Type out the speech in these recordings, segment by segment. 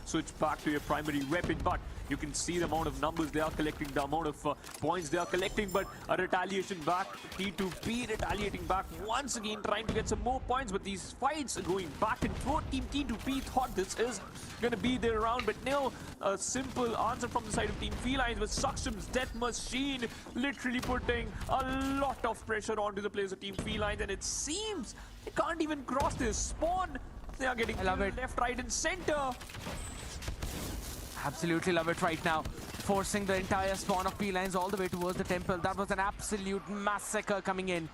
switch back to your primary weapon. But you can see the amount of numbers they are collecting, the amount of points they are collecting, but a retaliation back. T2P retaliating back once again, trying to get some more points, but these fights are going back and forth. Team T2P thought this is going to be their round, but no, a simple answer from the side of Team Feline with Suxum's death machine literally putting a lot of pressure onto the players of Team Feline, and it seems they can't even cross this spawn. They are getting killed left, right, and center. Absolutely love it right now. Forcing the entire spawn of Felines all the way towards the temple. That was an absolute massacre coming in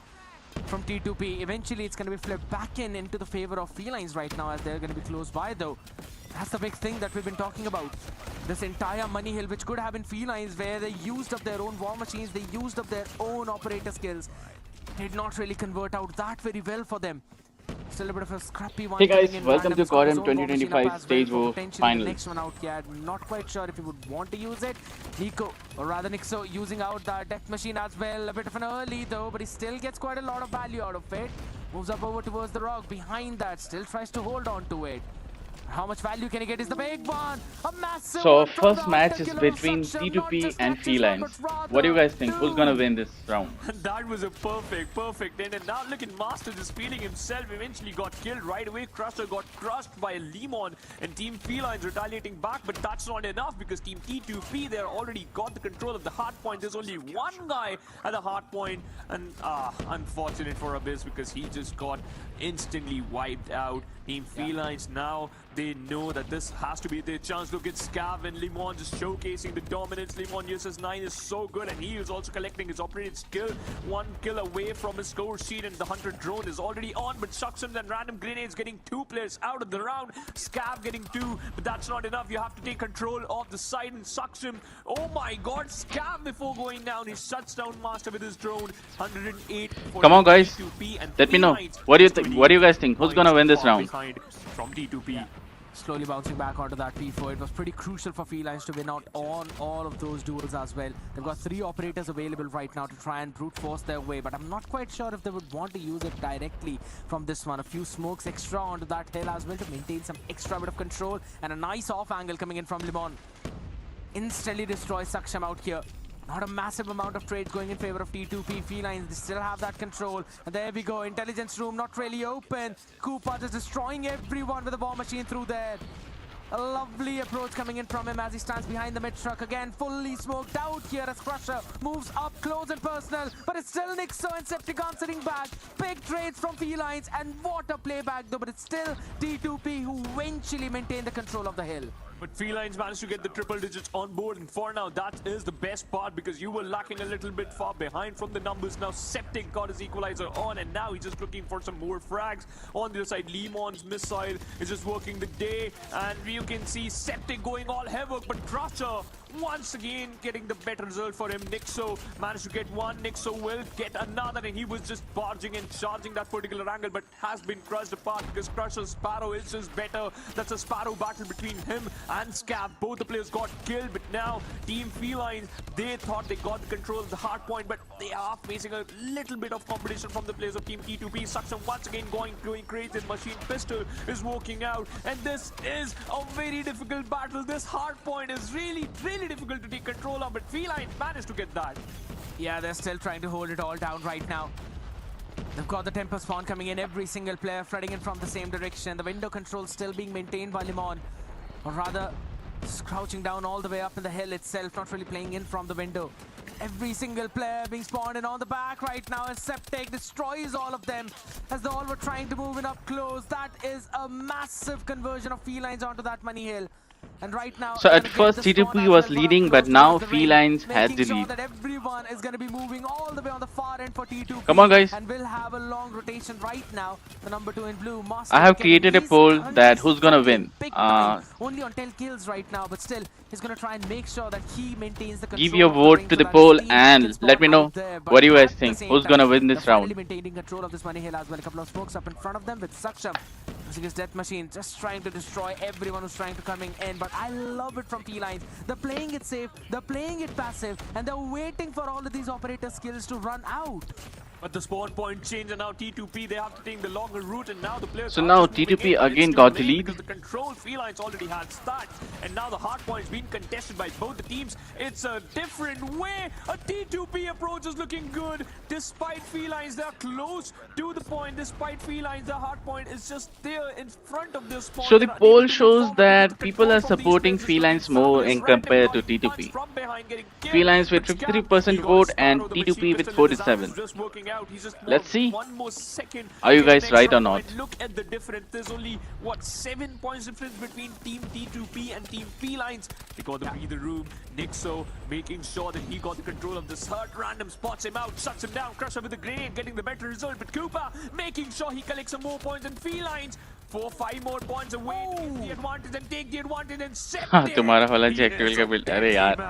from T2P. Eventually, it's going to be flipped back into the favor of Felines right now, as they're going to be close by, though. That's the big thing that we've been talking about. This entire money hill, which could have been Felines, where they used up their own war machines, they used up their own operator skills, did not really convert out that very well for them. Still a bit of a scrappy one. Hey guys, welcome to Codm 2025 Stage 4 Finals. Next one out here. Not quite sure if he would want to use it. Nico, or rather Nixo, using out the death machine as well. A bit of an early though, but he still gets quite a lot of value out of it. Moves up over towards the rock. Behind that, still tries to hold on to it. How much value can he get is the big one. A massive So first match is between T2P and Felines. What do you guys think? Who's gonna win this round? That was a perfect end, and now look at Master just feeling himself. Eventually got killed right away. Crusher got crushed by Lemon, and Team Felines retaliating back, but that's not enough because Team T2P, they already got the control of the hard point. There's only one guy at the hard point, and unfortunate for Abyss because he just got instantly wiped out. Team Felines now, they know that this has to be their chance. Look at Scav and Lemon just showcasing the dominance. Lemon uses 9 is so good, and he is also collecting his operated skill. 1 kill away from his score sheet, and the Hunter drone is already on, but Suxum and random grenades getting 2 players out of the round. Scav getting 2, but that's not enough. You have to take control of the side, and Suxum, oh my god, Scav before going down, he shuts down Master with his drone. 108 for Come on guys, T2P, and let me know. What do you think? What do you guys think? Who's gonna win this round? From T2P. Yeah. Slowly bouncing back onto that P4. It was pretty crucial for Felines to win out on all of those duels as well. They've got 3 operators available right now to try and brute force their way, but I'm not quite sure if they would want to use it directly from this one. A few smokes extra onto that hill as well to maintain some extra bit of control, and a nice off angle coming in from Lemon. Instantly destroys Saksham out here. Not a massive amount of trades going in favor of T2P. Felines, they still have that control. And there we go. Intelligence room not really open. Koopa just destroying everyone with a war machine through there. A lovely approach coming in from him as he stands behind the mid truck again. Fully smoked out here as Crusher moves up close and personal. But it's still Nixo and Septicon sitting back. Big trades from Felines, and what a playback though. But it's still T2P who eventually maintain the control of the hill. But Felines managed to get the triple digits on board, and for now that is the best part because you were lacking a little bit far behind from the numbers. Now Septic got his equalizer on, and now he's just looking for some more frags. On the other side, Lemon's missile is just working the day, and you can see Septic going all havoc, but Crusher once again getting the better result for him. Nixo managed to get 1, Nixo will get another, and he was just barging and charging that particular angle, but has been crushed apart because Crusher's Sparrow is just better. That's a Sparrow battle between him and Scav. Both the players got killed, but now Team Feline, they thought they got the control of the hard point, but they are facing a little bit of competition from the players of Team T2P. Suxum once again going crazy. His machine pistol is working out, and this is a very difficult battle. This hard point is really difficult to take control of, but Feline managed to get that. Yeah, they're still trying to hold it all down right now. They've got the temper spawn coming in, every single player flooding in from the same direction. The window control still being maintained by Lemon, or rather crouching down all the way up in the hill itself, not really playing in from the window. Every single player being spawned in on the back right now as Septic destroys all of them as they all were trying to move in up close. That is a massive conversion of Felines onto that money hill. And right now, so at first T2P was leading, but now Felines has the lead. That everyone is going to be moving all the way on the far end for T2P. Come on guys. And we'll have a long rotation right now. The number 2 in blue, I have created a poll that who's gonna win. Only on 10 kills right now, but still he's going to try and make sure that he maintains the control. Give your vote to the poll and let me know what do you guys think. Who's gonna win this round? Maintaining control of this money hill as well. A couple of smokes up in front of them with Saksham. Using his death machine, just trying to destroy everyone who's trying to coming in. But I love it from Felines. They're playing it safe, they're playing it passive, and they're waiting for all of these operator skills to run out. But the spawn point change, and now T2P, they have to take the longer route, and now the players So are now just moving T2P in, but it's again too got the late lead. because the control felines already had start, and now the hard point's being contested by both the teams. It's a different way. A T2P approach is looking good. Despite felines, they're close to the point. Despite felines, the hard point is just there in front of their spawn. So the They're unable poll to move shows forward because the that people control are from these supporting players is looking felines more fabulous. in Random compared to got punched T2P. from behind, getting killed. Felines with But Scab, 53% he got a vote and Sparrow, the machine T2P with pistol in his hands, 47. just working out. He's just Let's see. one more second. Are you to get guys an extra right or not? point. Look at the difference. There's only, what, 7 points difference between Team T2P and Team Felines. They got the breather room. Nixo making sure that he got the control of this hurt. Random spots him out, shuts him down. Crusher with the grenade, getting the better result. But Koopa making sure he collects some more points. And Felines 4-5 more points away to get the advantage and take the advantage and set it. तुम्हारा वाला जैक्टिवल का build अरे यार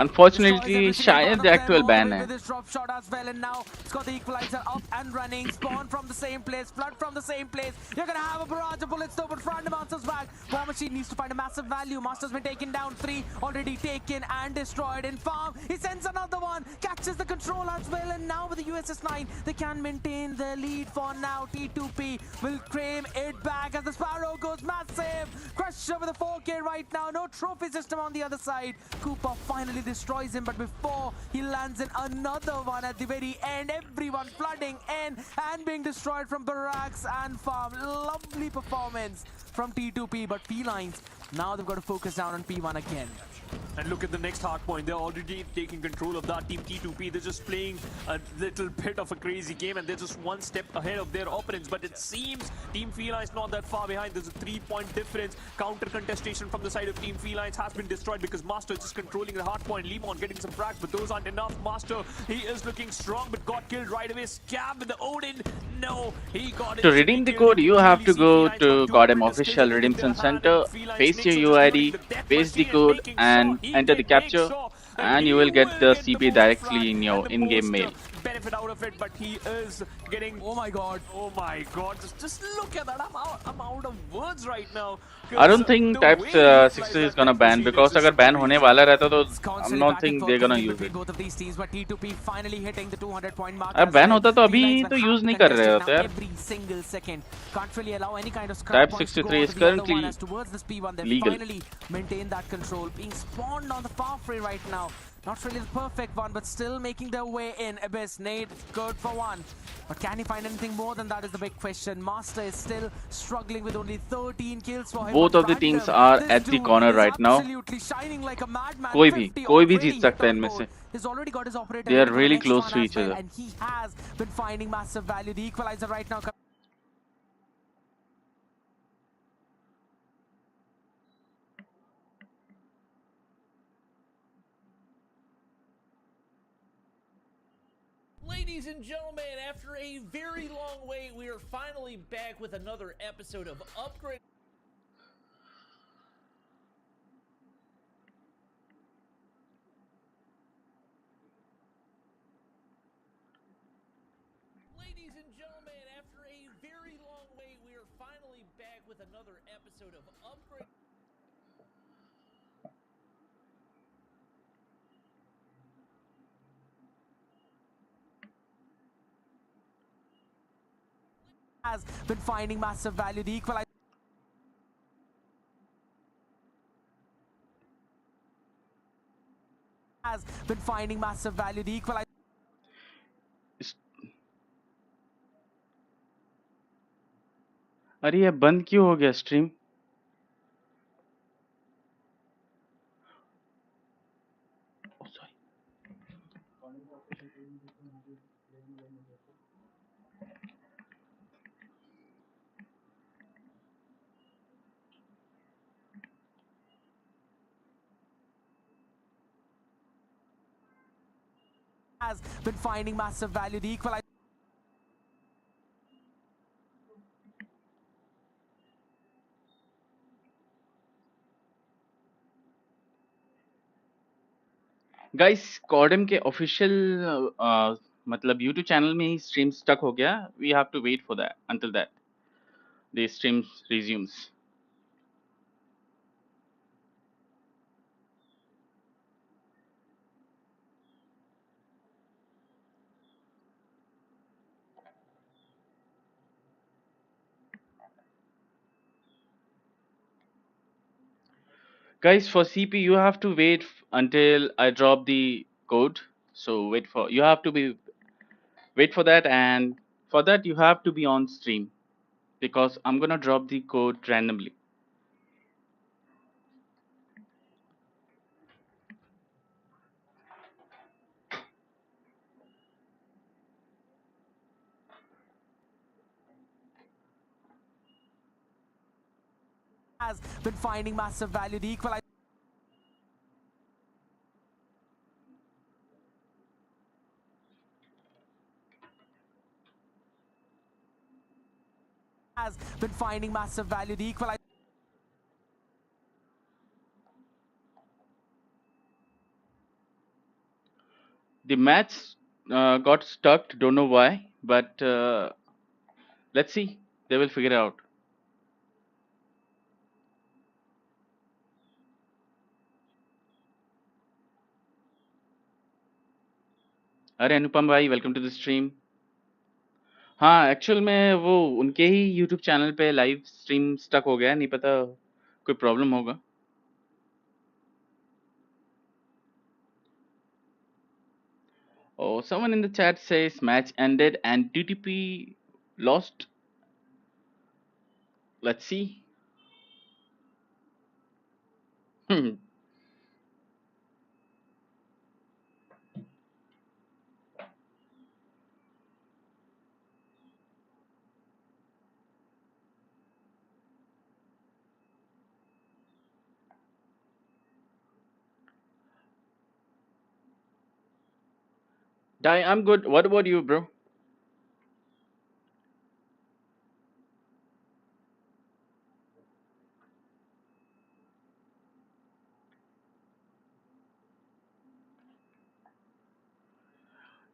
Unfortunately, शायद actual ban है. With this drop shot as well, and now it's got the equalizer up and running. Spawn from the same place, flood from the same place. You're gonna have a barrage of bullets though, but Random answers back. War Machine needs to find a massive value. Master's been taken down, 3 already taken and destroyed. In farm, he sends another one, catches the control as well, and now with the USS-9, they can maintain their lead for now. T2P will claim it back as the Sparrow goes massive. Crusher with a 4K right now, no trophy system on the other side. Cooper finally destroys him, but before he lands in another one at the very end, everyone flooding in and being destroyed from barracks and farm. Lovely performance from T2P, but Felines, now they've got to focus down on P1 again. And look at the next hard point. They're already taking control of that team T2P. They're just playing a little bit of a crazy game, and they're just one step ahead of their opponents. But it seems Team Feline is not that far behind. There's a 3-point difference. Counter contestation from the side of Team Feline has been destroyed because Master is just controlling the hard point. Lemon getting some frags, but those aren't enough. Master, he is looking strong, but got killed right away. Scab with the Odin. No, he got it. To redeem the code, you have to go to Codm official redemption center, paste your UID, paste the code, and enter the capture, and you will get the CP directly in your in-game mail. Benefit out of it, but he is getting. Oh my god. Oh my god! Just look at that. I'm out of words right now. I don't think Type 60 is gonna ban, because अगर ban होने वाला रहता तो I'm not think they're gonna use it. Both of these teams, but T2P finally hitting the 200-point mark. अब ban होता तो अभी तो use नहीं कर रहे होते यार. Every single second can't really allow any kind of scrap Type points to go 63 is to the other one currently as towards this P1. They legal. finally maintain that control, being spawned on the far free right now. Not really the perfect one, but still making their way in. Abyss, Nate, good for one. But can he find anything more than that is the big question. Master is still struggling with only 13 kills for him. Both of the teams are at the corner right now. Absolutely shining like a madman. कोई 50 भी already जीत सकता है hit on इनमें board. से. He's already got his operator. They are into the really next close one to as each well, other. and he has been finding massive value. The equalizer right now. Ladies and gentlemen, after a very long wait, we are finally back with another episode of Upgrade. Ladies and gentlemen, after a very long wait, we are finally back with another episode of Upgrade. Has been finding massive value. The equalizer has been finding massive value. The equalizer. अरे ये बंद क्यों हो गया stream? Has been finding massive value. The equalizer. Guys CODM के official मतलब YouTube channel में ही stream stuck हो गया. We have to wait for that until that the stream resumes. Guys, for CP, you have to wait until I drop the code. So you have to wait for that, and for that you have to be on stream because I'm gonna drop the code randomly. Has been finding massive value. The equalizer has been finding massive value. The equalizer. The match got stuck. Don't know why, but let's see. They will figure it out. अरे अनुपम भाई, welcome to the stream. हाँ, actual में वो उनके ही YouTube channel पे live stream stuck हो गया. नहीं पता कोई प्रॉब्लम होगा. Oh, someone in the chat says match ended and T2P lost. Let's see. Die, I'm good. What about you, bro?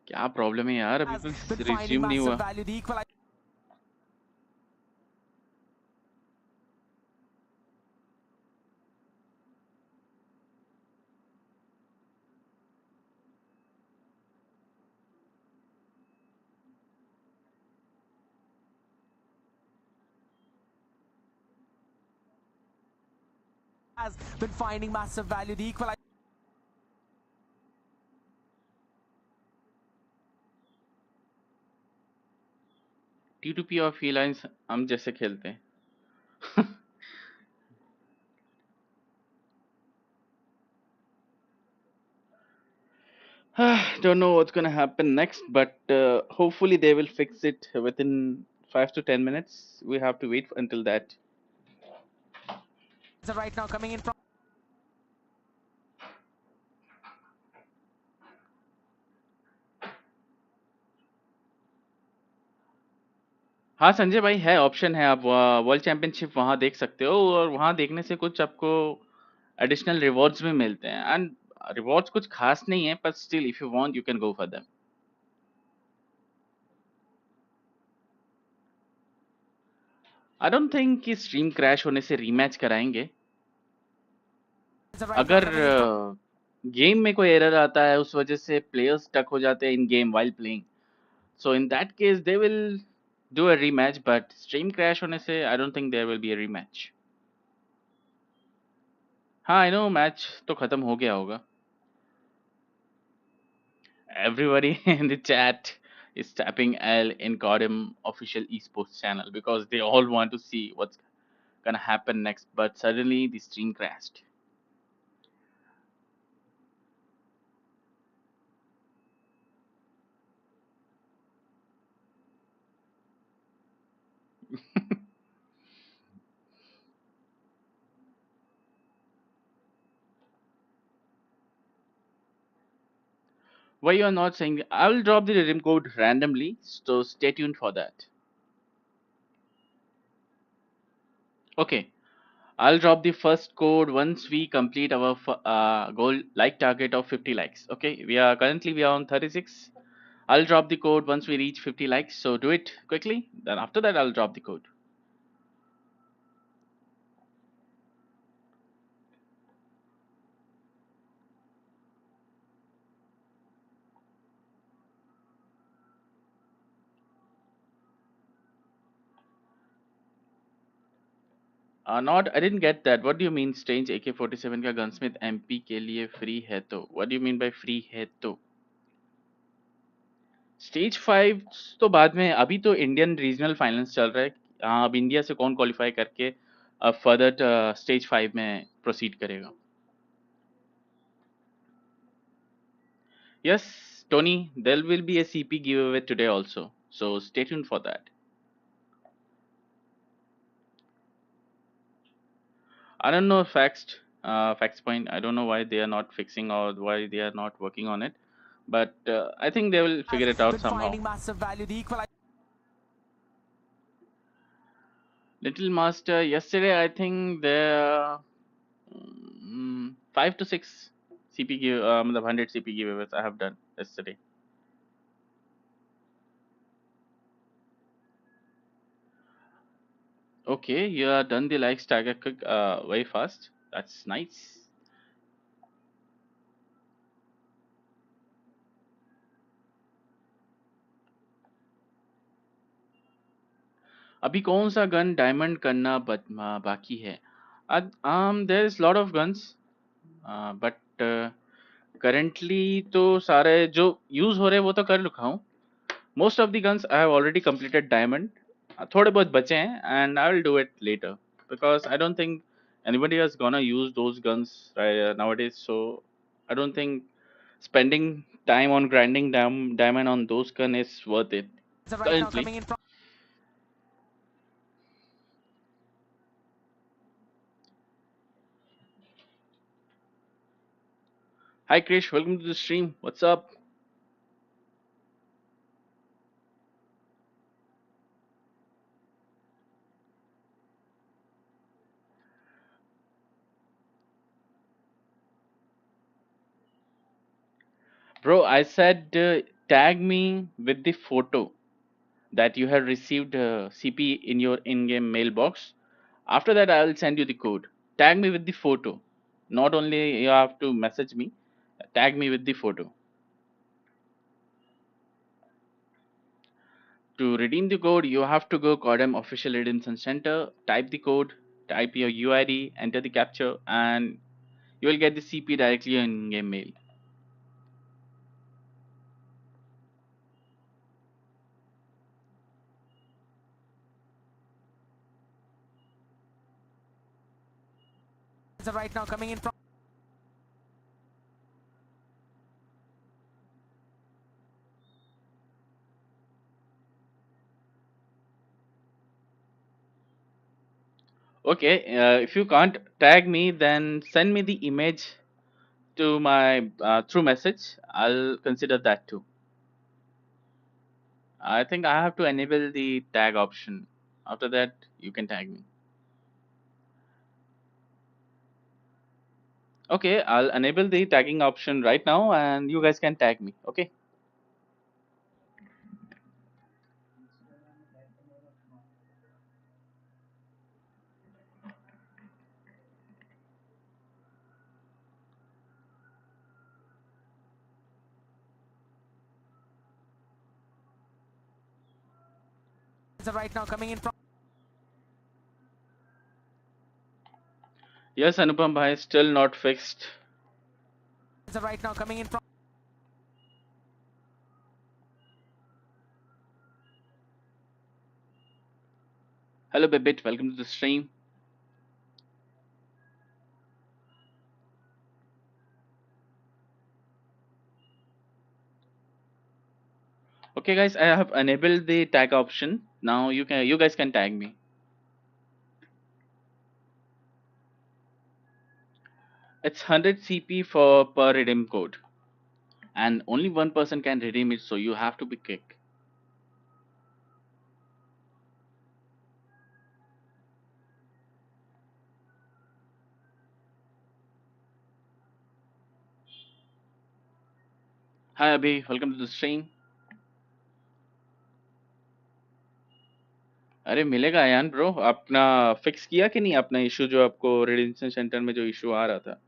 क्या प्रॉब्लम है यार, अभी Has भी been finding रिज्यूम नहीं massive हुआ. value. The equalizer has been finding massive value. The equalizer T2P और Felines हम जैसे खेलते हैं. Don't know what's gonna happen next, but hopefully they will fix it within 5 to 10 minutes. We have to wait until that. right now coming in from. हाँ संजय भाई, है option है. आप वर्ल्ड चैंपियनशिप वहाँ देख सकते हो और वहाँ देखने से कुछ आपको एडिशनल रिवॉर्ड्स भी मिलते हैं. एंड रिवॉर्ड्स कुछ खास नहीं है, but still if you want you can go for them. I don't think कि स्ट्रीम क्रैश होने से रीमैच कराएंगे. Right now अगर coming in from. गेम में कोई एरर आता है उस वजह से प्लेयर्स स्टक हो जाते हैं in game while playing, so in that case they will do a rematch. But stream crash होने से I don't think there will be a rematch. हाँ आई नो, मैच तो खत्म हो गया होगा. Everybody in the chat is tapping L in Codm official esports channel because they all want to see what's gonna happen next. But suddenly the stream crashed. Why you are not saying? I will drop the redeem code randomly, so stay tuned for that. Okay, I'll drop the first code once we complete our goal like target of 50 likes. Okay, we are on 36. I'll drop the code once we reach 50 likes, so do it quickly. Then after that I'll drop the code. Not, I didn't get that. What do you mean strange AK-47 का gunsmith MP के लिए free है तो? What do you mean by free है तो? Stage 5 तो बाद में, अभी तो इंडियन रीजनल फाइनल्स चल रहा है। अब इंडिया से कौन क्वालिफाई करके अब फर्दर स्टेज 5 में प्रोसीड करेगा। Yes Tony, there will be a CP giveaway today also, so stay tune for that. I don't know facts point. I don't know why they are not fixing or why they are not working on it, but I think they will figure it out somehow. Finding massive value, the equalizer. Little Master, yesterday I think there 5 to 6 CP give, the 100 CP giveaways I have done yesterday. Okay, you have done the like stagger quick very fast. That's nice. अभी कौन सा gun diamond करना बाकी है? There is lot of guns, but currently तो सारे जो use हो रहे वो तो कर रखा हूँ। Most of the guns I have already completed diamond. थोड़े बहुत बचे हैं and I will do it later because I don't think anybody is gonna use those guns nowadays. So I don't think spending time on grinding diamond on those guns is worth it Right now currently. coming in from Hi Krish, welcome to the stream. What's up? Bro, I said tag me with the photo that you have received CP in your in-game mailbox. After that, I will send you the code. Tag me with the photo. Not only you have to message me, tag me with the photo. To redeem the code, you have to go Codm official redemption center, type the code, type your UID, enter the capture, and you will get the CP directly in in-game mail. right now coming in from Okay, if you can't tag me, then send me the image to my through message. I'll consider that too. I think I have to enable the tag option. After that, you can tag me. Okay, I'll enable the tagging option right now and you guys can tag me. Okay. right now coming in from Yes, Anupam bhai, still not fixed. right now coming in from Hello Bibit, welcome to the stream. Okay guys, I have enabled the tag option. Now you guys can tag me. It's 100 CP for per redeem code. And only one person can redeem it, so you have to be quick. Hi Abhi, welcome to the stream. अरे मिलेगा यान bro, अपना fix किया कि नहीं अपना issue जो आपको रेडिएशन सेंटर में जो इशू आ रहा था?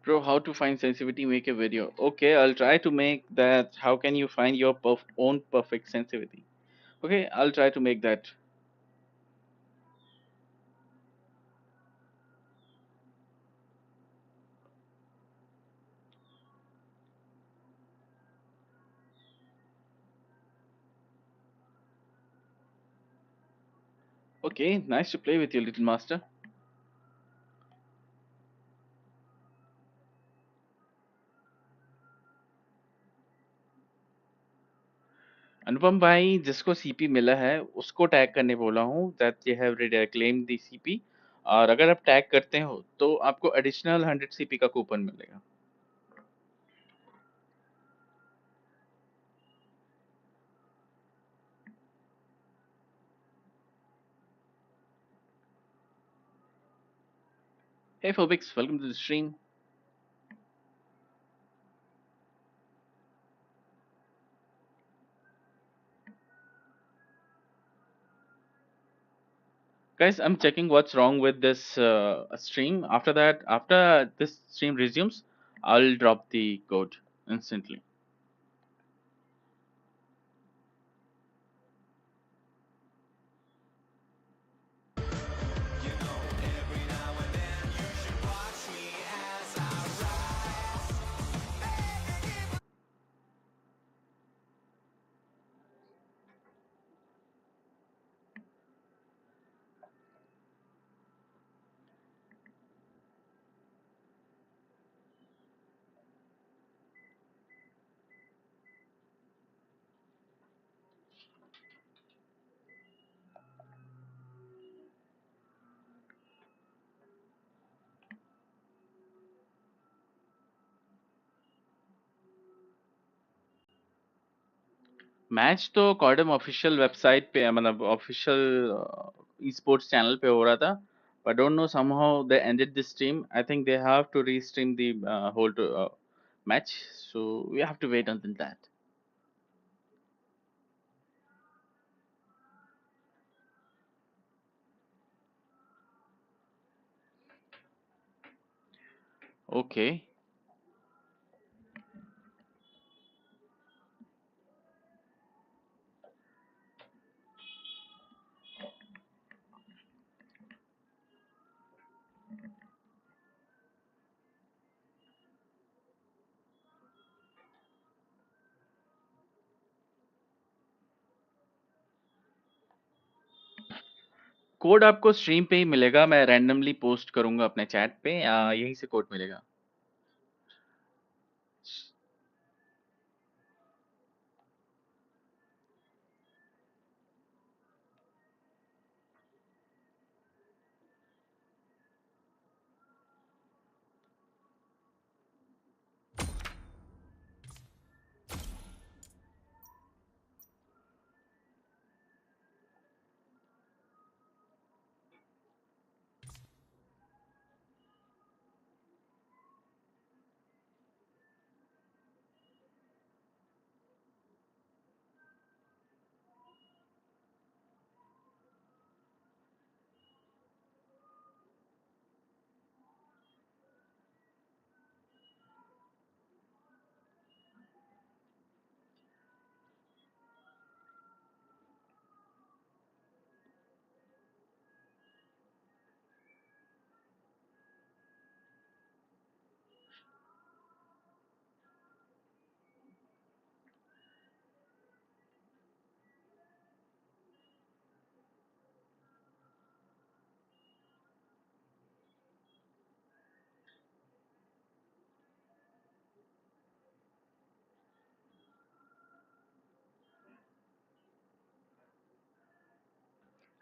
Bro, how to find sensitivity, make a video. Okay, I'll try to make that. How can you find your own perfect sensitivity? Okay, I'll try to make that. Okay, nice to play with you, little master. अनुपम भाई जिसको CP मिला है उसको tag करने बोला हूँ that they have claim the CP और अगर आप टैग करते हो तो आपको एडिशनल 100 सीपी का कूपन मिलेगा. Hey Phobix, welcome to the stream. Guys, I'm checking what's wrong with this stream. After that, after this stream resumes, I'll drop the code instantly. Match तो कॉडम ऑफिशियल वेबसाइट पे मतलब official esports channel पे हो रहा था but don't know somehow they ended the stream. I think they have to restream the whole match, so we have to wait until that. Okay. Code आपको stream पे ही मिलेगा. मैं रैंडमली पोस्ट करूंगा अपने चैट पे, यहीं से कोड मिलेगा.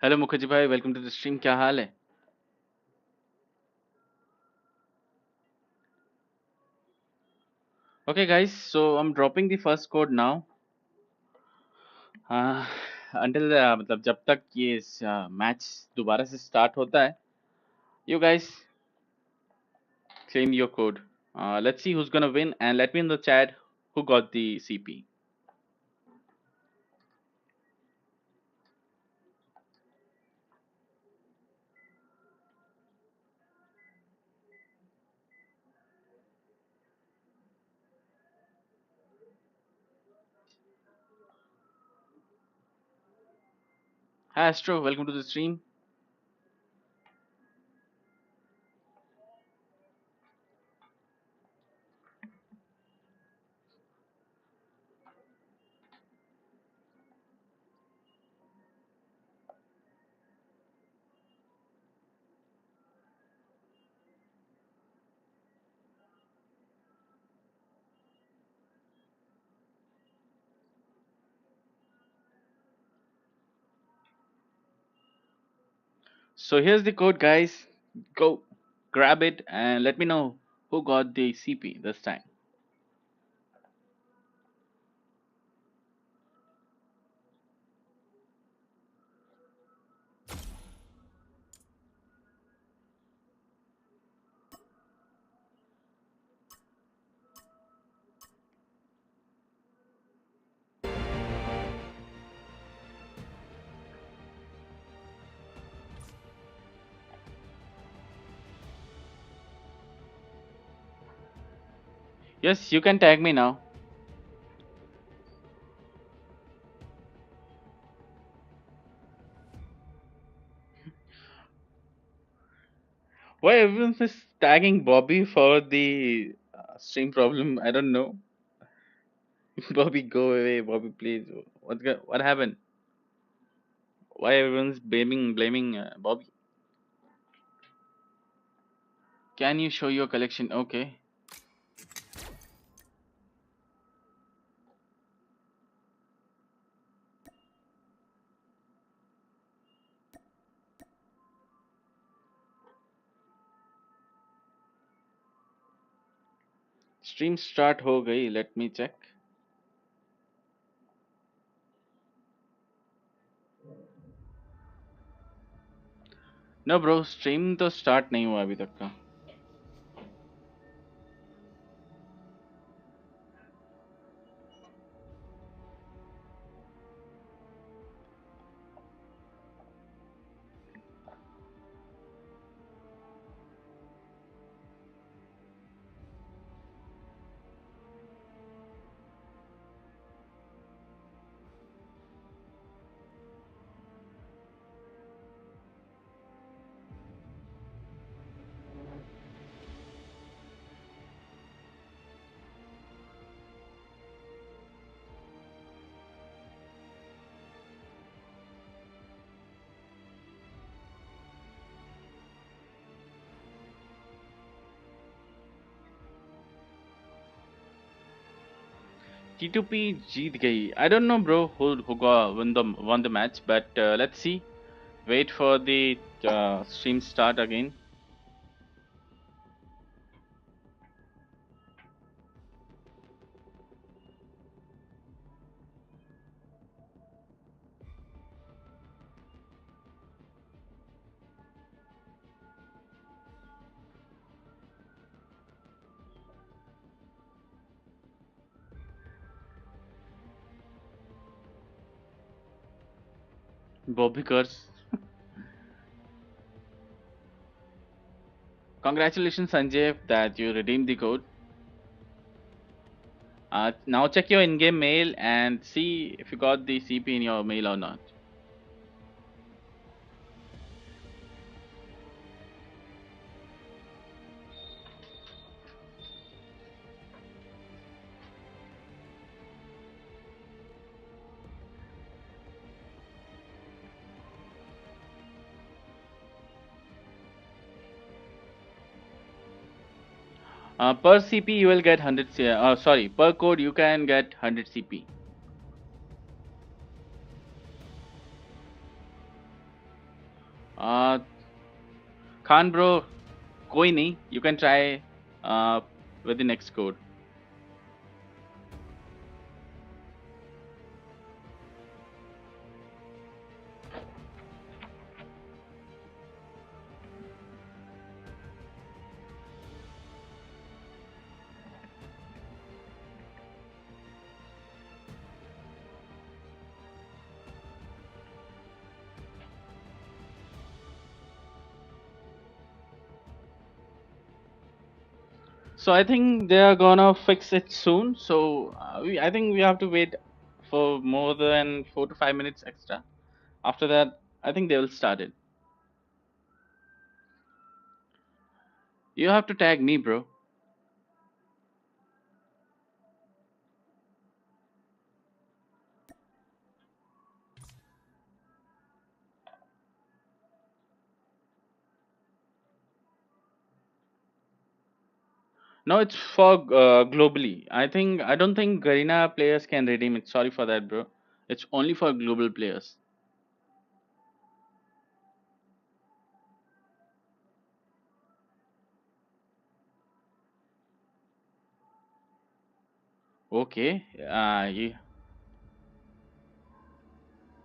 हेलो मुखर्जी भाई, वेलकम टू द स्ट्रीम. क्या हाल है? Okay guys, so I'm dropping the first code now. Until मतलब जब तक ये मैच दोबारा से स्टार्ट होता है, you guys claim your code. Let's see who's gonna win and let me in the chat who got the CP. Hi Astro, welcome to the stream. So here's the code, guys. Go grab it and let me know who got the CP this time. Yes, you can tag me now. Why everyone is tagging Bobby for the stream problem? I don't know. Bobby, go away. Bobby, please. What happened? Why everyone's blaming Bobby? Can you show your collection? Okay. Stream start हो गई. Let me check. No bro, stream तो start नहीं हुआ अभी तक का. T2P जीत गई. I don't know bro who won the match, but let's see. Wait for the stream start again. Bobby curse. Congratulations Sanjay that you redeemed the code. Now check your in-game mail and see if you got the CP in your mail or not. Per CP you will get 100 sorry, per code you can get 100 CP. Khan bro, koi nahi, you can try with the next code. So I think they are gonna fix it soon. So I think we have to wait for more than 4 to 5 minutes extra. After that, I think they will start it. You have to tag me, bro. No, it's for globally. I don't think Garena players can redeem it. Sorry for that, bro. It's only for global players. Okay.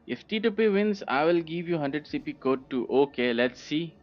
If T2P wins, I will give you 100 CP code too. Okay, let's see.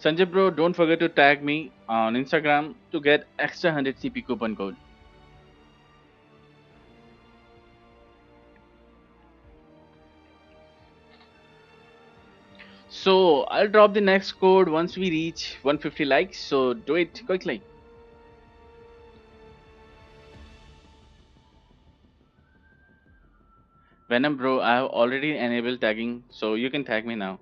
Sanjay bro, don't forget to tag me on Instagram to get extra 100 CP coupon code. So I'll drop the next code once we reach 150 likes. So do it quickly. Venom bro, I have already enabled tagging, so you can tag me now.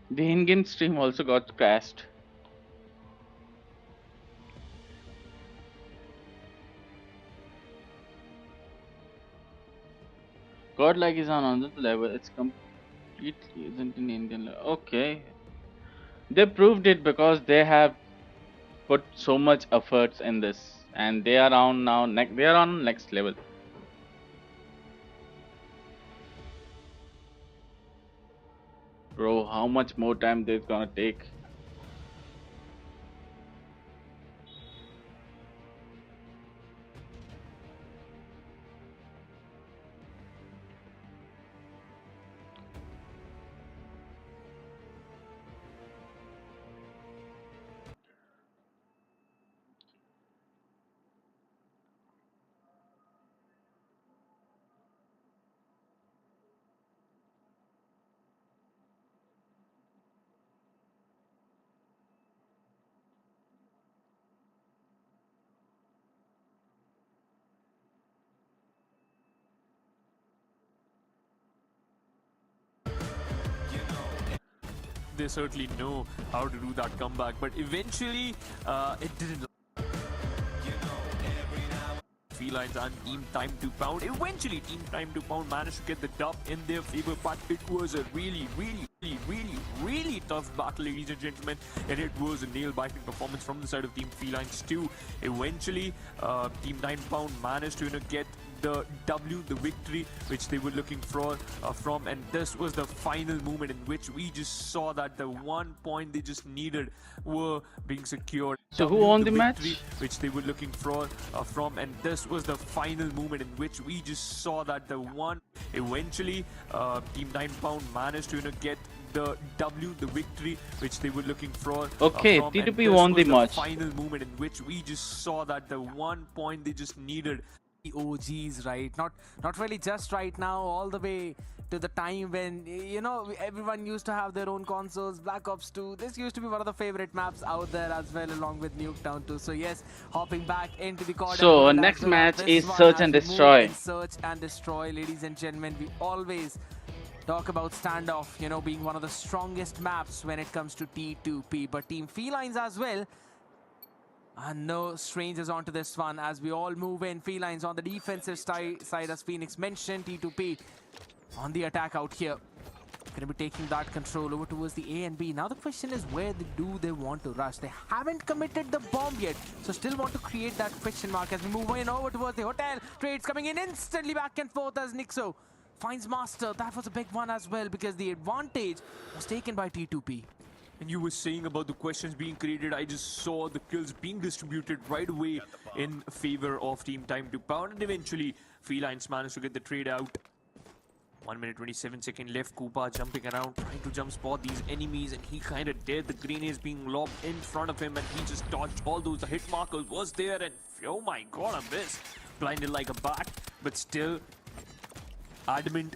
The in-game stream also got crashed. Godlike is on another level. It's completely isn't in Indian level. Okay. They proved it because they have put so much efforts in this, and they are on now. They are on next level. Bro, how much more time they're gonna take? They certainly know how to do that comeback, but eventually it didn't. Felines and Team Time to Pound. Eventually, Team Time to Pound managed to get the dub in their favor, but it was a really tough battle, ladies and gentlemen, and it was a nail-biting performance from the side of Team Felines too. Eventually, Team Time to Pound managed to get the W, the victory, which they were looking for from, and this was the final moment in which we just saw that the 1 point they just needed were being secured. So who won the match? Which they were looking for from, and this was the final moment in which we just saw that the one. Eventually, Team 9 Pound managed to get the W, the victory, which they were looking for. Okay, from, T2P won the match. Final moment in which we just saw that the 1 point they just needed. OGs, right? Not really just right now, all the way to the time when, you know, everyone used to have their own consoles. Black Ops 2, this used to be one of the favorite maps out there as well, along with Nuketown 2. So yes, hopping back into the Codm. So next match is Search and Destroy. Search and Destroy, ladies and gentlemen. We always talk about Standoff, you know, being one of the strongest maps when it comes to T2P, but Team Felines as well And no strangers onto this one as we all move in. Felines on the defensive side as Phoenix mentioned. T2P on the attack out here. Going to be taking that control over towards the A and B. Now the question is, where do they want to rush? They haven't committed the bomb yet, so still want to create that question mark as we move in over towards the hotel. Trades coming in instantly back and forth as Nixo finds Master. That was a big one as well because the advantage was taken by T2P. And you were saying about the questions being created. I just saw the kills being distributed right away in favor of Team Time to Pound. And eventually, Felines managed to get the trade out. 1 minute 27 second left. Koopa jumping around, trying to jump spot these enemies. And he kind of did. The grenades being lobbed in front of him. And he just dodged all those. The hit markers was there. And oh my god, I missed. Blinded like a bat. But still, adamant.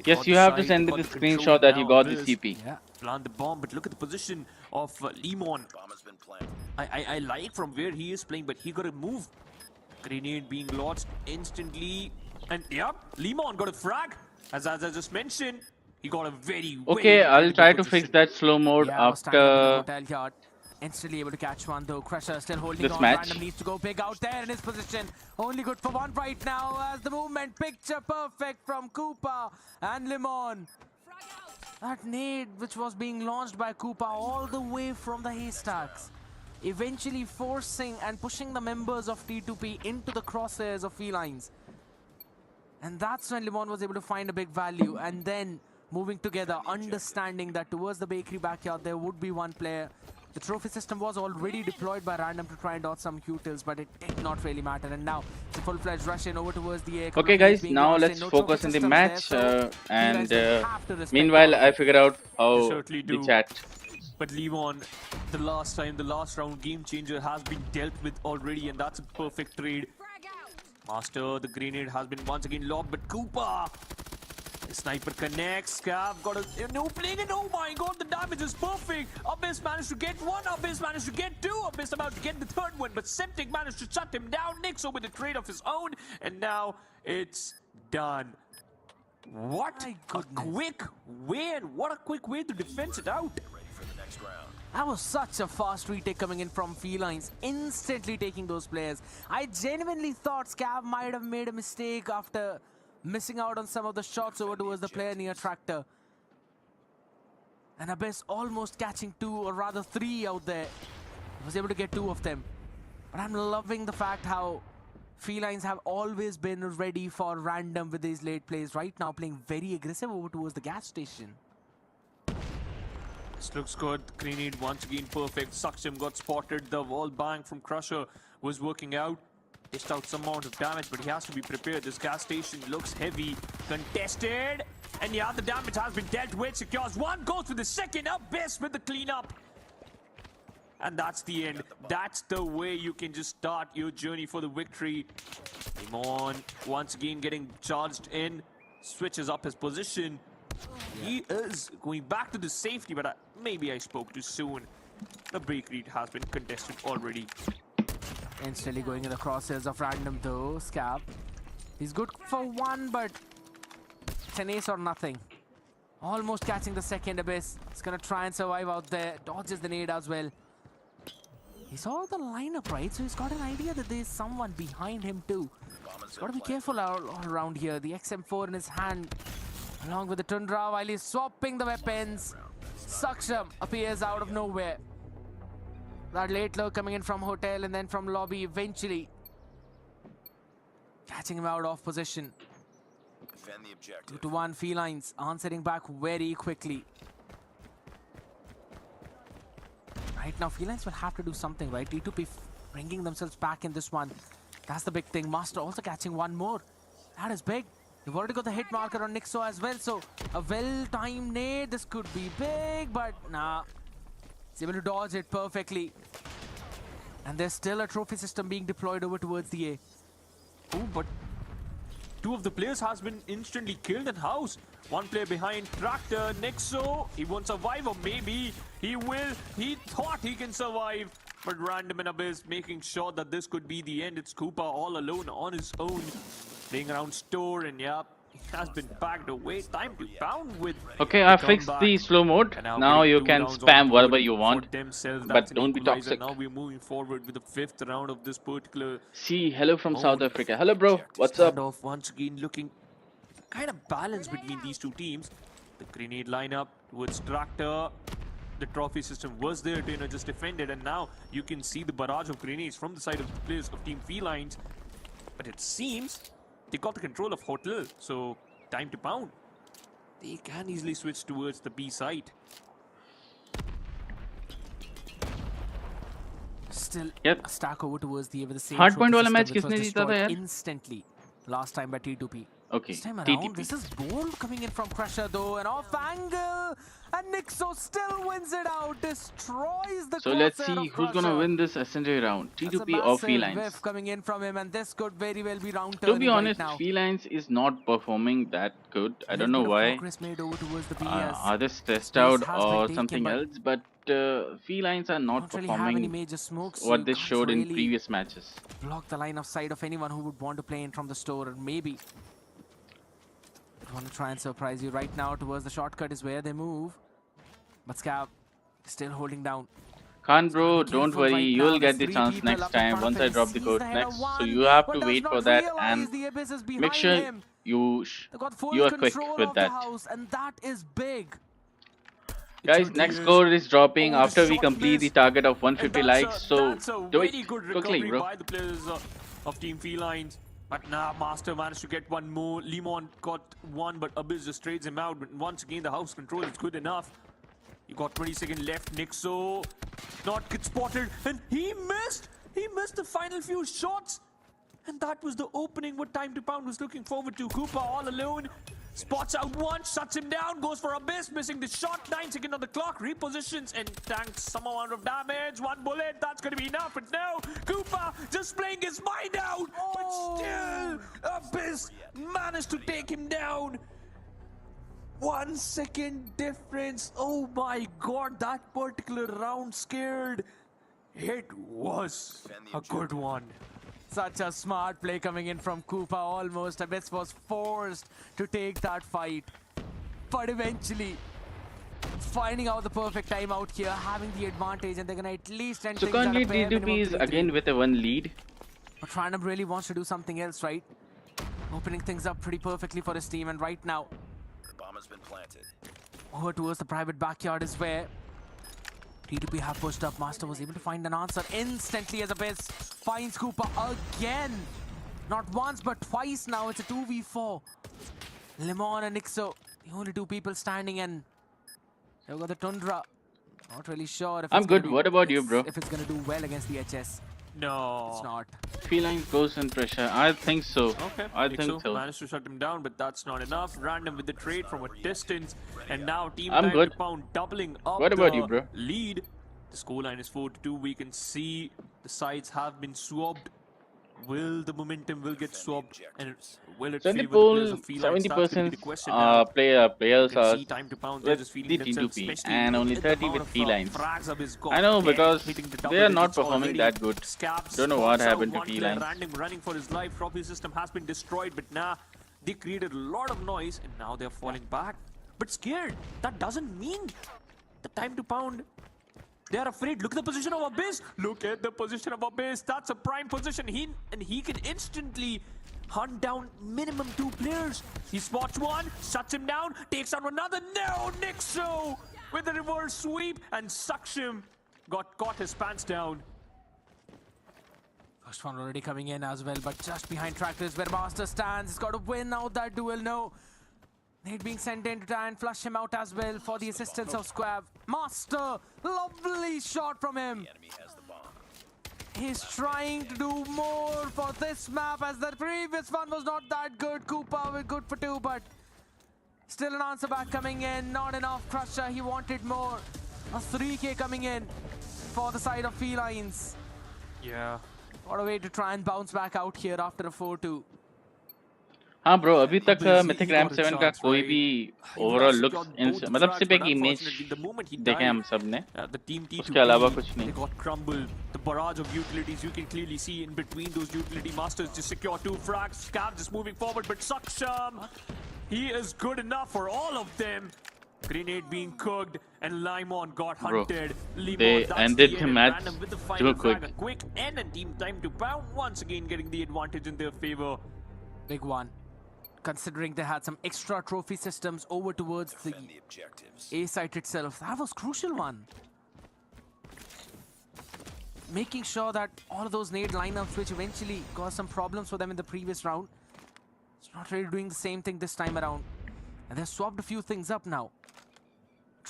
Yes, you have to send the screenshot that you got the CP. Yeah. Plant the bomb, but look at the position of Lemon. I like from where he is playing, but he got to move. Grenade being launched instantly. And yep, Lemon got a frag. As I just mentioned, he got a very Okay, I'll try to fix that slow mode after instantly able to catch one though. Crusher still holding this on. match. Random needs to go big out there in his position. Only good for one right now as the movement picture perfect from Koopa and Lemon. That nade which was being launched by Koopa all the way from the haystacks, eventually forcing and pushing the members of T2P into the crosshairs of Felines. And that's when Lemon was able to find a big value, and then moving together, understanding that towards the bakery backyard there would be one player. The trophy system was already deployed by Random to try and dodge some Q-tills, but it did not really matter. And now it's a full-fledged rush in over towards the air. Okay guys, now let's focus on the match and meanwhile I figure out how the chat. But Lemon, the last round game changer has been dealt with already, and that's a perfect trade. Master, the grenade has been once again lobbed, but Koopa, the sniper connects. Cav got a no playing, and oh my god, the damage is perfect. Abyss managed to get one, Abyss managed to get two, Abyss about to get the third one, but Septic managed to shut him down. Nixo with a trade of his own, and now it's done. What a quick win! What a quick way to defense it out. That was such a fast retake coming in from Felines, instantly taking those players. I genuinely thought Scav might have made a mistake after missing out on some of the shots over towards the player near Tractor. And Abyss almost catching two, or rather three out there. He was able to get two of them. But I'm loving the fact how Felines have always been ready for Random with these late plays. Right now playing very aggressive over towards the gas station. This looks good. Grenade once again perfect. Suxim got spotted. The wall bang from Crusher was working out. Dished out some amount of damage, but he has to be prepared. This gas station looks heavy. Contested. And yeah, the damage has been dealt with. Secures one. Goes for the second. Abyss with the cleanup. And that's the end. That's the way you can just start your journey for the victory. Lemon once again getting charged in. Switches up his position. He is going back to the safety, but maybe I spoke too soon. The bakery has been contested already. Instantly going in the crosshairs of Random though. Scab. He's good for one, but it's an ace or nothing. Almost catching the second. Abyss. He's gonna try and survive out there. Dodges the nade as well. He saw the lineup, right? So he's got an idea that there's someone behind him too. He's got to be careful all around here. The XM4 in his hand, along with the Tundra, while he's swapping the weapons. Suxum appears out of nowhere. That late low coming in from hotel and then from lobby, eventually catching him out of position. 2-1 Felines answering back very quickly. Right now, Felines will have to do something, right? T2P bringing themselves back in this one. That's the big thing. Master also catching one more. That is big. They've already got the hit marker on Nixo as well, so a well-timed nade. This could be big, but nah. He's able to dodge it perfectly. And there's still a trophy system being deployed over towards the A. Oh, but two of the players has been instantly killed in house. One player behind Tractor, Nixo. He won't survive, or maybe he will. He thought he can survive. But Random and Abyss making sure that this could be the end. It's Koopa all alone on his own. Playing around store, and yeah, has been backed away. Time to pound with Okay, I the fixed comeback. the slow mode. And Now getting you 2 can rounds on spam board whatever you for want, themselves. but That's an don't be equalizer. toxic. Now we're moving forward with the 5th round of this particular See, hello from South round. Africa. Hello, bro. What's up? Standoff once again looking kind of balanced between these two teams. The grenade lineup towards Tractor. The trophy system was there to just defend it, and now you can see the barrage of grenades from the side of the players of Team Felines. But it seems they got the control of Hotel, so time to pound. They can easily switch towards the B side. Still Yep. a stack over towards the with the same Hardpoint trophy वाला match system, which किसने was जीता था destroyed यार? instantly last time by T2P. Okay, This time around, T2P. this is bold coming in from Crusher though, and off angle, and Nixo still wins it out, destroys the So let's crosshair see of who's gonna Crusher. win this SNJ round, That's a T2P or massive Felines. whiff coming in from him, and this could very well be round To turning be honest, right now. Felines is not performing that good. I don't know Little bit of why. progress made over towards the B Are they stressed space out has been or taken, something but else? But Felines are not don't really have any performing major smokes. what You they can't showed in really previous matches. block the line of sight of anyone who would want to play in from the store, or maybe want to try and surprise you. Right now towards the shortcut is where they move, but Scab still holding down. Khan bro, Be don't careful worry, right you now. will There's get the three chance people next up in time front once of I him. drop the Sees code the header next. So one, you have but to does wait not for that realize and the Abyss is make behind sure him. you They got full you are quick control with of that. the house, and that is big. Guys, next code is dropping Oh, the after we shot complete the missed. target of And 150 likes. So that's a do it very good quickly, recovery bro. by the players of Team Felines. But now Master managed to get one more. Limon got one, but Abyss just trades him out. But once again, the house control is good enough. You got 20 seconds left. Nixo not get spotted, and he missed. He missed the final few shots, and that was the opening what Time to Pound was looking forward to. Koopa all alone. Spots out one, shuts him down, goes for Abyss, missing the shot. 9 seconds on the clock, repositions and tanks some amount of damage. One bullet, that's going to be enough. But no, Koopa just playing his mind out. But still, Abyss managed to take him down. 1 second difference. Oh my god, that particular round scared. It was a good one. Such a smart play coming in from Koopa. Almost Abyss was forced to take that fight, but eventually finding out the perfect time out here, having the advantage, and they're gonna at least end So things at a currently bare minimum T2P is 3-3. again with a 1 lead. But Random really wants to do something else, right? Opening things up pretty perfectly for his team, and right now, The bomb has been planted. over towards the private backyard is where T2P have pushed up. Master was able to find an answer instantly as Abyss finds Koopa again. Not once, but twice now. It's a 2v4. Lemon and Nixo, the only two people standing, and they've got the Tundra. Not really sure if I'm it's gonna good. be- What about you, bro? If it's gonna do well against the HS. No. It's not. Feline goes in pressure. I think so. Okay, I think so. Managed to shut him down, but that's not enough. Random with the trade from a distance, and now Team I'm Time good. to Pound doubling up What about the you, bro? lead. The scoreline is 4-2. We can see the sides have been swapped. Will the momentum get swapped, and will it So in the favor the poll, players of Felines? That's gonna be the 70% question now. players You can are see Time to Pound, they're with just feeling the themselves, T2P especially and only with the 30 amount with of, Felines. frags Abyss got I know there, because hitting the they double are not digits performing already. that good. Scabs Don't know what spots out happened to one player, Felines. Random running for his life. Trophy system has been destroyed, but now they created a lot of noise, and now they're falling back. But scared. That doesn't mean the Time to Pound. They are afraid. Look at the position of Abyss. Look at the position of Abyss. That's a prime position. He can instantly hunt down minimum 2 players. He spots one, shuts him down, takes out another. No, Nixo with a reverse sweep and sucks him. Got caught his pants down. First one already coming in as well, but just behind Tractors where Master stands. He's got to win out that duel. No. Nate being sent in to try and flush him out as well for the assistance of Squab. Master, lovely shot from him. The enemy has the bomb. He's trying to do more for this map as the previous one was not that good. Koopa was good for 2, but still an answer back coming in. Not enough. Crusher, he wanted more. A 3k coming in for the side of Felines. Yeah. What a way to try and bounce back out here after a 4-2. हाँ bro, अभी तक He mythic got RAM a 7 का chance, कोई right? भी He would have overall secured looks both the मतलब frags, सिर्फ but एक image unfortunately, the moment he देखे died, हम सब ने, the team उसके अलावा T2P, कुछ नहीं. they got crumbled. The barrage of utilities, you can clearly see in between those utility masters just secure 2 frags. Scav just moving forward, but Saksham, he is good enough for all of them. Grenade being cooked, and Limon got Bro, hunted. Limon, they that's ended the the end. match Random with the too final quick. frag. A quick end and team time to pound, once again getting the advantage in their favor. Big one. Considering they had some extra trophy systems over towards the Defend the objectives. A site itself. That was crucial one. Making sure that all of those nade lineups, which eventually caused some problems for them in the previous round, it's not really doing the same thing this time around. And they've swapped a few things up now.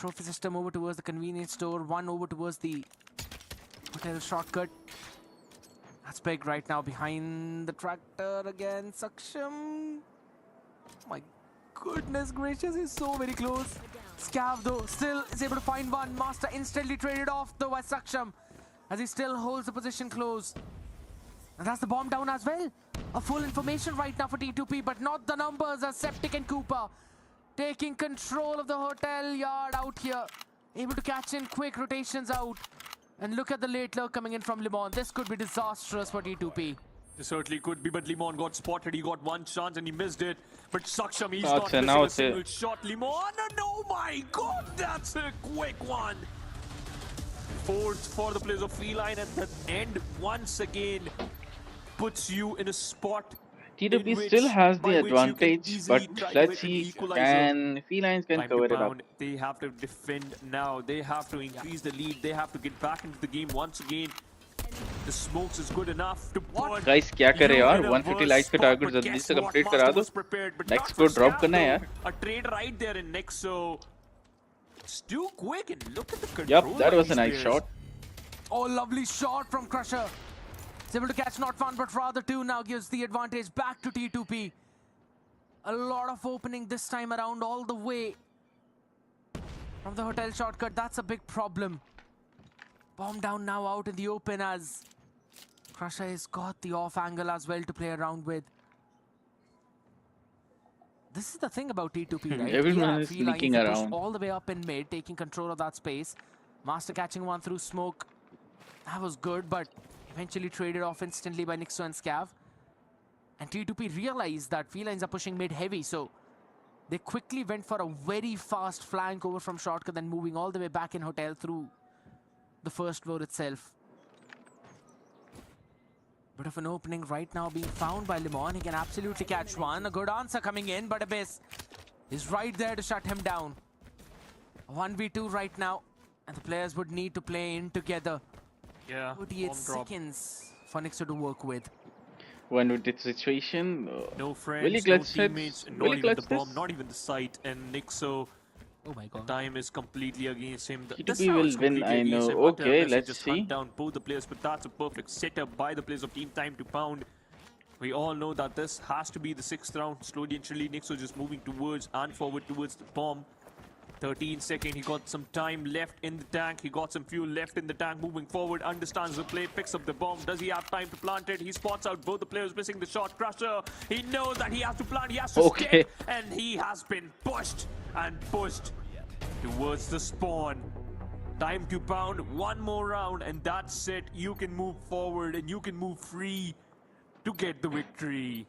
Trophy system over towards the convenience store, one over towards the hotel shortcut. That's big right now behind the tractor again. Saksham. My goodness gracious, he's so very close. Scav though still is able to find one. Master instantly traded off though by Saksham as he still holds the position close. And that's the bomb down as well. A full information right now for T2P, but not the numbers as Septic and Cooper taking control of the hotel yard out here. Able to catch in quick rotations out. And look at the late lurk coming in from Limon. This could be disastrous for T2P. It certainly could be, but Limon got spotted. He got one chance and he missed it. But Saksham, he's Oh, not so missing now a it's single shot. Limon, and oh my god, that's a quick one. Fourth for the players of Feline, and the end once again puts you in a spot. T2P in which- still has by the which you can advantage, easily but try to let's hit an see, equalizer. can Felines can Time cover to it up. pound. They have to defend now. They have to increase the lead. They have to get back into the game once again. The smokes is good enough to burn. Guys, क्या करे you यार, in a 150 worse likes का spot, target but जल्दी guess से what? Complete Master करा दो. was prepared, but Next not को for drop Scav, करना है though. A trade right there in next, so it's too quick, and look at the control. Yup, that of was a these nice players. shot. Oh, lovely shot from Crusher. He's able to catch not one, but rather two. Now gives the advantage back to T2P. A lot of opening this time around all the way from the hotel shortcut. That's a big problem. Bomb down now out in the open as Crusher has got the off angle as well to play around with. This is the thing about T2P, right? Everyone is Feline sneaking is pushed around. all the way up in mid, taking control of that space. Master catching one through smoke. That was good, but eventually traded off instantly by Nixo and Scav. And T2P realized that Felines are pushing mid heavy, so they quickly went for a very fast flank over from shortcut, then moving all the way back in hotel through the first floor itself. Bit of an opening right now being found by Limon. He can absolutely catch one. A good answer coming in, but Abyss is right there to shut him down. 1v2 right now, and the players would need to play in together. Yeah, 38 bomb drop. seconds for Nixo to work with. When with this situation, No friends, Will he no clutch teammates, this? not Will he even the clutch bomb, this? not even the site, and Nixo. Oh my god. Time is completely against him. T2P This round is will win, completely I against know. him, but, Okay, unless he let's just see. hunt down both the players, but that's a perfect setup by the players of Team Time to pound. We all know that this has to be the 6th round. Slowly and surely, Nixo just moving towards and forward towards the bomb. 13 seconds, he got some time left in the tank. He got some fuel left in the tank, moving forward, understands the play, picks up the bomb. Does he have time to plant it? He spots out both the players missing the shot. Crusher, he knows that he has to plant, he has to Okay. stick, and he has been pushed and pushed towards the spawn. Time to pound, one more round, and that's it. You can move forward and you can move free to get the victory.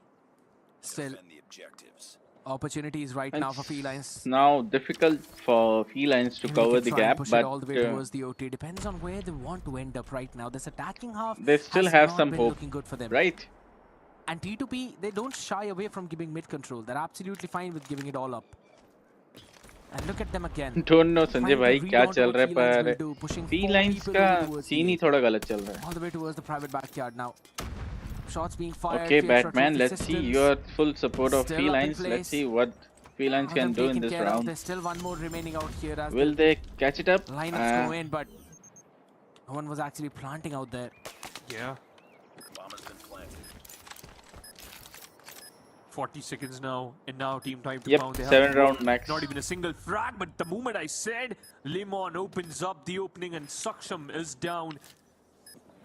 Still, Defend the objectives. opportunities right now for Felines. now difficult for Felines to Maybe cover they the can try and gap, push but it all the way towards the OT. Depends on where they want to end up right now. This attacking half they still has have not some been hope, looking good for them. right? And T2P, they don't shy away from giving mid control. They're absolutely fine with giving it all up. And look at them again. Don't know Sanjay Trying भाई to क्या read onto चल what रहा है Felines will पर do, pushing four Felines people का over towards scene ही the थोड़ा गलत चल रहा है. all the way towards the private backyard now. Shots being fired. Okay, few extra Batman, trophy let's see systems. your full support of Still up in Felines. place. Let's see what Felines All can them do in taken this care of. round. There's still one more remaining out here as Will they catch it up? the lineups go in, but no one was actually planting out there. Yeah. Bomb has been planted. 40 seconds now, and now Team Time to Yep, pound. They have 7 to round work. max. Not even a single frag, but the moment I said, Limon opens up the opening and Saksham is down.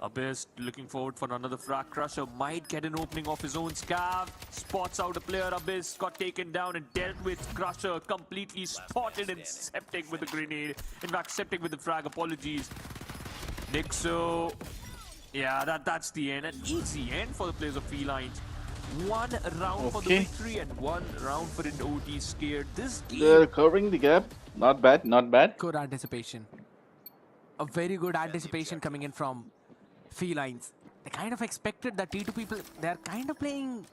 Abyss looking forward for another frag. Crusher might get an opening of his own. Scav spots out a player. Abyss got taken down and dealt with. Crusher completely spotted and Septic with the grenade. In fact, Septic with the frag. Apologies. Nixo. Yeah, that's the end. An easy end for the players of Felines. One round for the victory and one round for an OT scared. This game. They're covering the gap. Not bad, not bad. Good anticipation. A very good anticipation coming in from Felines. They kind of expected that T2 people, they're kind of playing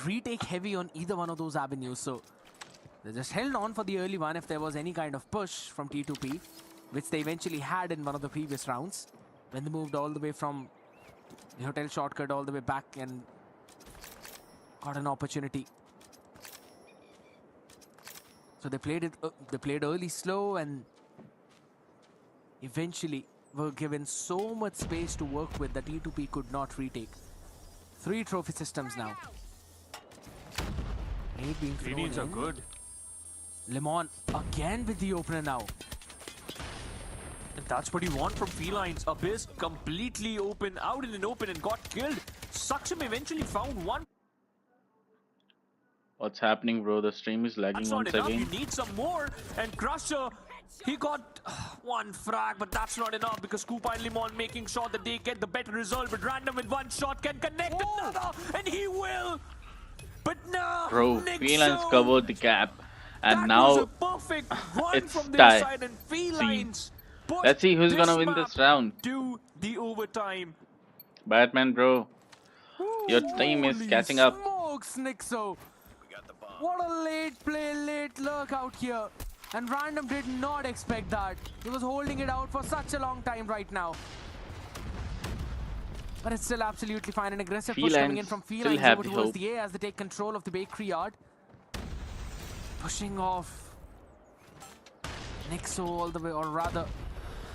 retake heavy on either one of those avenues. So they just held on for the early one if there was any kind of push from T2P, which they eventually had in one of the previous rounds when they moved all the way from the hotel shortcut all the way back and got an opportunity. So they played it. They played early slow and eventually were given so much space to work with that T2P could not retake. 3 trophy systems now. 8 being thrown Grenades are in. good. Lemon again with the opener now. And that's what you want from Felines. Abyss completely open, out in an open and got killed. Suxum eventually found one. What's happening, bro? The stream is lagging That's not once enough. again. You need some more. And Crusher, he got one frag, but that's not enough because Koopa and Limon making sure that they get the better result. But Random with one shot can connect another, and he will. But no, Bro, Felines covered the gap, and that now was a perfect run it's from their tie. side, and Felines. Let's see who's gonna win this round. To the overtime. Batman, bro, your team is Holy catching up. Smokes, Nixo. We got the bomb. What a late play, late lurk out here. And Random did not expect that. He was holding it out for such a long time right now. But it's still absolutely fine. An aggressive push coming in from Felines Felines still have over the towards hope. the A as they take control of the bakery yard. Pushing off Nixo all the way, or rather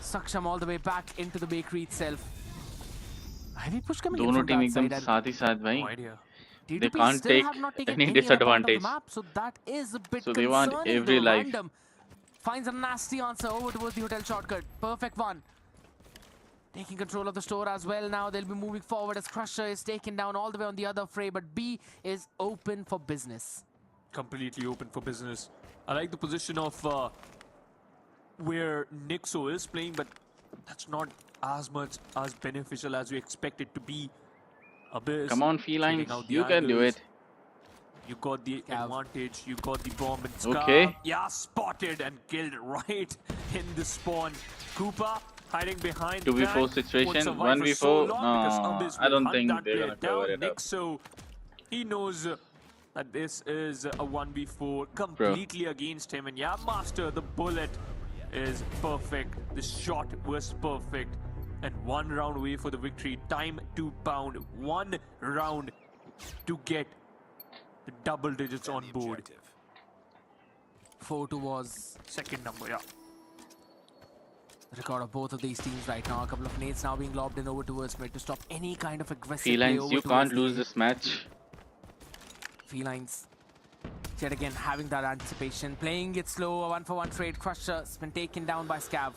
Saksham all the way back into the bakery itself. Heavy push coming in दोनों from team that एकदम side. and साथ ही साथ भाई. No idea. They T2P can't still take have not taken any other part of the disadvantage. map, so that is a bit So they want concerning every though. life. Random finds a nasty answer over towards the hotel shortcut. Perfect one. Taking control of the store as well now. They'll be moving forward as Crusher is taken down all the way on the other fray, but B is open for business. Completely open for business. I like the position of where Nixo is playing, but that's not as much as beneficial as we expect it to be. Abyss. Come on, taking Felines, out the you can do angles. it. You got the Scav. advantage. You got the bomb and Scav. Okay. Yeah, spotted and killed right in the spawn. Koopa hiding behind. 2v4 tank, situation, won't survive for so 1v4. long because No, Abyss I will don't hunt think that they're player gonna cover down. it up. Nixo, he knows that this is a 1v4 completely against him. And yeah, Master, the bullet is perfect. The shot was perfect. And 1 round away for the victory. Time to pound. 1 round to get the double digits on board. Objective. 4-2 was Second number, yeah. the record of both of these teams right now. A couple of nades now being lobbed in over towards mid to stop any kind of aggressive play Felines, over you towards can't the lose A. this match. Felines yet again having that anticipation, playing it slow. A 1-for-1 trade. Crusher's been taken down by Scav.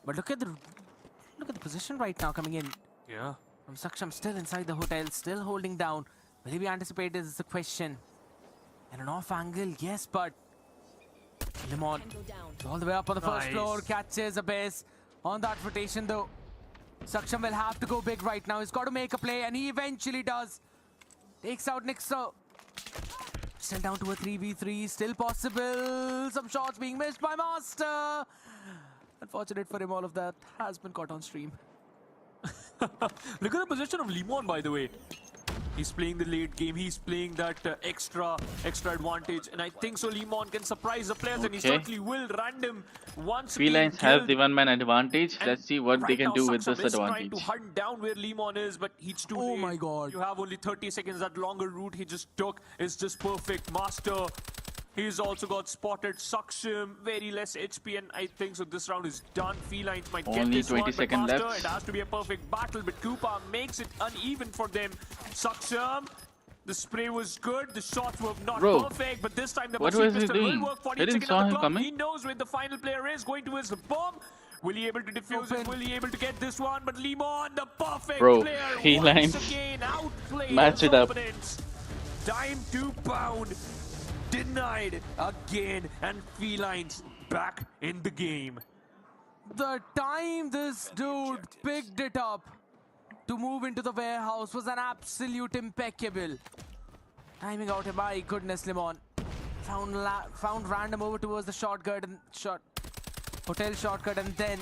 But look at the position right now coming in Yeah. from Saksham, still inside the hotel, still holding down. Will he be anticipated is the question. And an off angle, yes, but Lemon all the way up on the first Nice. floor, catches Abyss on that rotation though. Saksham will have to go big right now. He's got to make a play, and he eventually does. Takes out Nixo. Still down to a 3v3, still possible. Some shots being missed by Master. Unfortunate for him, all of that has been caught on stream. Look at the position of Limon, by the way. He's playing the late game. He's playing that extra advantage. And I think so Limon can surprise the players, and he Okay. certainly will. Random once again Felines have killed. the 1-man advantage. And Let's see what they right can now, do with Saksham this is trying advantage. to hunt down where Limon is, but he's too Oh late. my God. You have only 30 seconds. That longer route he just took is just perfect. Master, he's also got spotted. Saksham, very less HP, and I think so this round is done. Felines might get Only this 20 one, but seconds Master, left. it has to be a perfect battle, but Koopa makes it uneven for them. Saksham, the spray was good, the shots were not Bro, perfect, but this time the what machine was he pistol doing? will work. 40 I didn't seconds saw on the him clock. coming. He knows where the final player is, going towards the bomb. Will he able to defuse it? Will he able to get this one? But Limon, the perfect Bro, player, Felines once again outplayed match his it up. opponents. Time to pound. Denied again, and Felines back in the game. The time this dude picked it up to move into the warehouse was an absolute impeccable. Timing out, my goodness, Limon. Found random over towards the hotel shortcut and then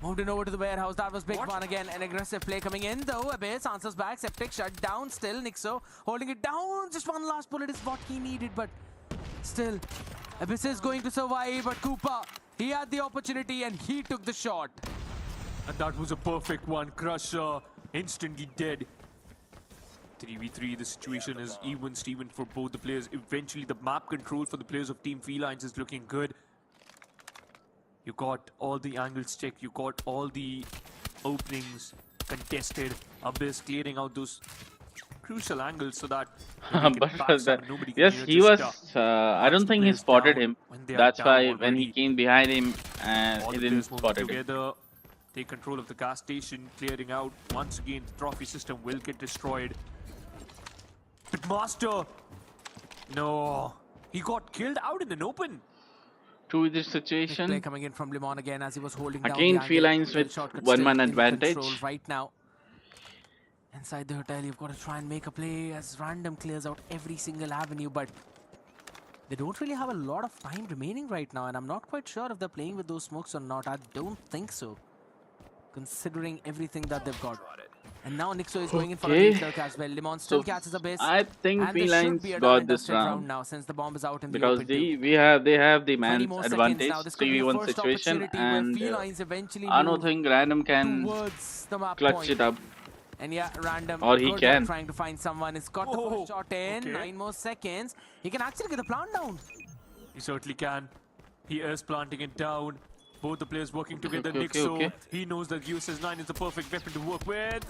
moved in over to the warehouse. That was big one again. An aggressive play coming in though. Abyss answers back. Septic shut down still. Nixo holding it down. Just one last bullet is what he needed, but still Abyss is going to survive. But Cooper, he had the opportunity and he took the shot. And that was a perfect one. Crusher instantly dead. 3v3, the situation is even-steven for both the players. Eventually, the map control for the players of Team Felines is looking good. You got all the angles checked. You got all the openings contested. Abyss clearing out those crucial angles so that yes, he was. I don't think he spotted him. That's why when he came behind him, he didn't spot him. Together, take control of the gas station, clearing out. Once again, the trophy system will get destroyed. But Master, no, he got killed out in an open. To this situation, play coming in from Limon again as he was holding down again the Felines with one-man advantage. Right now, inside the hotel, you've got to try and make a play as Random clears out every single avenue, but they don't really have a lot of time remaining right now, and I'm not quite sure if they're playing with those smokes or not. I don't think so, considering everything that they've got. And now Nixo is going in for a lead lurk as well. Limon still catches a base. I think Felines got this round now since the bomb is out in because the they have the man advantage, 3v1 situation, and I don't think Random can clutch it up. And yeah, Random or he can trying to find someone. He's got the first shot in. Okay. 9 more seconds. He can actually get the plant down. He certainly can. He is planting it down. Both the players working together. Nixo, he knows that USS9 is the perfect weapon to work with.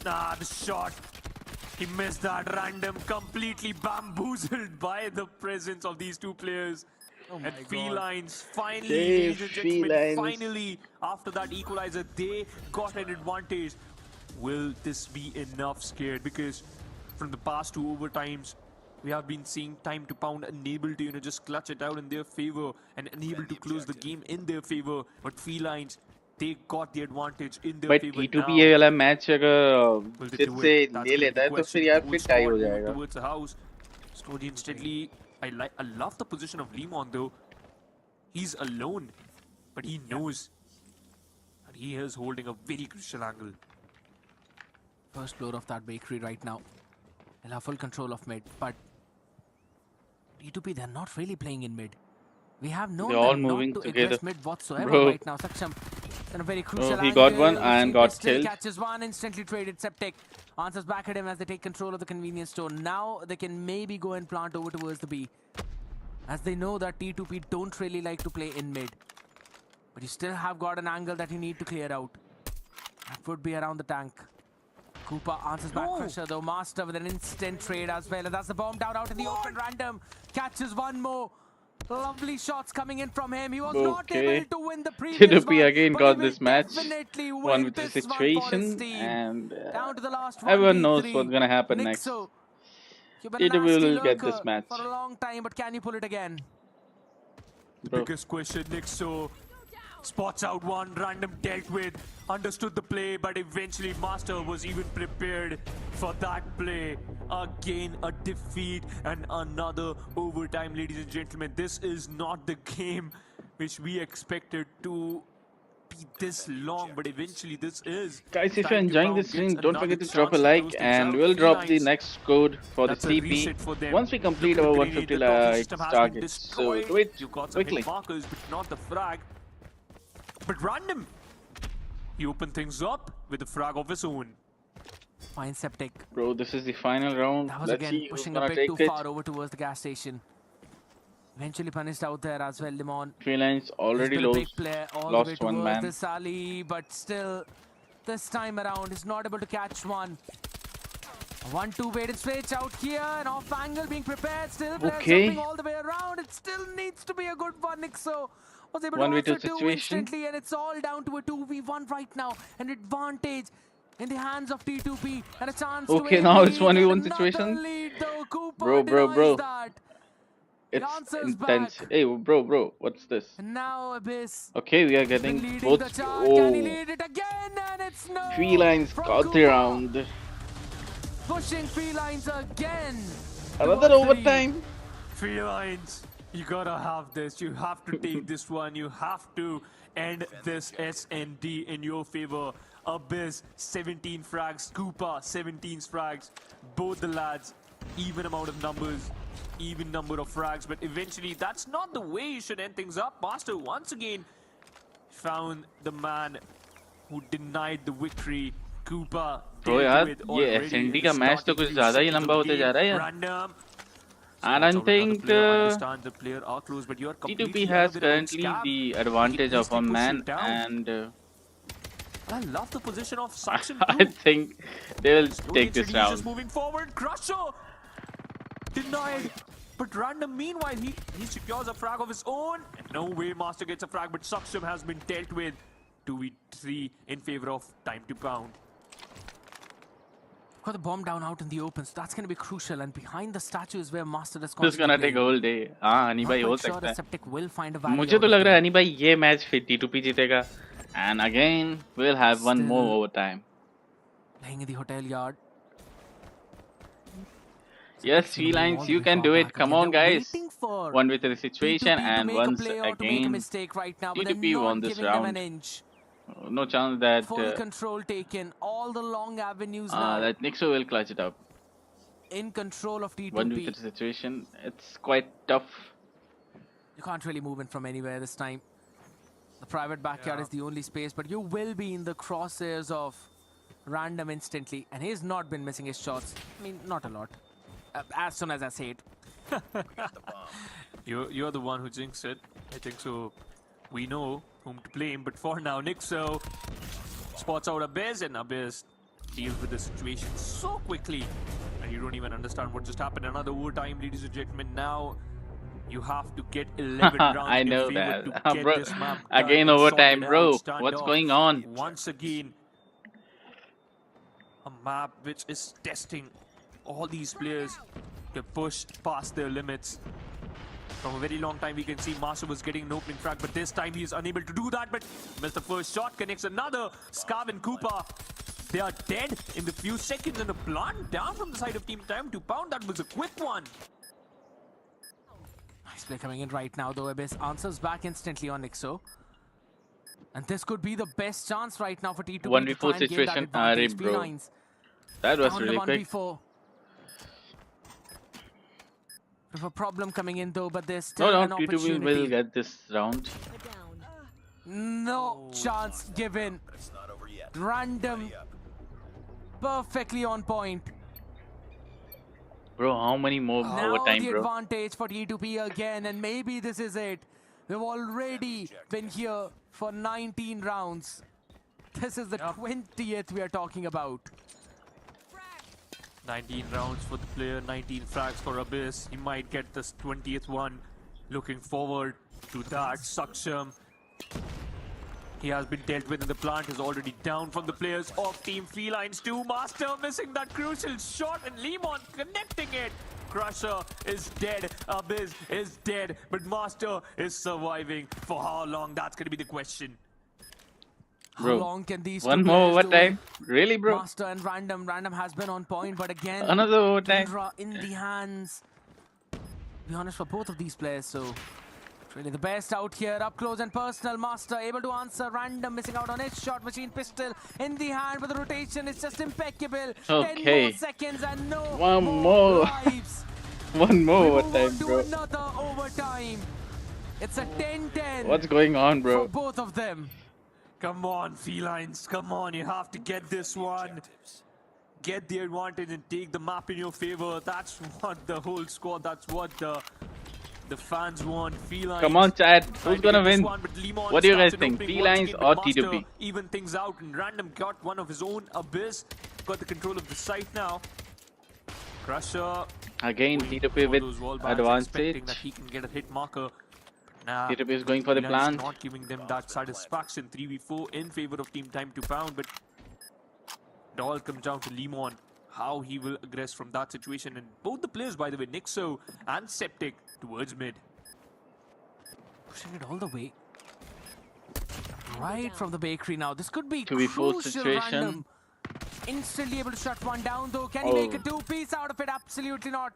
The shot. He missed that. Random completely bamboozled by the presence of these two players. And Felines finally, ladies and gentlemen, finally, after that equalizer, they got an advantage. Will this be enough, Scared? Because from the past 2 overtimes, we have been seeing Time to Pound unable to, just clutch it out in their favor and unable to close the game in their favor. But Felines, they got the advantage in their favor now. T2P वाला match अगर फिर से ले लेता है तो फिर यार फिर टाई हो जाएगा. Towards the house, Scotty instantly. I love the position of Limon though. He's alone, but he knows that he is holding a very crucial angle. First floor of that bakery right now. They'll have full control of mid, but T2P, they're not really playing in mid. We have no all moving not to together mid whatsoever right now. Saksham in a very crucial he got one and got killed. Catches one, instantly traded. Septic answers back at him as they take control of the convenience store. Now they can maybe go and plant over towards the B, as they know that T2P don't really like to play in mid. But you still have got an angle that you need to clear out. That would be around the tank. Cooper answers back pressure though. Master with an instant trade as well. And that's the bomb down out in the open. Random catches one more. Lovely shots coming in from him. He was not able to win the previous one, again got this match. One with the situation, and down to the last everyone knows what's gonna happen next. T2P will get this match for a long time, but can you pull it again? The biggest question, Nixo spots out one. Random dealt with, understood the play, but eventually Master was even prepared for that play. Again, a defeat and another overtime, ladies and gentlemen. This is not the game which we expected to be this long, but eventually this is. Guys, if you're enjoying this stream, don't forget to drop a like, and we'll drop the next code for the CP once we complete our 150 likes target. So do it quickly. Markers, but not the frag. But Random, he opened things up with a frag of his own. Fine Septic. Bro, this is the final round. That was Let's again see pushing a bit too far over towards the gas station. Eventually punished out there as well, Limon. Felines already lost one man. This alley, but still, this time around, he's not able to catch one. 1-2 weighted switch out here, and off angle being prepared. Still jumping all the way around. It still needs to be a good one, Nixo. was able 1v2 to answer two situation. instantly, and it's all down to a 2v1 right now. An advantage in the hands of T2P, and a chance Okay, to now it's indeed 1v1 get situation. another lead, though. Cooper Bro. denies that. The It's answer's intense. back. Hey, bro, what's this? And now Abyss Okay, we are been getting leading both. the chart. Can he Oh, lead it again? And it's no. Felines from got the Cooper. round. Pushing Felines again. Another towards the lead. overtime. Felines, you gotta have this. You have to take this one. You have to end this SND in your favor. Abyss, 17 frags. Koopa, 17 frags. Both the lads, even amount of numbers, even number of frags. But eventually, that's not the way you should end things up. Master, once again, found the man who denied the victory. Koopa. Bro यार ये SND का match तो कुछ ज़्यादा ही लंबा होते जा रहा है यार. Random. And I think The player are close, but you are T2P has currently the advantage of one man, and I love the position of Suction. I think they will take this He's round. just moving forward. Crusher denied, but Random meanwhile he secures a frag of his own. No way Master gets a frag, but Suction has been dealt with. 2v3 in favor of Time to Pound. Got the bomb down out in the open, so that's going to be crucial. And behind the statue is where Master is This is gonna take a whole day. हाँ हनी भाई हो सकता है. Septic will find a value. मुझे तो लग रहा है हनी भाई ये मैच फिर T2P जीतेगा. And again we'll have one more overtime. Playing in the hotel yard. Yes, Felines, you can do it. Come on, guys. 1v3 situation, and once again, T2P won this round. No chance that Full control taken, all the long avenues now. that Nixo will clutch it up. In control of T2P. 1v3 situation, it's quite tough. You can't really move in from anywhere this time. The private backyard is the only space, but you will be in the crosshairs of Random instantly, and he's not been missing his shots. I mean, not a lot. As soon as I say it. You're the one who jinxed it. I think so. We know whom to blame, but for now, Nixo spots out Abyss, and Abyss deals with the situation so quickly, and you don't even understand what just happened. Another overtime, ladies and gentlemen. Now you have to get 11 rounds. I know in that. favor to get Bro, this map again done and overtime, sorted bro. out, stand What's off. going on? Once again, a map which is testing all these players to push past their limits. From a very long time, we can see Master was getting an opening frag, but this time he is unable to do that. But missed the first shot, connects another. Scav and Koopa, they are dead in the few seconds, and a plant down from the side of Team Time to Pound. That was a quick one. Nice play coming in right now, though. Abyss answers back instantly on Nixo. And this could be the best chance right now for T2P to 1v4 try and gain situation, that advantage. bro. Felines That was down really to quick. 1v4. Bit of a problem coming in though, but there's still No, an T2P opportunity. will get this round. No chance given. It's not over yet. Random. Perfectly on point. Bro, how many more Now overtime, the bro? advantage for T2P again, and maybe this is it. We've already been here for 19 rounds. This is the 20th we are talking about. 19 rounds for the player, 19 frags for Abyss. He might get this 20th one. Looking forward to that. Saksham. He has been dealt with in the plant. Is already down from the players of Team Felines 2. Master missing that crucial shot, and Lemon connecting it. Crusher is dead. Abyss is dead. But Master is surviving. For how long? That's going to be the question. Bro, How long can these two one more players do it? overtime? Really, bro? Master and Random. Random has been on point, but again, Another overtime? Tundra in the hands. To be honest, for both of these players, so really the best out here, up close and personal. Master able to answer. Random missing out on his shot. Machine pistol in the hand, but the rotation is just impeccable. 10 Okay. more seconds and no One more more. lives. One more We move overtime, on to bro. another overtime. It's a 10-10 What's going on, for bro? both of them. Come on, Felines. Come on. You have to get this one. Get the advantage and take the map in your favor. That's what the whole squad, that's what the fans want. Felines. Come on, chat. Trying Who's to gonna get this win? one, but Lemon What do you starts guys an think? opening once Felines again, or but Master T2P? even things out, and Random got one of his own. Abyss got the control of the site now. Crusher Again, going T2P for with those wall bans, expecting advantage. that he can get a hit marker. Nah, T2P is going for the Feline is plant. not giving them that satisfaction. 3v4 in favor of team time to pound, but it all comes down to Limon, how he will aggress from that situation. And both the players, by the way, Nixo and Septic, towards mid. Pushing it all the way. Right from the bakery now. This could be 2v4 crucial situation. random. Instantly able to shut one down though. Can he Oh. make a two-piece out of it? Absolutely not.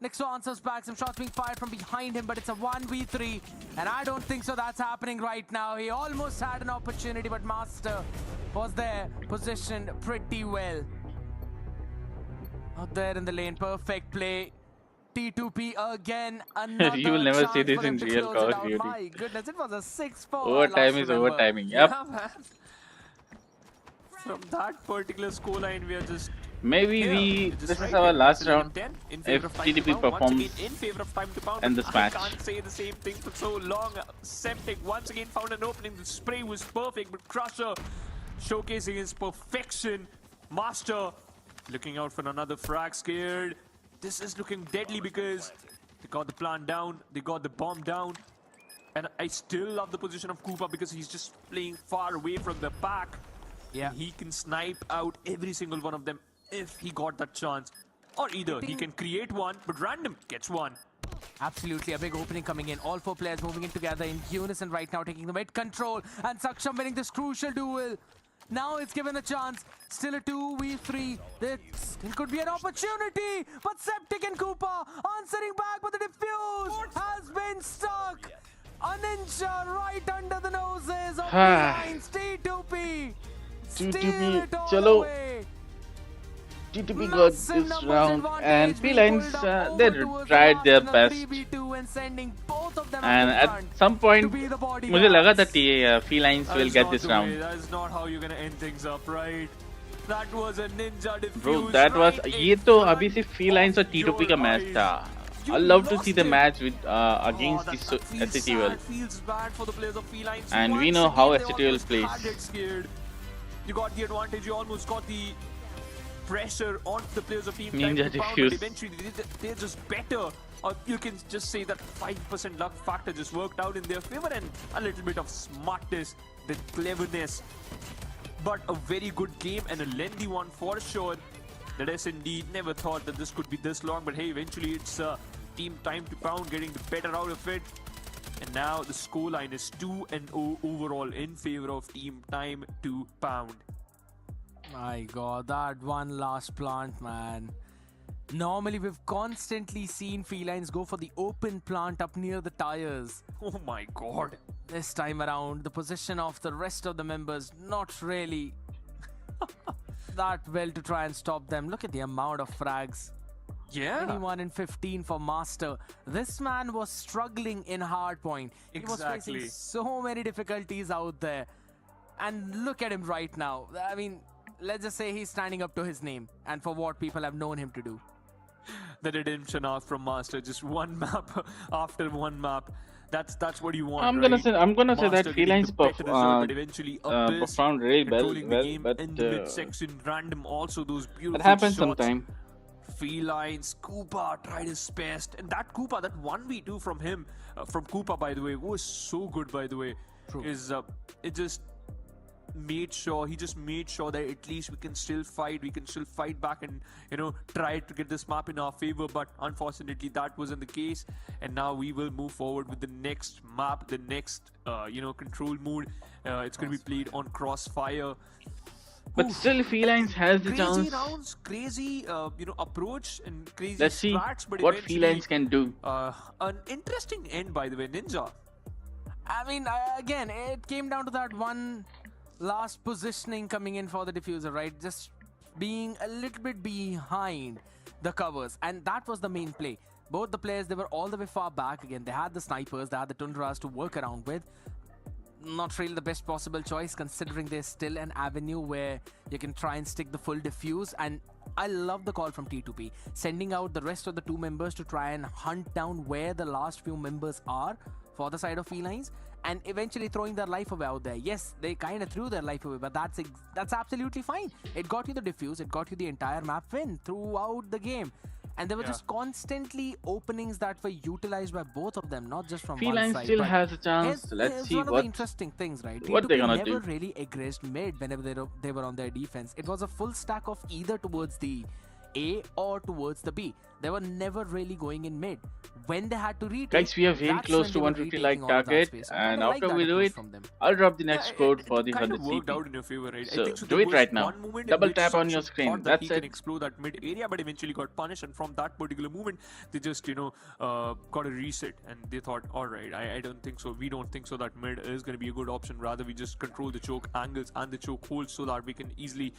Nixo answers back. Some shots being fired from behind him, but it's a 1v3. And I don't think so that's happening right now. He almost had an opportunity, but Master was there, positioned pretty well. Out there in the lane. Perfect play. T2P again. Another You will never chance see this for him in to real close Call it of out. Duty. My goodness, it was a 6-4. Overtime is overtiming. Yep. Yeah, man. From that particular scoreline, we are just Maybe here. this is our last round. 10 in If favor of time to TTP pound. Once performs again, in favor of time to pound. in this I match. can't say the same thing for so long. Septic once again found an opening. The spray was perfect, but Crusher showcasing his perfection. Master looking out for another frag. Scared. This is looking deadly because they got the plant down, they got the bomb down. And I still love the position of Koopa because he's just playing far away from the pack. Yeah. He can snipe out every single one of them if he got that chance. Or either he can create one, but random gets one. Absolutely, a big opening coming in. All four players moving in together in unison right now, taking the mid control. And Saksham winning this crucial duel. Now it's given a chance. Still a 2v3. There still could be an opportunity. But Septic and Koopa answering back, but the defuse has been stuck. A ninja right under the noses of Feline's T2P. Steal it all chalo. away. T2P got this round, and Felines they tried their best. And at some point, मुझे लगा था Felines will get this round. That is not how you're gonna end things up, right? That was a ninja defuse. Bro, that was ये तो अभी सिर्फ Felines और T2P का match था. I love to see the match with against the SAQL. Feels bad for the players of Feline. And we know how SAQL plays. You got the advantage. You almost got the pressure on the players of Team Ninja Time to pound, defuse. but eventually they're just better. Or you can just say that 5% luck factor just worked out in their favor and a little bit of smartness, the cleverness. But a very good game and a lengthy one for sure. That is indeed, never thought that this could be this long, but hey, eventually it's Team Time to pound getting the better out of it. And now the scoreline is 2-0 overall in favor of Team Time to pound. My god, that one last plant, man. Normally, we've constantly seen felines go for the open plant up near the tires. Oh my god. This time around, the position of the rest of the members not really that well to try and stop them. Look at the amount of frags. Yeah. 21 and 15 for Master. This man was struggling in hardpoint. He was Exactly. facing so many difficulties out there. And look at him right now. I mean, let's just say he's standing up to his name and for what people have known him to do. The redemption arc from Master, just one map after one map. That's what you want. I'm right? gonna say that Master getting Felines the better result, but eventually Abyss performed really controlling the well, game but in the midsection, random also those beautiful it happens shots. sometime. Felines, Koopa tried his best, and that Koopa, that 1v2 from him, from Koopa by the way, was so good by the way. True. Is it just made sure that at least we can still fight back and try to get this map in our favor, but unfortunately that wasn't the case. And now we will move forward with the next map, the next control mode. It's going to be played on Crossfire. But still, Felines has the Crazy chance. rounds, crazy approach and crazy Let's see strats, but what eventually, Felines can do. an interesting end by the way, Ninja. I mean, again, it came down to that one last positioning coming in for the diffuser, right? Just being a little bit behind the covers, and that was the main play. Both the players, they were all the way far back. Again, they had the snipers, they had the tundras to work around with. Not really the best possible choice, considering there's still an avenue where you can try and stick the full diffuse. And I love the call from T2P, sending out the rest of the two members to try and hunt down where the last few members are for the side of Felines, and eventually throwing their life away out there. Yes, they kind of threw their life away, but that's absolutely fine. It got you the diffuse, it got you the entire map win throughout the game. And there were just constantly openings that were utilized by both of them, not just from Feline one side. still but has a chance. here's- Let's here's see one of what the interesting things, right? what they're T2P gonna never do. really aggressed mid whenever they were on their defense. It was a full stack of either towards the A or towards the B. They were never really going in mid. When they had to retake, Guys, we are very that's close when to they were 150 like retaking all of that target, space. I and kinda like after that we do approach it, from them. I'll drop the next code for the kind other of worked out CP. in your favor, right? So, I think do there it was right now. one moment in Double which tap on your Sakshi screen. thought that That's he can it. explode that mid area, but eventually got punished. And from that particular moment, they just got a reset, and they thought, all right, I don't think so. We don't think so that mid is going to be a good option. Rather, we just control the choke angles and the choke holds so that we can easily,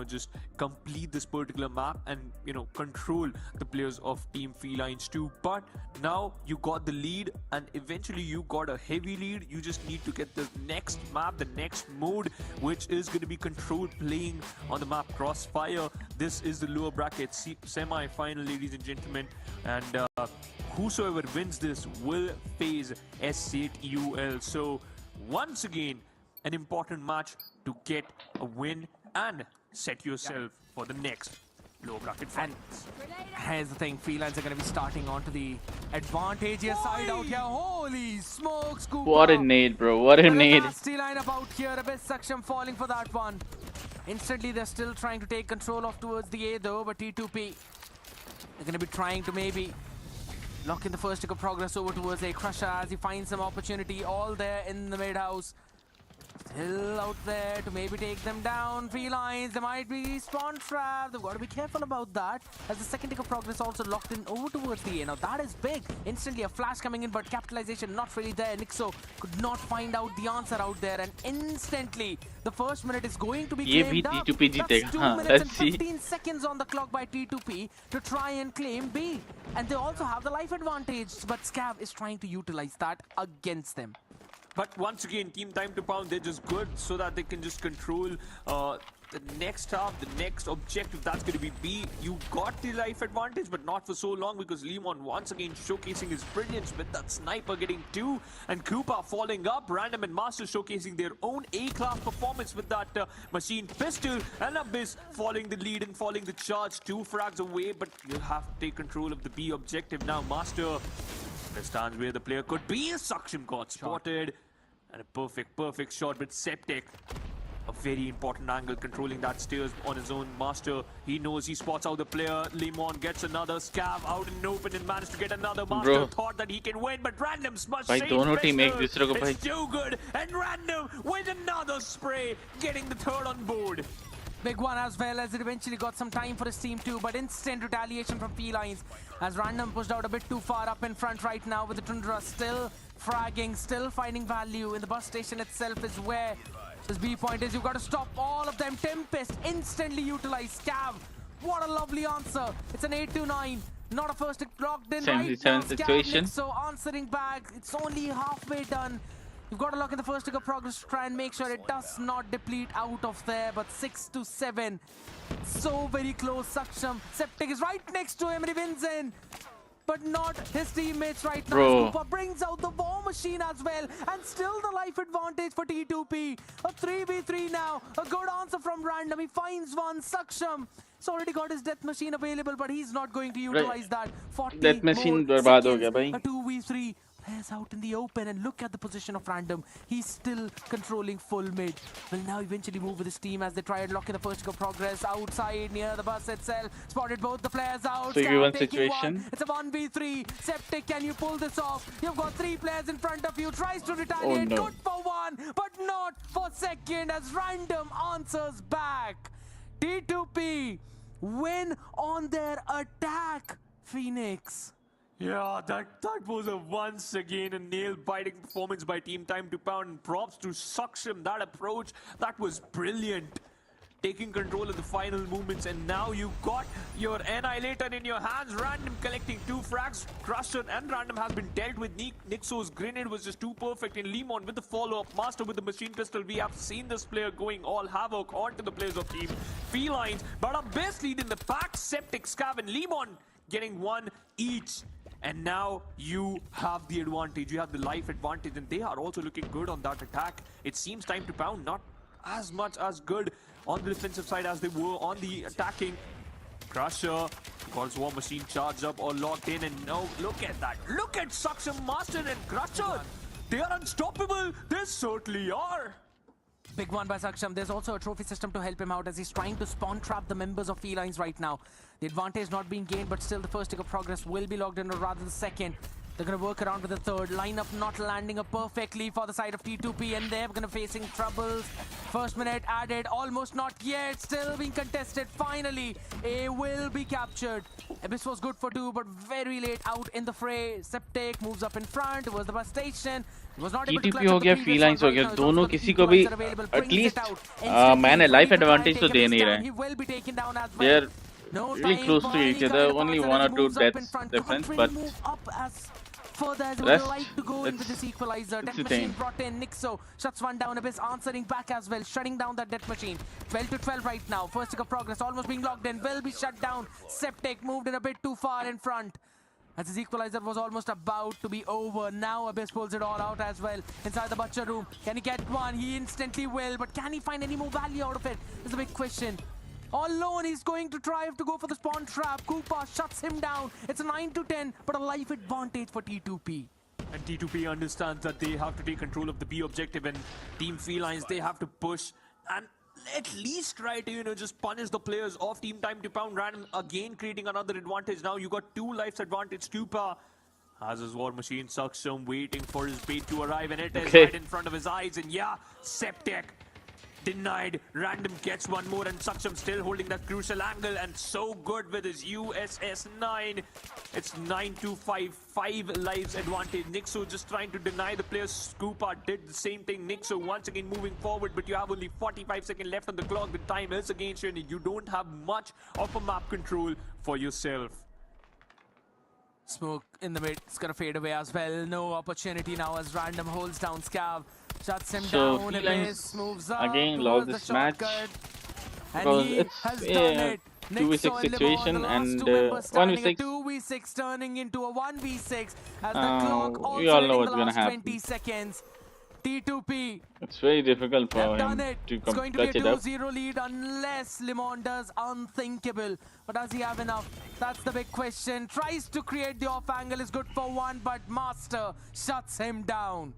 just complete this particular map and control the players of Team Felines too. But now you got the lead, and eventually you got a heavy lead. You just need to get the next map, the next mode, which is going to be controlled playing on the map Crossfire. This is the lower bracket semi-final, ladies and gentlemen, and whosoever wins this will face SAQL. So once again, an important match to get a win and set yourself for the next lower bracket finals. Here's the thing, Felines are going to be starting onto the advantageous side out here. Holy smokes, Cooper. What a nade, bro. What a nade. Nasty lineup out here. A bit Saksham falling for that one. Instantly, they're still trying to take control of towards the A though, but T2P, they're going to be trying to maybe lock in the first tick of progress over towards a Crusher as he finds some opportunity all there in the mid-house. Still out there to maybe take them down. Felines, there might be spawn trap. They've got to be careful about that. As the second tick of progress also locked in over towards the A. Now that is big. Instantly a flash coming in, but capitalization not really there. Nixo could not find out the answer out there, and instantly the first minute is going to be Ye claimed bhi up. T2P That's jeetega. 2 Haan, minutes let's and see. 15 seconds on the clock by T2P to try and claim B. And they also have the life advantage, but Scav is trying to utilize that against them. But once again, Team Time to Pound, they're just good so that they can just control the next half, the next objective. That's going to be B. You got the life advantage, but not for so long, because Lemon once again showcasing his brilliance with that sniper getting 2, and Koopa falling up. Random and Master showcasing their own A-class performance with that machine pistol, and Abyss following the lead and following the charge. 2 frags away, but you have to take control of the B objective now. Master understands where the player could be. Saksham got spotted. And a perfect shot with Septic. A very important angle, controlling that stairs on his own. Master, he knows he spots out the player. Lemon gets another Scav out in open and managed to get another. Master Bro. thought that he can win, but Random smash Bhai, dono team ek dusre ko bhai. It's too good, and Random with another spray, getting the third on board. Big one as well, as it eventually got some time for his team too, but instant retaliation from Felines as Random pushed out a bit too far up in front right now with the Tundra still fragging, still finding value in the bus station itself is where this B point is. You've got to stop all of them. Tempest instantly utilized. Scav, what a lovely answer. It's an 8-9. Not a first locked in right now. 77 situation. So answering back, it's only halfway done. You've got to lock in the first tick of progress to try and make sure it does not deplete out of there, but 6-7. So very close. Saksham. Septic is right next to him and he wins in. But not his teammates right now. Bro. Cooper brings out the war machine as well, and still the life advantage for T2P. A 3v3 now. A good answer from Random. He finds one. Saksham. He's already got his death machine available, but he's not going to utilize that. 40 Death machine more barbad ho seconds. gaya bhai. A 2v3. Players out in the open, and look at the position of Random. He's still controlling full mid. Will now eventually move with his team as they try and lock in the first tick of progress outside near the bus itself. Spotted both the players out. 3v1 Scav taking situation. one. It's a 1v3. Septic, can you pull this off? You've got 3 players in front of you. Tries to retaliate. Oh, no. Good for 1, but not for second as Random answers back. T2P win on their attack. Phoenix. Yeah, that was once again a nail-biting performance by Team Time to Pound. And props to Saksham. That approach, that was brilliant. Taking control of the final movements, and now you got your Annihilator in your hands. Random collecting 2 frags. Crusher and Random has been dealt with. Nixo's grenade was just too perfect. And Lemon with the follow-up. Master with the machine pistol. We have seen this player going all havoc onto the players of Team Felines. But our best lead in the pack, Septic, Scav, and Lemon getting 1 each. And now you have the advantage. You have the life advantage, and they are also looking good on that attack. It seems Time to Pound not as much as good on the defensive side as they were on the attacking. Crusher got his war machine charged up or locked in, and now look at that. Look at Suction Master and Crusher. They are unstoppable. They certainly are. Big one by Saksham. There's also a trophy system to help him out as he's trying to spawn trap the members of Felines right now. The advantage not being gained, but still the first tick of progress will be logged in, or rather the second. They're going to work around with the third. Lineup not landing up perfectly for the side of T2P, and they're going to facing troubles. First minute added, almost not yet. Still being contested. Finally, A will be captured. Abyss was good for 2, but very late out in the fray. Septic moves up in front towards the bus station. Was not able to T2P हो गया, Felines हो गया, दोनों किसी को भी at least man life advantage तो दे नहीं रहे. They are really close to each other, only 1 or 2 deaths difference, but further as rest, would like to go in with this equalizer. Death machine brought in. Nixo shuts one down. Abyss answering back as well, shutting down that death machine. 12 to 12 right now. First tick of progress almost being logged in. Will be shut down. Septic moved in a bit too far in front, as his equalizer was almost about to be over. Now Abyss pulls it all out as well inside the butcher room. Can he get one? He instantly will, but can he find any more value out of it? Is the big question. All alone, he's going to try to go for the spawn trap. Koopa shuts him down. It's a 9 to 10, but a life advantage for T2P. And T2P understands that they have to take control of the B objective, and Team Felines, they have to push and at least try to, just punish the players of Team Time to Pound Random, again creating another advantage. Now you got 2 lives advantage. Koopa has his war machine Suction waiting for his bait to arrive, and it is right in front of his eyes. And yeah, Septic denied. Random gets one more, and Suction still holding that crucial angle, and so good with his USS-9. It's 9-5, 5 lives advantage. Nixo just trying to deny the players. Koopa did the same thing. Nixo once again moving forward, but you have only 45 seconds left on the clock. The time is against you, and you don't have much of a map control for yourself. Smoke in the mid, it's gonna fade away as well. No opportunity now as Random holds down Scav. Shuts him down. Abyss moves up again lost this match because it's a 2v6 situation, and 1v6. 2v6 turning into a 1v6 as the clock also we all know hitting what's the gonna last happen. 20 seconds. T2P, It's very difficult for they've him done it. to It's going to clutch be a it up. 2-0 lead unless Limon does unthinkable. But does he have enough? That's the big question. Tries to create the off angle, is good for 1, but Master shuts him down.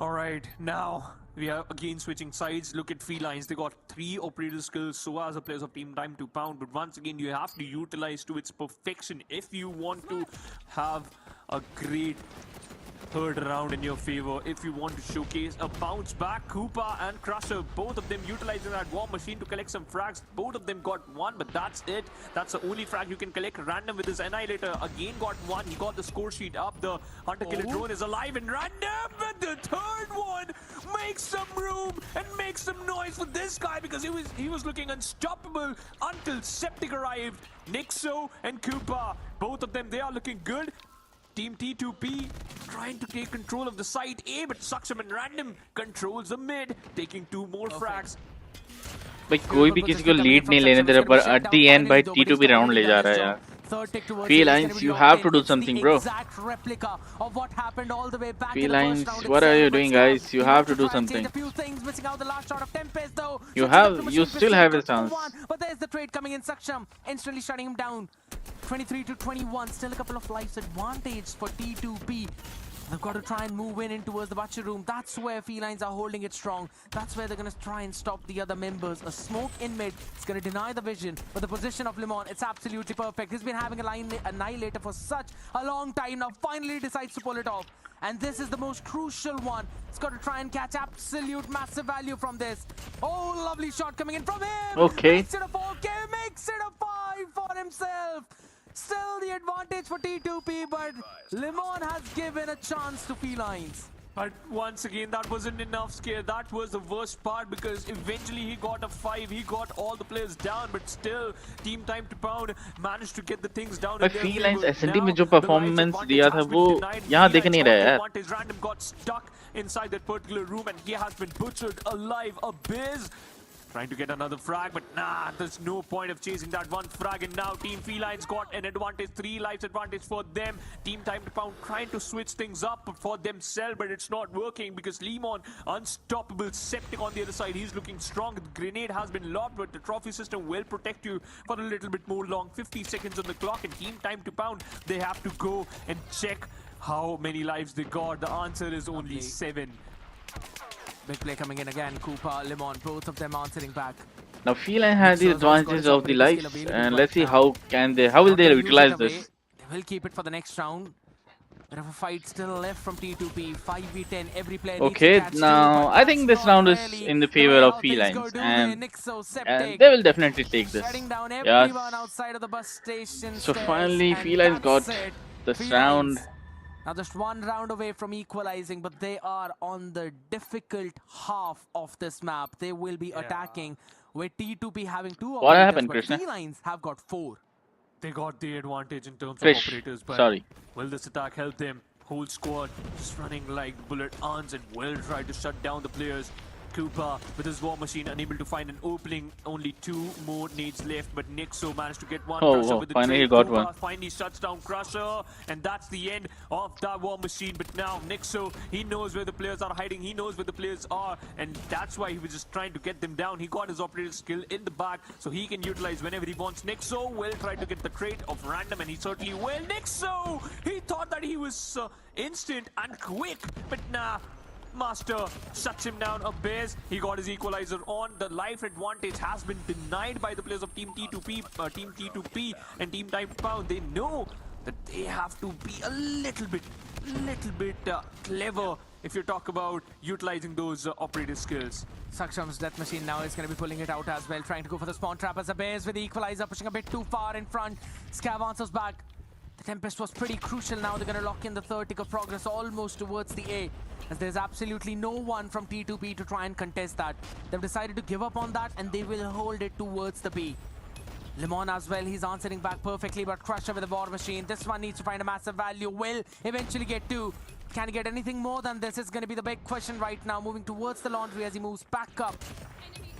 Alright, now we are again switching sides. Look at Felines. They got 3 operator skills, so as the players of Team Time to Pound. But once again, you have to utilize to its perfection if you want to have a great third round in your favor. If you want to showcase a bounce back, Koopa and Crusher, both of them utilizing that war machine to collect some frags. Both of them got 1, but that's it. That's the only frag you can collect. Random with his Annihilator again got 1. He got the score sheet up. The Hunter-Killer drone is alive, and Random with the third one makes some room and makes some noise for this guy, because he was looking unstoppable until Septic arrived. Nixo and Koopa, both of them, they are looking good. Team T2P trying to take control of the side A, but Suction and Random controls the mid, taking 2 more frags. भाई कोई भी किसी को lead नहीं लेने दे रहा, पर at the end भाई T2P round ले जा रहा है यार. Felines, you have to do something, bro. Felines, what are you doing, guys? You have to do something. You still have a chance. But there's the trade coming in. Suction instantly shutting him down. 23 to 21, still a couple of lives advantage for T2P. They've got to try and move in towards the butcher room. That's where Felines are holding it strong. That's where they're going to try and stop the other members. A smoke in mid is going to deny the vision. But the position of Limon, it's absolutely perfect. He's been having an Annihilator for such a long time now. Finally decides to pull it off. And this is the most crucial one. It's got to try and catch absolute massive value from this. Oh, lovely shot coming in from him. Okay. Makes it a 4K, makes it a 5 for himself. Still the advantage for T2P, but Limon has given a chance to Felines. But once again, that wasn't enough scare. That was the worst part, because eventually he got a 5. He got all the players down, but still Team Time to Pound managed to get the things down. But Felines SND में जो performance दिया था वो यहाँ दिख नहीं रहा है यार. Random got stuck inside that particular room, and he has been butchered alive. Abyss Trying to get another frag, but nah, there's no point of chasing that one frag. And now Team Feline's got an advantage, 3 lives advantage for them. Team Time to Pound trying to switch things up for themselves, but it's not working because Lemon, unstoppable, Septic on the other side. He's looking strong. The grenade has been lobbed, but the trophy system will protect you for a little bit more long. 50 seconds on the clock, and Team Time to Pound, they have to go and check how many lives they got. The answer is only 7. Big play coming in again. Cooper, Lemon, both of them answering back. Now Feline has the advantage of the lives, and let's see how will they utilize this. They will keep it for the next round. Bit of a fight still left from T2P. 5v10, every player needs Okay, to catch now two, I think this round is in the favor of Felines, and they will definitely take this. Yes. Outside of the bus station. So finally, Felines got this round. Now just one round away from equalizing, but they are on the difficult half of this map. They will be attacking with T2P having 2 operators. What happened, but Krishna? Felines have got 4. They got the advantage in terms Krish, of operators, but sorry. will this attack help them? Whole squad just running like bullet ants and will try to shut down the players. Koopa with his war machine unable to find an opening. Only 2 more nades left, but Nixo managed to get one. Crusher with the finally trade. he got Koopa one. finally shuts down Crusher, and that's the end of that war machine. But now Nixo, he knows where the players are hiding. He knows where the players are, and that's why he was just trying to get them down. He got his operator skill in the back, so he can utilize whenever he wants. Nixo will try to get the trait of random, and he certainly will. Nixo, he thought that he was instant and quick, but nah. Master shuts him down a base. He got his equalizer on. The life advantage has been denied by the players of Team T2P and Team Time to Pound. They know that they have to be a little bit clever if you talk about utilizing those operative skills. Saksham's death machine now is going to be pulling it out as well, trying to go for the spawn trap as a base with the equalizer, pushing a bit too far in front. Scav answers back. The Tempest was pretty crucial. Now they're going to lock in the third tick of progress almost towards the A, as there's absolutely no one from T2P to try and contest that. They've decided to give up on that, and they will hold it towards the B. Lemon as well, he's answering back perfectly, but Crusher with the war machine. This one needs to find a massive value. Will eventually get 2. Can he get anything more than this is going to be the big question right now. Moving towards the laundry as he moves back up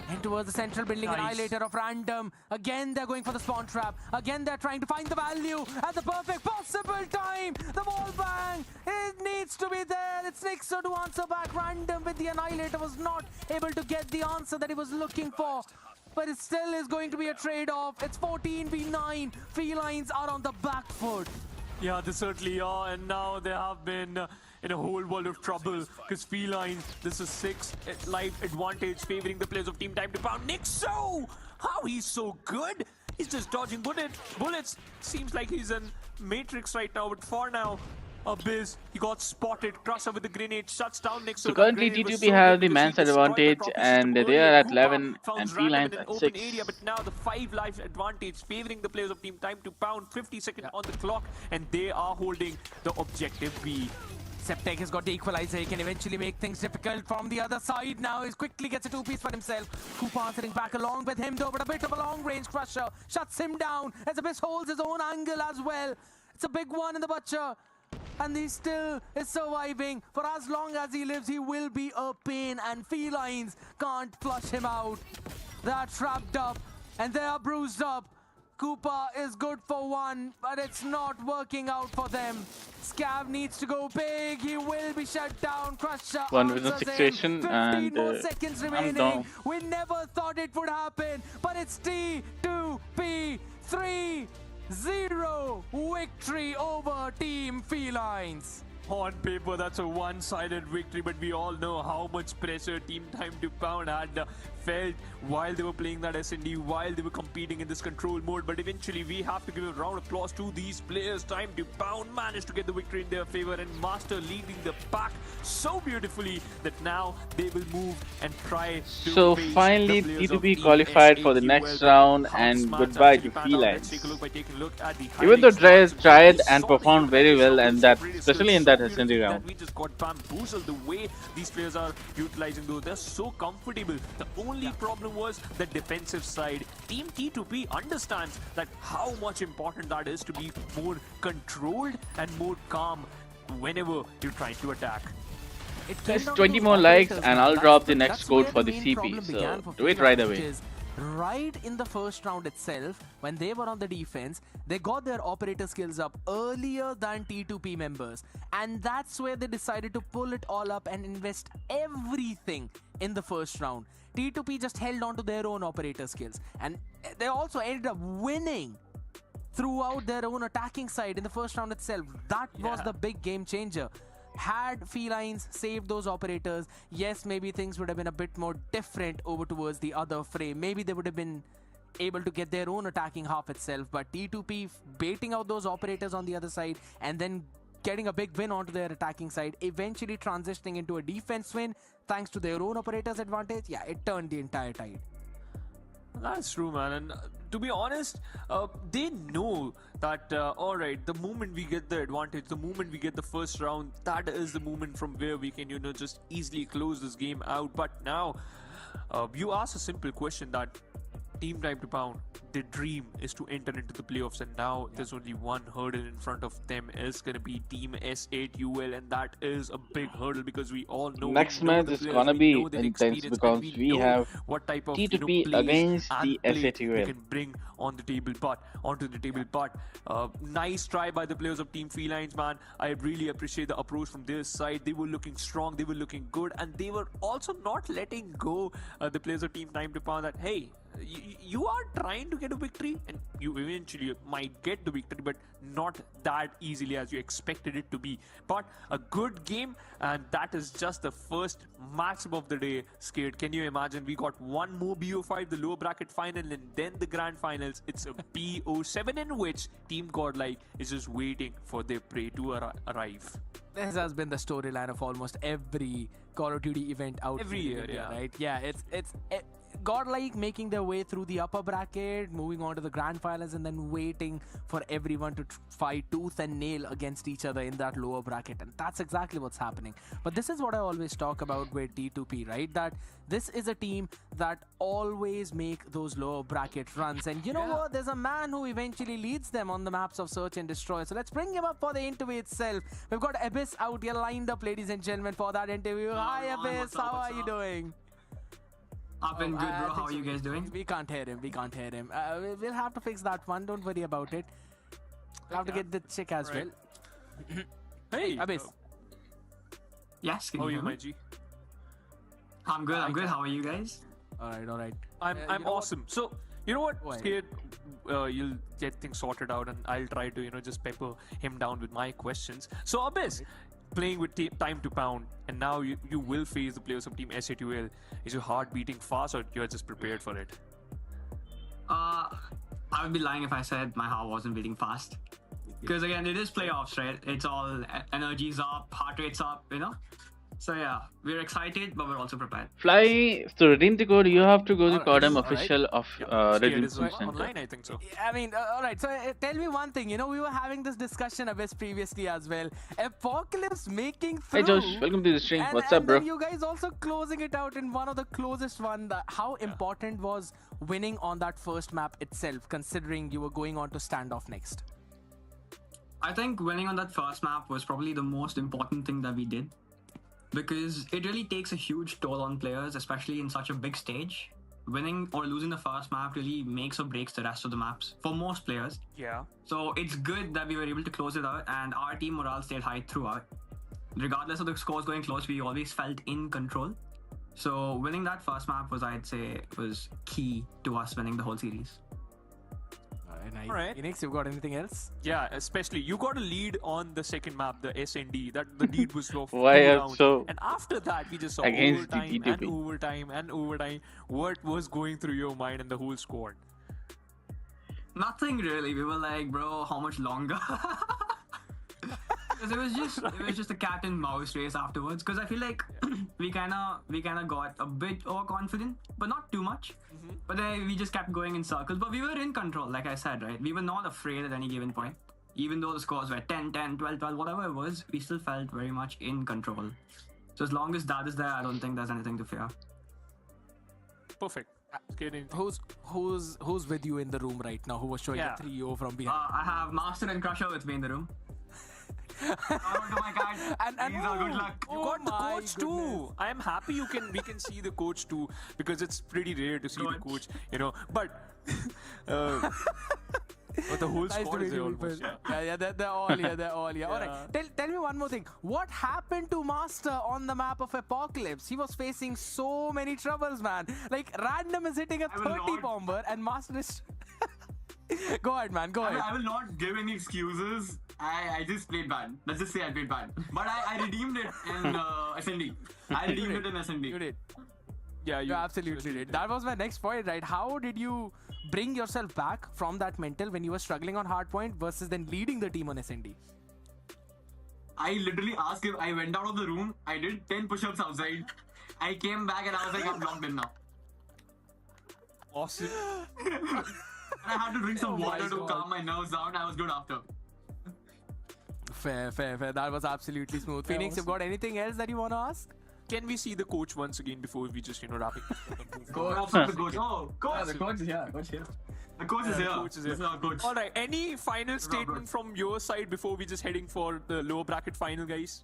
and towards the central building. Nice. Annihilator of random. Again, they're going for the spawn trap. Again, they're trying to find the value at the perfect possible time. The wall bang, it needs to be there. It's Nixo to answer back. Random with the Annihilator was not able to get the answer that he was looking for. But it still is going to be a trade-off. It's 14v9. Felines are on the back foot. Yeah, they certainly are, and now they have been in a whole world of trouble because Feline, this is 6 life advantage favoring the players of Team Time to Pound. Nixo! How he's so good! He's just dodging bullets. Seems like he's in Matrix right now, but for now, Abyss, he got spotted. Crusher with the grenade, shuts down Nixo. So currently T2P have the man's advantage, and they are at 11 and Felines at 6. Area, but now the 5 life advantage favoring the players of Team Time to Pound. 50 seconds on the clock, and they are holding the objective B. Septek has got the equalizer. He can eventually make things difficult from the other side now. He quickly gets a 2-piece for himself. Cooper answering back along with him though, but a bit of a long-range Crusher shuts him down as Abyss holds his own angle as well. It's a big one in the Butcher, and he still is surviving. For as long as he lives, he will be a pain, and Felines can't flush him out. They are trapped up, and they are bruised up. Cooper is good for 1, but it's not working out for them. Scav needs to go big. He will be shut down. Crusher 1v1 situation, 15 and more seconds I'm remaining. down. We never thought it would happen, but it's T2P 3-0 victory over Team Felines. On paper, that's a one-sided victory, but we all know how much pressure Team Time to Pound had felt while they were playing that S&D, while they were competing in this control mode. But eventually, we have to give a round of applause to these players. Time to Pound managed to get the victory in their favor, and Master leading the pack so beautifully that now they will move and try to So face finally the players of T2P qualified for the SAQL. next round, How and smart goodbye Time to Pound are. Let's Felines. take a look by taking a look at the Even though highlights. Dre tried and Solid performed very well, and that operator especially in skills, that so S&D beautiful round. that we just got bamboozled the way these players are utilizing those. They're so comfortable. The only problem was the defensive side. Team T2P understands that how much important that is to be more controlled and more calm whenever you're trying to attack. It came Just down to 20 those more likes operators, and man. I'll That's drop the the- next that's code where for the main CP. problem So began for do it Feline, right which away. is right in the first round itself, when they were on the defense, they got their operator skills up earlier than T2P members. And that's where they decided to pull it all up and invest everything in the first round. T2P just held on to their own operator skills. And they also ended up winning throughout their own attacking side in the first round itself. That was the big game changer. Had Felines saved those operators, yes, maybe things would have been a bit more different over towards the other frame. Maybe they would have been able to get their own attacking half itself, but T2P baiting out those operators on the other side and then getting a big win onto their attacking side, eventually transitioning into a defense win thanks to their own operators advantage. Yeah, it turned the entire tide. That's true, man. And to be honest, they know that, alright, the moment we get the advantage, the moment we get the first round, that is the moment from where we can, just easily close this game out. But now, you ask a simple question that Team Time to Pound, their dream is to enter into the playoffs, and now there's only one hurdle in front of them. Is going to be Team S8UL, and that is a big hurdle because we all know Next we know match the is players, gonna we be know their intense experience, because and we know have what type of T2P plays against and the play SAQL. they can bring on the table, but onto the table. But nice try by the players of Team Felines, man. I really appreciate the approach from their side. They were looking strong, they were looking good, and they were also not letting go the players of Team Time to Pound that, hey, you are trying to get a victory and you eventually might get the victory, but not that easily as you expected it to be. But a good game, and that is just the first matchup of the day. Scared, can you imagine? We got one more BO5, the lower bracket final, and then the grand finals. It's a BO7 in which Team Godlike is just waiting for their prey to arrive. This has been the storyline of almost every Call of Duty event out Every in year, India, yeah. right? Yeah, it's Godlike making their way through the upper bracket, moving on to the grand finals, and then waiting for everyone to fight tooth and nail against each other in that lower bracket. And that's exactly what's happening. But this is what I always talk about with T2P, right? That this is a team that always make those lower bracket runs. And you know what? There's a man who eventually leads them on the maps of Search and Destroy. So let's bring him up for the interview itself. We've got Abyss out here lined up, ladies and gentlemen, for that interview. Hi, Abyss. How are you doing? I've been good, bro. How are you guys doing? We can't hear him. We can't hear him. We'll have to fix that one. Don't worry about it. We'll have to get the chick as well. Hey, Abyss. Yes, can how are you you, hear my me? G? I'm good. I'm good. How are you guys? All right. I'm you know what? awesome. So you know what, Why? Scared, you'll get things sorted out, and I'll try to just pepper him down with my questions. So Abyss, playing with Time to Pound, and now you will face the players of Team S8UL. Is your heart beating fast, or you're just prepared for it? I would be lying if I said my heart wasn't beating fast. Because again, it is playoffs, right? It's all energy's up, heart rate's up, So yeah, we're excited, but we're also prepared. Fly, to redeem the code, you have to go to Alright, Codm alright. official of Scared is Redemption Center. online, I think so. I mean, all right. So tell me one thing. We were having this discussion, Abyss, previously as well. Apocalypse making through. Hey Josh, welcome to the stream. And, What's and up, bro? then you guys also closing it out in one of the closest one. How important was winning on that first map itself, considering you were going on to standoff next? I think winning on that first map was probably the most important thing that we did. Because it really takes a huge toll on players, especially in such a big stage. Winning or losing the first map really makes or breaks the rest of the maps for most players. Yeah. So it's good that we were able to close it out, and our team morale stayed high throughout. Regardless of the scores going close, we always felt in control. So winning that first map I'd say, was key to us winning the whole series. Nice. Alright. Phoenix, you got anything else? Yeah, especially you got a lead on the second map, the SND. That the lead was for Why 2 are rounds. so And after that, we just saw against the overtime and T2P? overtime and overtime. What was going through your mind and the whole squad? Nothing really. We were like, bro, how much longer? Because it was just a cat and mouse race afterwards. Because I feel like we kind of got a bit overconfident, but not too much. But then we just kept going in circles. But we were in control, like I said, right? We were not afraid at any given point. Even though the scores were 10, 10, 12, 12, whatever it was, we still felt very much in control. So as long as that is there, I don't think there's anything to fear. Perfect. Scared. Who's with you in the room right now? Who was showing Yeah. the 3-0 from behind? I have Master and Crusher with me in the room. Shout out to my cat. And He's all good luck. You got the coach too. I am happy we can see the coach too, because it's pretty rare to see the coach, you know. But but the whole Nice to squad meet is there you, almost. Wilfred. Yeah, they're all here. They're all here. All right, tell me one more thing. What happened to Master on the map of Apocalypse? He was facing so many troubles, man. Like Random is hitting a will 30 not- bomber, and Master is. Go ahead, man. Go ahead. I will not give any excuses. I just played bad. Let's just say I played bad. But I redeemed it in SND. I redeemed it in SND. You did. Yeah, You absolutely did. That was my next point, right? How did you bring yourself back from that mental when you were struggling on hardpoint versus then leading the team on SND? I literally asked him. I went out of the room. I did 10 push-ups outside. I came back and I was like, I'm locked in now. Awesome. And I had to drink some Oh my water to God. calm my nerves down. I was good after. Fair. That was absolutely smooth. Phoenix, you've got anything else that you want to ask? Can we see the coach once again before we just, wrap it up? Coach. The coach. Oh, coach. The coach is here. Coach here. The coach is here. Coach is here. This is our coach. All right. Any final statement from your side before we just heading for the lower bracket final, guys?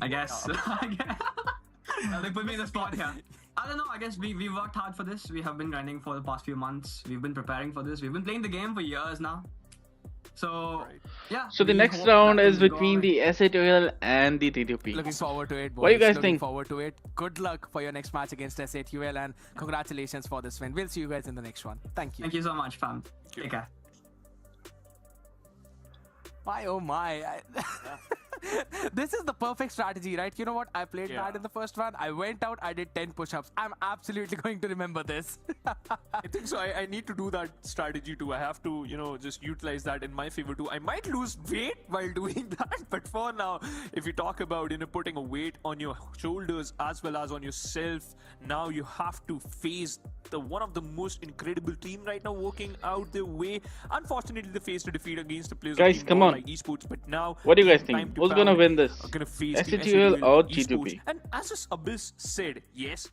I guess. They put me in the spot here. I don't know. I guess we worked hard for this. We have been grinding for the past few months. We've been preparing for this. We've been playing the game for years now. So, yeah. So the we next hope round that is will go between on. the SAQL and the T2P. Looking forward to it, boys. What do you guys Looking think? forward to it. Good luck for your next match against SAQL, and congratulations for this win. We'll see you guys in the next one. Thank you. Thank you so much, fam. Take care. My oh my. This is the perfect strategy, right? You know what? I played bad in the first one. I went out, I did 10 push-ups. I'm absolutely going to remember this. I think so. I need to do that strategy too. I have to, just utilize that in my favor too. I might lose weight while doing that, but for now, if you talk about, putting a weight on your shoulders as well as on yourself, now you have to face one of the most incredible team right now working out their way. Unfortunately, they faced a defeat against the players Guys, of come Godlike on. Esports, but now What do you guys time think? to Who's gonna pound win this? are gonna face the SAQL or Esports. T2P? And as just Abyss said, yes,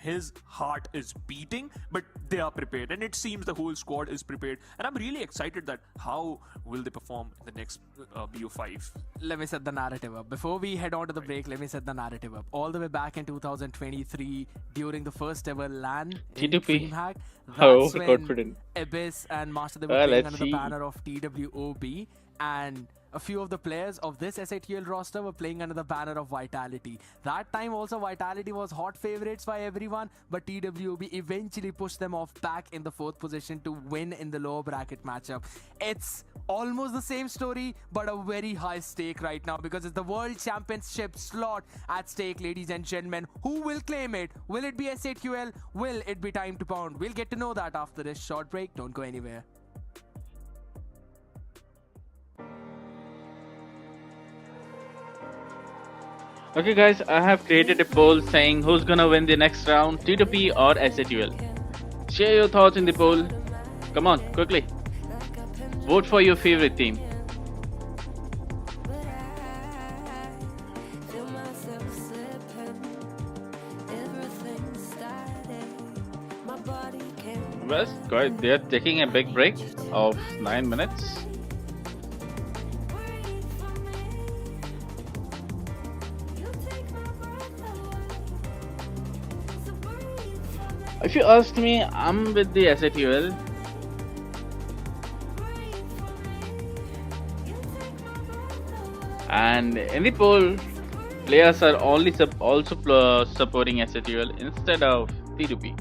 his heart is beating, but they are prepared, and it seems the whole squad is prepared. And I'm really excited that how will they perform in the next BO5. Let me set the narrative up. Before we head on to the break, let me set the narrative up. All the way back in 2023, during the first ever LAN in T2P. DreamHack, Oh, that's when confident. Abyss and Master, they were Well, playing let's under the see. banner of TWOB, and a few of the players of this SATL roster were playing under the banner of Vitality. That time also Vitality was hot favorites by everyone, but TWOB eventually pushed them off back in the 4th position to win in the lower bracket matchup. It's almost the same story, but a very high stake right now because it's the World Championship slot at stake, ladies and gentlemen. Who will claim it? Will it be SAQL? Will it be time to pound? We'll get to know that after this short break. Don't go anywhere. Okay guys, I have created a poll saying who's gonna win the next round, T2P or SAQL. Share your thoughts in the poll. Come on, quickly. Vote for your favorite team. Well, guys, they're taking a big break of 9 minutes. If you ask me, I'm with the SATL. And in the poll, players are only also supporting SATL instead of T2P.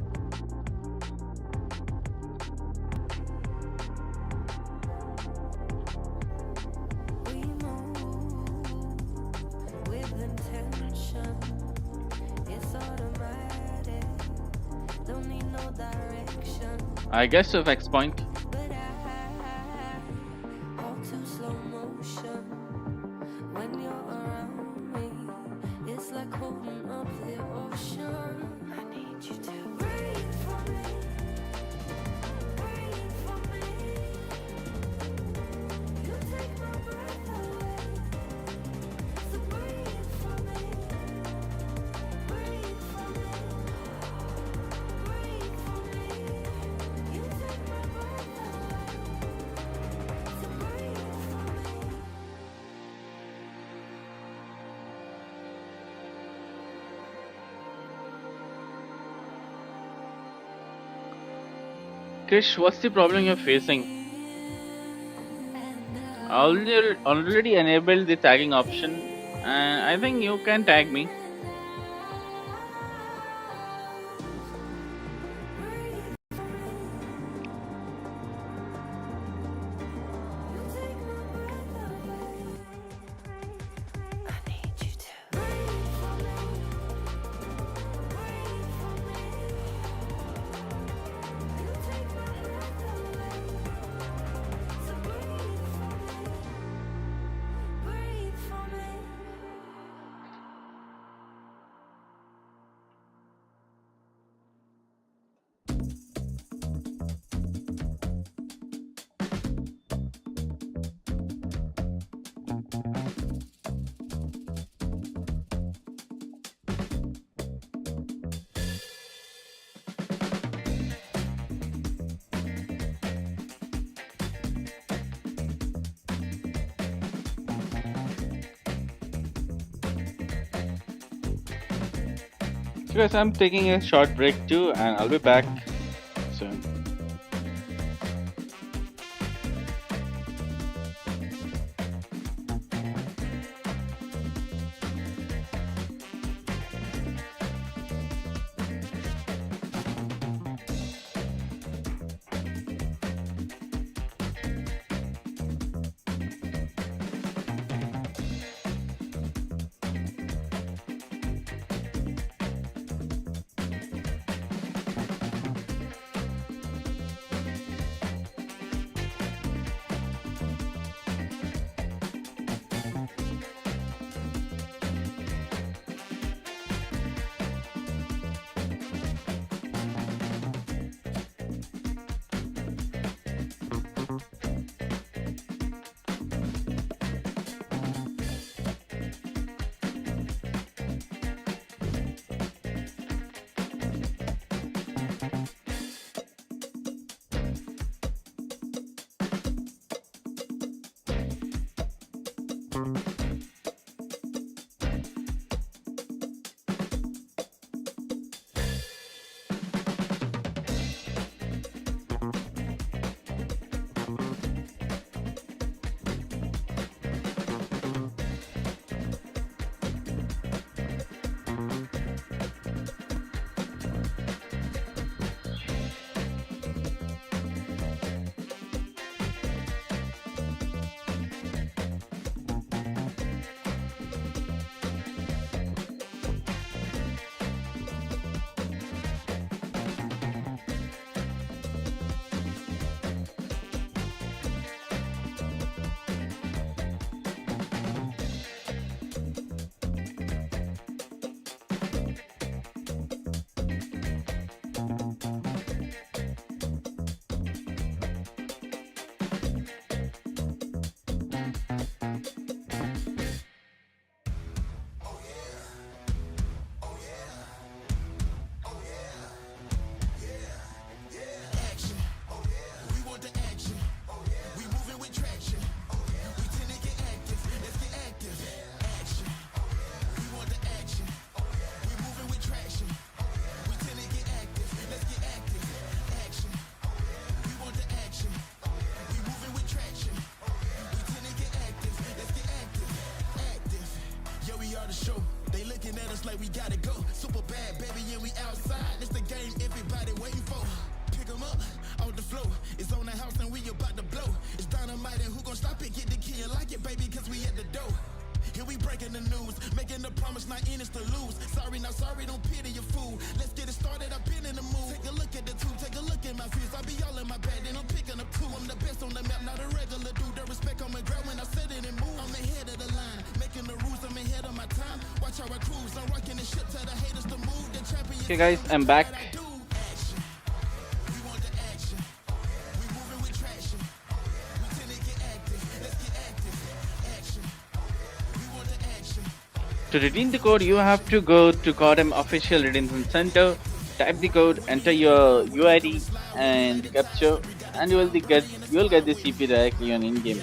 I guess so, X point. Krish, what's the problem you're facing? I already enabled the tagging option, and I think you can tag me. So guys, I'm taking a short break too, and I'll be back soon. like we gotta go. Super bad, baby, and we outside. It's the game everybody waiting for. Pick 'em up, off the floor. It's on the house and we about to blow. It's dynamite and who gon' stop it? Get the key and like it, baby, cause we at the door. Here we breaking the news, making the promise, not in is to lose. Sorry, not sorry, don't pity your fool. Let's get it started, I've been in the mood. Take a look at the two, take a look at my views. I be all in my bag, then I'm picking up two. I'm the best on the map, not a regular dude. The respect on my ground when I set it and move. I'm ahead of the line, making the rules, I'm ahead of my time. Watch how I cruise, I'm rocking the shit, tell the haters to move. The champion. Okay guys, I'm back. To redeem the code, you have to go to Codm official redemption center, type the code, enter your UID and capture, and you will get the CP directly on in-game.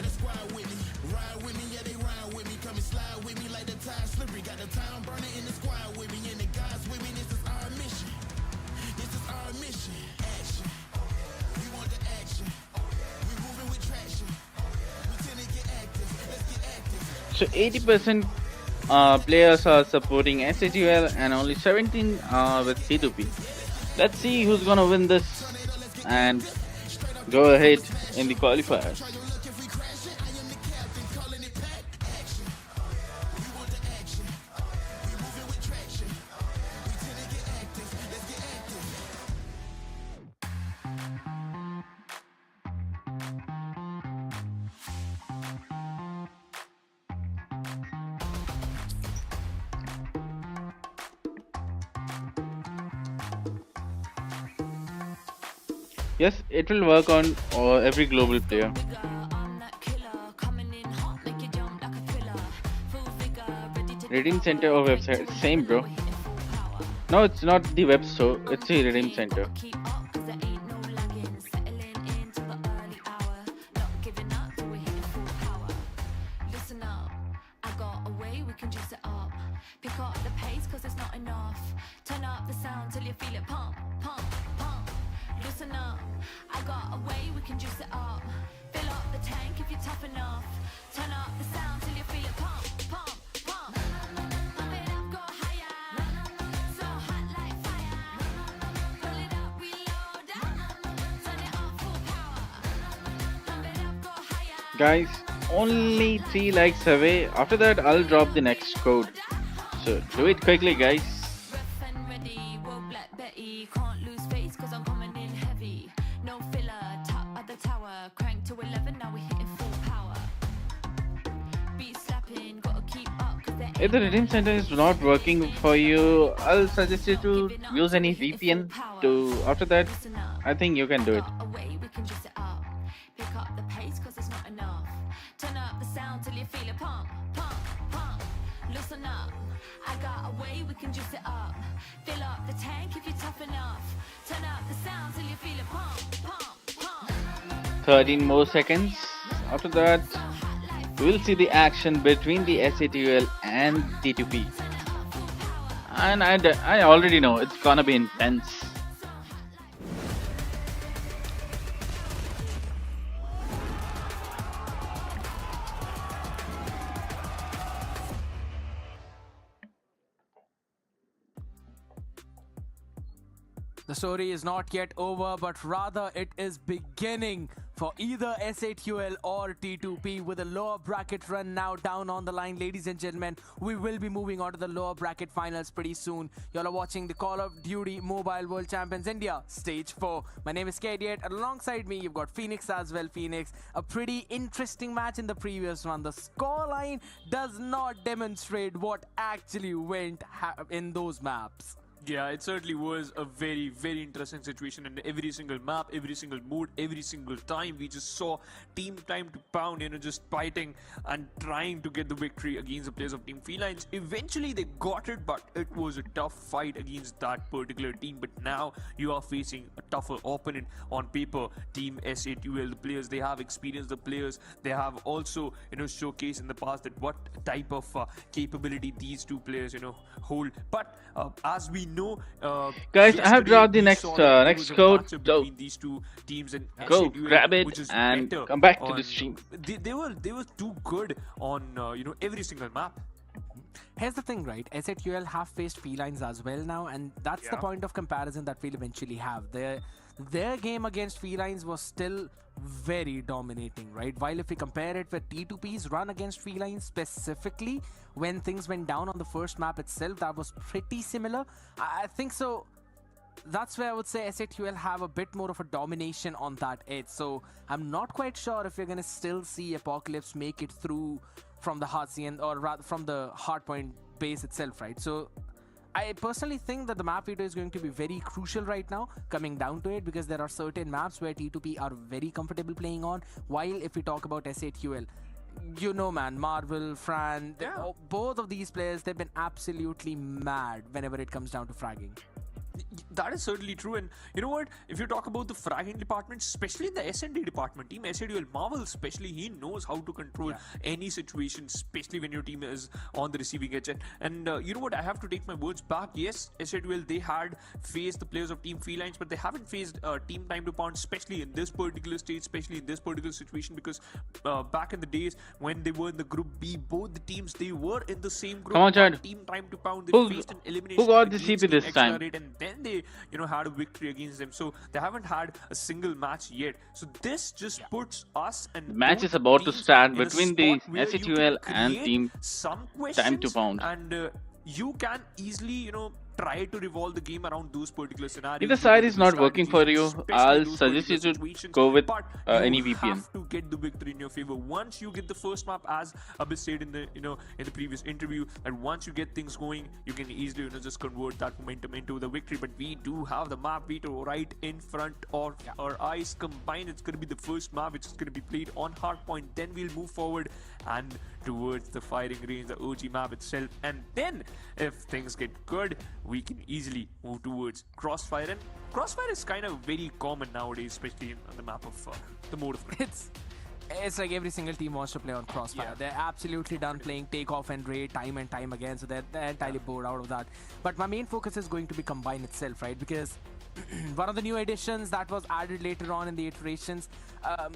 So 80% players are supporting SAQL and only 17 with T2P. Let's see who's gonna win this and go ahead in the qualifiers. Yes, it will work on every global player. Redeem Center or website? Same, bro. No, it's not the web store, it's the Redeem Center. Guys, only 3 likes away. After that, I'll drop the next code. So do it quickly, guys. If the Redeem Center is not working for you, I'll suggest you to use any VPN to. After that, I think you can do it. 13 more seconds. After that, we'll see the action between the SAQL and T2P. And I already know it's gonna be intense. The story is not yet over, but rather it is beginning for either SAQL or T2P with a lower bracket run now down on the line. Ladies and gentlemen, we will be moving on to the lower bracket finals pretty soon. Y'all are watching the Call of Duty Mobile World Champions India Stage 4. My name is Codm, and alongside me you've got Phoenix as well. Phoenix, a pretty interesting match in the previous one. The scoreline does not demonstrate what actually went in those maps. Yeah, it certainly was a very, very interesting situation in every single map, every single mode, every single time. We just saw Team Time to Pound, just fighting and trying to get the victory against the players of Team Felines. Eventually, they got it, but it was a tough fight against that particular team. But now you are facing a tougher opponent on paper, Team SAQL. The players, they have experience. The players, they have also, showcased in the past that what type of capability these two players, hold. But as we know, guys, I have dropped the next code. So these two teams and go SAQL, grab it and come back to the stream. They were too good on every single map. Here's the thing, right? SAQL have faced Felines as well now, and that's the point of comparison that we'll eventually have. Their game against Felines was still very dominating, right? While if we compare it with T2P's run against Felines specifically, when things went down on the first map itself, that was pretty similar. I think so. That's where I would say SAQL have a bit more of a domination on that edge. So I'm not quite sure if you're going to still see Apocalypse make it through from the Heartseal, or rather from the hardpoint base itself, right? So I personally think that the map veto is going to be very crucial right now, coming down to it, because there are certain maps where T2P are very comfortable playing on, while if we talk about SAQL, man, Marvel, Fran, both of these players, they've been absolutely mad whenever it comes down to fragging. That is certainly true, and you know what? If you talk about the fragging department, especially the S&D department, Team SAQL, Marvel especially, he knows how to control any situation, especially when your team is on the receiving edge. And you know what? I have to take my words back. Yes, SAQL, they had faced the players of Team Felines, but they haven't faced Team Time to Pound, especially in this particular stage, especially in this particular situation, because back in the days when they were in the Group B, both the teams, they were in the same group. Come on, Chad. Team Time to Pound, they faced an elimination. Who got the against CP this Team time? Accelerate, and then they had a victory against them, so they haven't had a single match yet. So this just puts us and The match both is about to teams start in a between the spot where you can SAQL and create Team some Time to questions, Pound. and you can easily try to revolve the game around those particular scenarios. If the side is not working for you, especially I'll those suggest you particular to situations. go with But any you VPN. have to get the victory in your favor. Once you get the first map, as Abhi said in the in the previous interview, that once you get things going, you can easily just convert that momentum into the victory. But we do have the map veto right in front of our eyes. Combined, it's going to be the first map which is going to be played on hardpoint. Then we'll move forward and towards the firing range, the OG map itself, and then if things get good, we can easily move towards crossfire. And crossfire is kind of very common nowadays, especially on the map of the mode of It's like every single team wants to play on crossfire. Yeah. They're absolutely done playing takeoff and raid time and time again, so they're entirely bored out of that. But my main focus is going to be combine itself, right? Because one of the new additions that was added later on in the iterations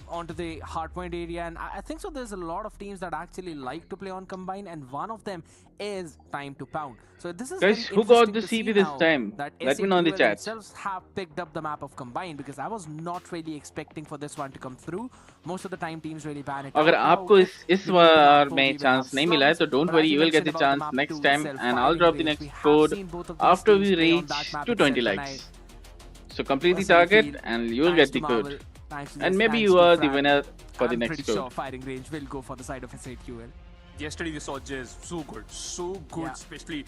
onto the hardpoint area, and I think so there's a lot of teams that actually like to play on combine, and one of them is Time to Pound. So this is Guys, very who got interesting the to see CP this now time? that Let me know in the SAQL chat. themselves have picked up the map of combine, because I was not really expecting for this one to come through. Most of the time teams really ban it अगर out. आपको इस We bar will में have chance नहीं मिला है तो slums, don't but worry, as you will get mentioned the about chance map next 2 time, itself, and I'll firing drop the range, next we have code seen both of these after teams we play on reach that map 220 itself, and likes. So complete the personally target feel and you will thanks get the to Marvel, code. thanks to And this, maybe thanks you to are the Fran, winner for the I'm next pretty code. sure firing range will go for the side of SAQL. Yesterday we saw Jez, so good, Yeah. especially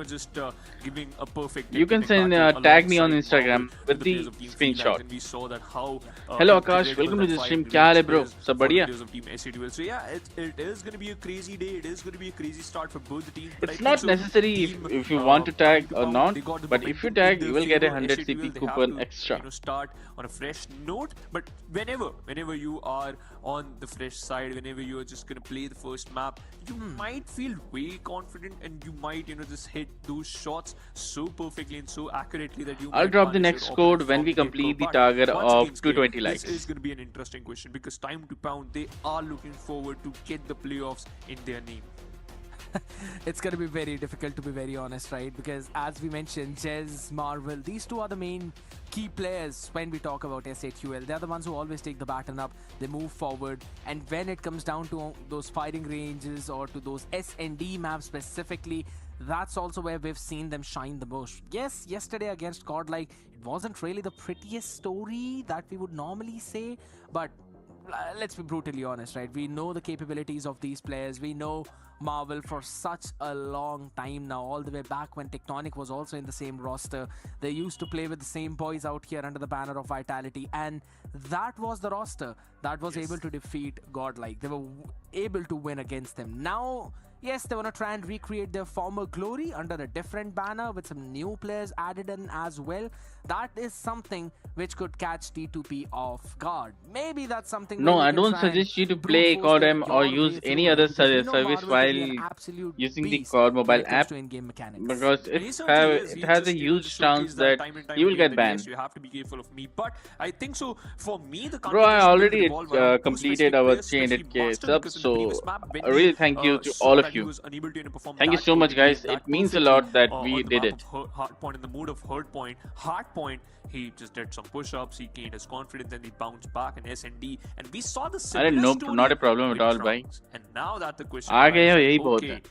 just giving a perfect. You can technical send battle tag me on alongside Instagram Marvel with to the players of Team screenshot. Felines, and we saw that how. Hello Akash, incredible welcome to that the stream. firing क्या हाल है range bro? is सब for the बढ़िया? players of Team SAQL. So yeah, it is going to be a crazy day. It is going to be a crazy start for both the teams. But It's I think not so, necessary team, if you want to tag or Pound, not, they got the but if you momentum tag, in you their will get a favor. 100 SAQL, CP they coupon have to, extra. Start on a fresh note. But whenever you are on the fresh side, whenever you are just going to play the first map, you might feel way confident, and you might just hit those shots so perfectly and so accurately that you I'll might drop the punish next your code opponent when from we the get-go. complete the But target once of games get, 220 likes. This is going to be an interesting question, because Time to Pound, they are looking forward to get the playoffs in their name. It's going to be very difficult, to be very honest, right? Because as we mentioned, Jez, Marvel, these two are the main key players when we talk about SAQL. They're the ones who always take the baton up, they move forward, and when it comes down to those firing ranges or to those S&D maps specifically, that's also where we've seen them shine the most. Yes, yesterday against Godlike, it wasn't really the prettiest story that we would normally say, but let's be brutally honest, right? We know the capabilities of these players. We know Marvel for such a long time now, all the way back when Tectonic was also in the same roster. They used to play with the same boys out here under the banner of Vitality, and that was the roster that was able to defeat Godlike. They were able to win against them. Now, yes, they want to try and recreate their former glory under a different banner with some new players added in as well. That is something which could catch T2P off guard. Maybe that's something. No, where we I can don't try and suggest you to brute play force them Codm or your use way any through other it, because we know service Marvel to be while an absolute using the beast Cod when Mobile it comes app, to in-game mechanics. because And he it certainly is. He has a just, huge just chance showcased that time and time he will again get that, yes, banned. you have to be careful of me. But I think so. For me, the Bro, I conversation will already revolve around two completed specific our players, especially 300k Buster, subs, because in the so previous map, when I really we, thank you to saw all of that he you. was unable to perform Thank you that so much, perfectly, guys. that It means a perfectly, lot that on we the did map it. of Hardpoint, in the mode of Hardpoint, he just did some push-ups, he gained his confidence, and he bounced back in S&D, and we saw the I didn't know, similar story not a problem with at all, Trunks. And now that the question आ गए हो, arises, यही बहुत okay, है.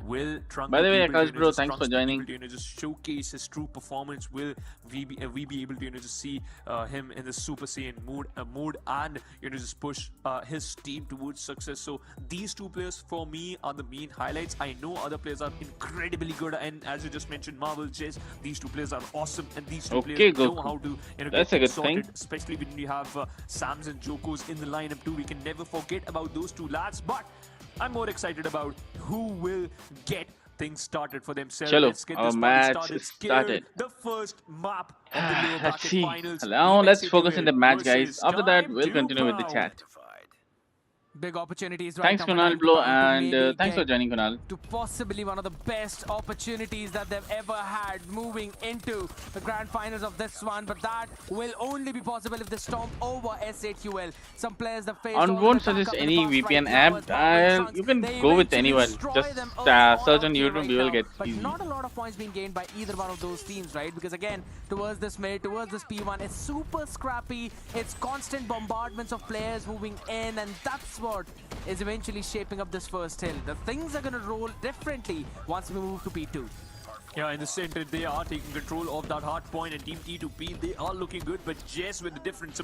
will Trunks By the be way, able to, Akash bro, just thanks for Trunks be joining. able to, just showcase his true performance? Will we be able to just see him in the Super Saiyan mood and just push his team towards success? So these two players for me are the main highlights. I know other players are incredibly good, and as you just mentioned, Marvel, Jez, these two players are awesome, and these two Okay, players know Goku. how to That's get a good things sorted, thing. especially when you have Sams and Jokos in the lineup too. We can never forget about those two lads, but I'm more excited about who will get things started for themselves. Chalo, Let's get our this party match started. started. The first map of the lower Let's bracket see. finals. Now Team let's SAQL focus on the match, guys. versus After that, Time we'll to continue with the Pound. chat. Big opportunities right Thanks, now for Kunal Time to Blow, Pound to and maybe thanks for get joining, Kunal. to possibly one of the best opportunities that they've ever had moving into the grand finals of this one, but that will only be possible if they stomp over SAQL. Some players that face I won't suggest any VPN app. You can go with anyone. Just search on YouTube, you will get but easy. not a lot of points being gained by either one of those teams, right? Because again, towards this mid, towards this P1, it's super scrappy. It's constant bombardments of players moving in, and that's what is eventually shaping up this first hill. The things are going to roll differently once we move to P2. Yeah, in the center, they are taking control of that hard point, and Team T2P, they are looking good, but Jess with the different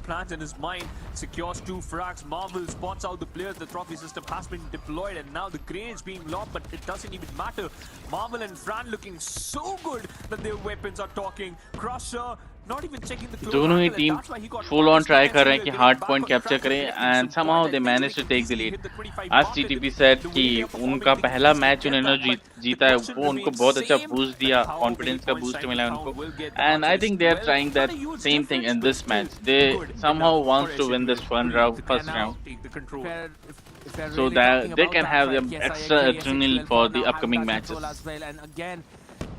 plans in his mind, secures 2 frags. Marvel spots out the players, the trophy system has been deployed, and now the grenades being lobbed, but it doesn't even matter. Marvel and Fran looking so good that their weapons are talking. Crusher not even checking the दोनों ही team full on try कर रहे हैं कि hard point capture करें, and somehow they managed to take the lead. As TTP said कि उनका पहला match उन्होंने जीता है, वो उनको बहुत अच्छा boost दिया, confidence का boost मिला उनको, and I think they are trying that same thing in this match. They somehow wants to win this first round, so that they can have them extra adrenaline for the upcoming matches. And again,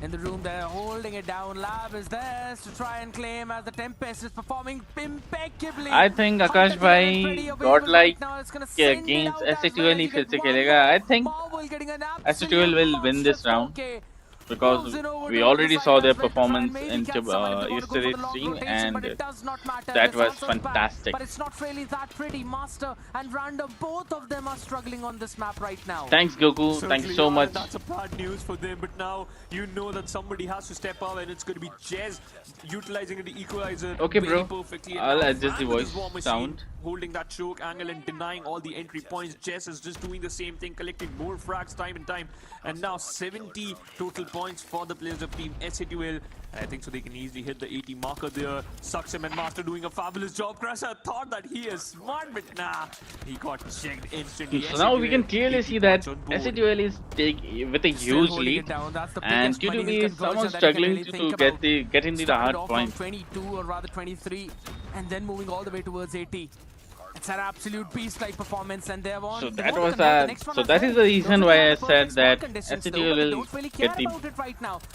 in the room, they're holding it down. Lab is there to try and claim as the Tempest is performing impeccably. I think Akash bhai Godlike against SAQL ही फिर से खेलेगा. I think SAQL will win this round, because we already saw their performance in yesterday's stream, and that was fantastic. But it's not really that pretty. Master and Random, both of them are struggling on this map right now. Thanks, Goku. Thanks so much. That's a bad news for them, but now you know that somebody has to step up, and it's going to be Jez utilizing the equalizer. Okay, bro. Perfectly. I'll adjust the voice sound. Holding that choke angle and denying all the entry points. Jess is just doing the same thing, collecting more frags time and time. And now 70 total points for the players of Team SAQL. I think so they can easily hit the 80 marker there. Suxem and Master doing a fabulous job. Crusher thought that he is smart, but nah, he got checked instantly. So now we can clearly see that SAQL is with a huge lead, and T2P is somehow struggling to get into the hard point. 22 or rather 23, and then moving all the way towards 80. It's an absolute beast-like performance, and they have won. So that was so that is the reason why I said that SAQL will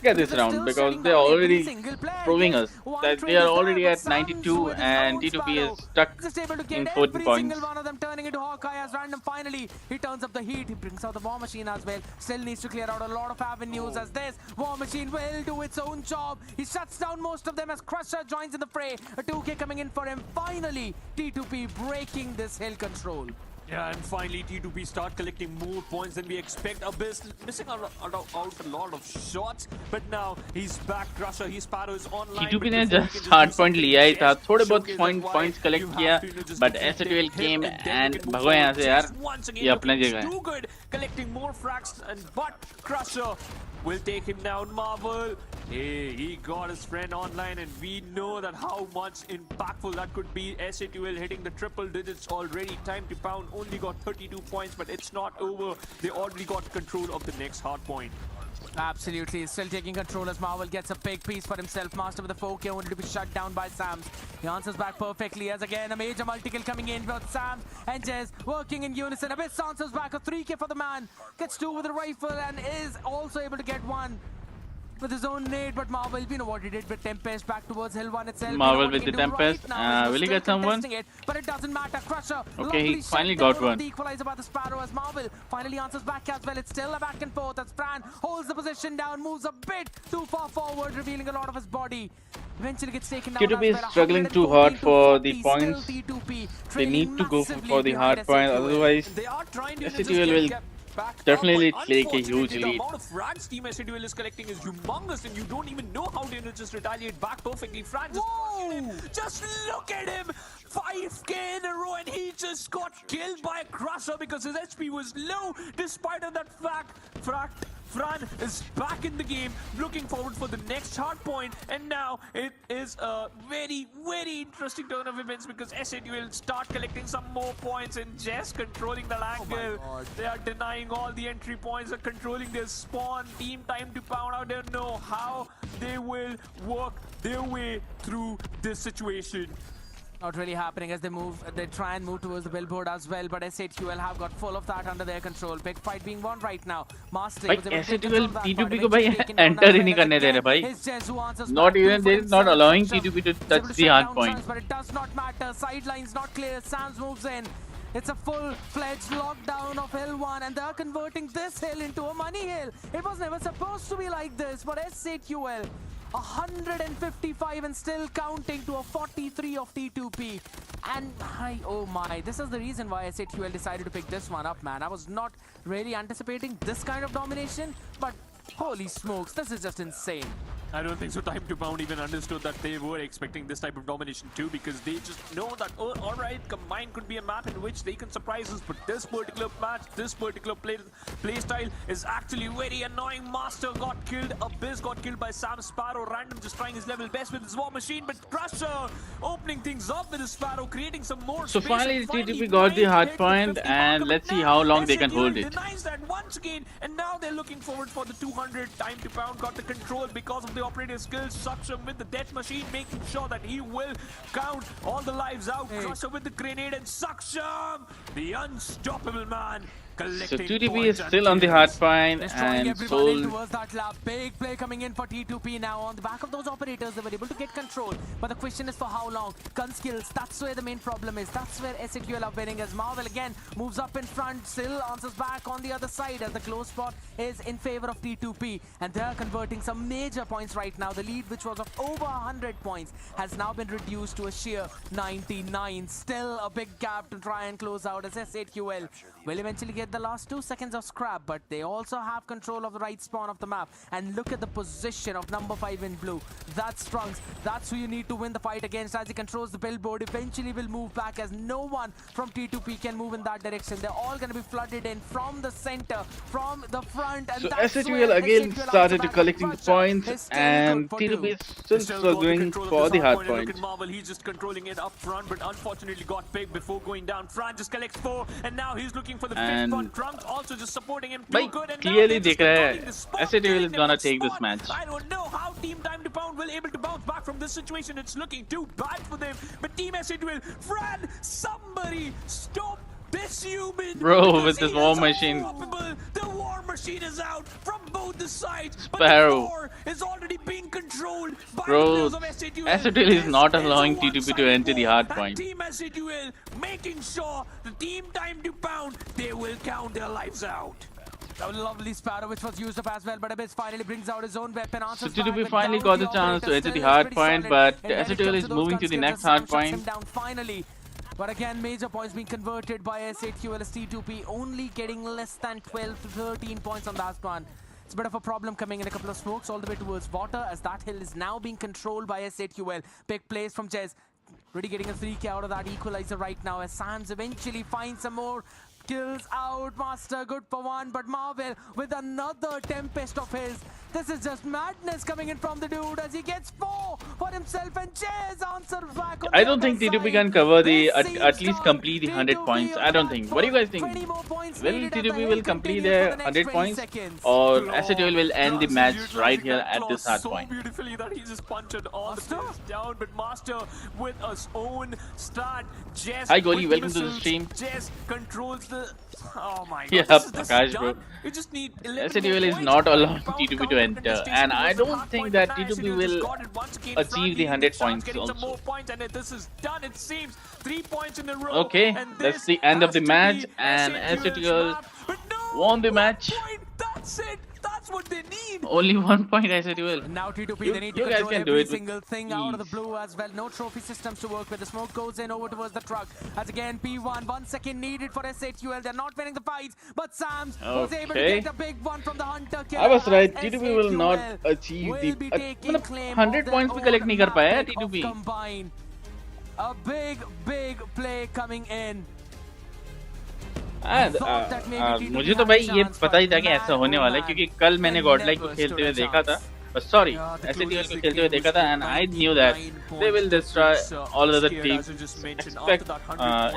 get this round, because they are already proving us that they are already at 92 and T2P is stuck in 14 points. One of them turning into Hawkeye as Random finally he turns up the heat. He brings out the War Machine as well. Still needs to clear out a lot of avenues as this War Machine will do its own job. He shuts down most of them as Crusher joins in the fray. A 2K coming in for him. Finally, T2P breaking this hill control. Yeah, and finally T2P start collecting more points than we expect. Abyss missing out a lot of shots, but now he's back. Crusher, his Sparrow is online. T2P ने just hard point लिया ही था, थोड़े बहुत points collect किया, but SAQL came and भगो यहाँ से यार, ये अपने जगह है. Too good, collecting more frags, and but Crusher will take him down. Marvel, hey, he got his friend online, and we know that how much impactful that could be. SAQL hitting the triple digits already. Time to Pound only got 32 points, but it's not over. They already got control of the next hard point. Absolutely, still taking control as Marvel gets a big piece for himself. Master with the 4K only to be shut down by Sams. He answers back perfectly as again a major multi-kill coming in with Sams and Jez working in unison. Abyss answers back a 3K for the man. Gets 2 with a rifle and is also able to get 1 with his own nade, but Marvel, we know what he did with Tempest back towards Hill 1 itself. Marvel with the Tempest, will he get someone? But it doesn't matter. Crusher, okay, he finally got one. The equalizer by the Sparrow as Marvel finally answers back as well. It's still a back and forth as Fran holds the position down, moves a bit too far forward, revealing a lot of his body. Eventually gets taken down. T2P is struggling too hard for the points. They need to go for the hard point, otherwise SAQL will definitely take a huge lead. The amount of frags Team SAQL is collecting is humongous, and you don't even know how they'll just retaliate back perfectly. Fran just look at him! 5K in a row, and he just got killed by a Crusher because his HP was low, despite of that fact. Fran is back in the game, looking forward for the next hard point, and now it is a very, very interesting turn of events because SAT will start collecting some more points and just controlling the angle. They are denying all the entry points, are controlling their spawn, team time to pound. I don't know how they will work their way through this situation. Not really happening as they try and move towards the billboard as well, but SAQL have got full of that under their control. Big fight being won right now. Master Like SAQL T2P को भाई enter ही नहीं करने दे रहे भाई. Not even they're not allowing T2P to touch the hard point. But it does not matter. Sidelines not clear. Sam's moves in. It's a full-fledged lockdown of Hill 1 and they're converting this hill into a money hill. It was never supposed to be like this, but SAQL 155 and still counting to a 43 of T2P. And oh my, this is the reason why SAQL decided to pick this one up, man. I was not really anticipating this kind of domination, but holy smokes, this is just insane. I don't think so. Time to Pound even understood that they were expecting this type of domination too, because they just know that, oh, alright, Combine could be a map in which they can surprise us, but this particular match, this particular play style is actually very annoying. Master got killed, Abyss got killed by Sam Sparrow, Random just trying his level best with his War Machine, but Crusher opening things up with his Sparrow, creating some more So space. finally T2P got the hard point, and let's see how long they can hold it. Denies that once again, and now they're looking forward for the 200. Time to Pound got the control because of the operator skills. Suction with the death machine, making sure that he will count all the lives out. Crusher with the grenade, and Suction, the unstoppable man. So Collecting T2P is points still on the hard point Destroying and everybody Soul. towards that lap. Big play coming in for T2P now. On the back of those operators, they were able to get control. But the question is for how long? Gun skills, that's where the main problem is. That's where SAQL are winning as Marvel again moves up in front. Still answers back on the other side as the close spot is in favor of T2P. And they're converting some major points right now. The lead, which was of over 100 points, has now been reduced to a sheer 99. Still a big gap to try and close out as SAQL will eventually get the last 2 seconds of scrap, but they also have control of the right spawn of the map. And look at the position of number 5 in blue. That's Trunks. That's who you need to win the fight against as he controls the billboard. Eventually will move back as no one from T2P can move in that direction. They're all going to be flooded in from the center, from the front. And So that's SAQL where again SAQL started to back collecting the Crusher points, is still and good for two. T2P is still struggling for the hard point. Look at Marvel, he's just controlling it up front, but unfortunately got picked before going down. Fran just collects 4, and now he's looking for the 5th one. Trunks also just supporting him too Bhai, good, and clearly now they're dekh raha hai, just controlling the spawn, SAQL killing is them gonna on take this spawn. match. I don't know how Team Time to Pound will able to bounce back from this situation. It's looking too bad for them, but Team SAQL, Fran, somebody stop this human! Bro, because with this he War is Machine. unstoppable. The War Machine is out from both the sides, but Sparrow. the war is already being controlled by the Bro, players of SAQL. SAQL is not This allowing a T2P to one-sided enter the war, hard and point. Team SAQL making sure the Team Time to Pound, they will count their lives out. A lovely Sparrow which was used up as well, but Abyss finally brings out his own weapon. So Answers back T2P with finally down got the the chance to operator. enter the Still is hard pretty point, solid. but And when it SAQL comes is to those moving gun to the skills, next Sam hard shuts point. him down finally. But again, major points being converted by SAQL as T2P, only getting less than 12 to 13 points on that one. It's a bit of a problem coming in. A couple of smokes all the way towards water as that hill is now being controlled by SAQL. Big plays from Jez. Really getting a 3k out of that equalizer right now as Sams eventually finds some more kills out. Master good for 1, but Marvel with another Tempest of his. This is just madness coming in from the dude as he gets 4 for himself, and Jez answers back on I the don't other think T2P side. can cover the This at seems least done. complete the 100 T2P points. on I don't the think. back What do you guys foot. think? 20 more points Will needed as the T2P hill will complete continues for their the next 100 20 points, seconds. or Claw. SAQL will end the Claws match utilizing right here that at claw this hard so point? beautifully that he just punched all Master? the players down, but Master with his own start. Jess Hi, Goli, with welcome to the missiles. stream. Jess controls the. Oh my god. Yeah, this is Prakash, bro. done. You just need 11 SAQL more is points not to allowing pound T2P to counter enter, contestation and I towards the don't hard think point, that but T2P SAQL will just got it once again. achieve Fran the leading 100 charge, points getting some also. more points, and this is done. It seems 3 points in a row. Okay, and that's this the end of has the to match, be and SAQL's SAQL map. But no, won the 1 match. point, that's it. That's what they need. Only 1 point SAQL. Now T2P, You- they need to you guys control can do every it with single thing out of the ease. blue as well. No trophy systems to work with. The smoke goes in over towards the truck. As again, P1, 1 second needed for SAQL. They're not winning the fights, but Sams was able to Okay. get a big one from the Hunter kill. I was right. as T2P will not SAQL achieve will the be taking मतलब claim 100 of their points भी own collect नहीं कर पाया है map pick of T2P. Combine. A big play coming in. मुझे तो भाई ये पता ही था कि ऐसा होने वाला है, क्योंकि कल मैंने गॉडलाइक को खेलते हुए देखा था, सॉरी SATL को खेलते हुए देखा था, and I knew that they will destroy all other teams. Expect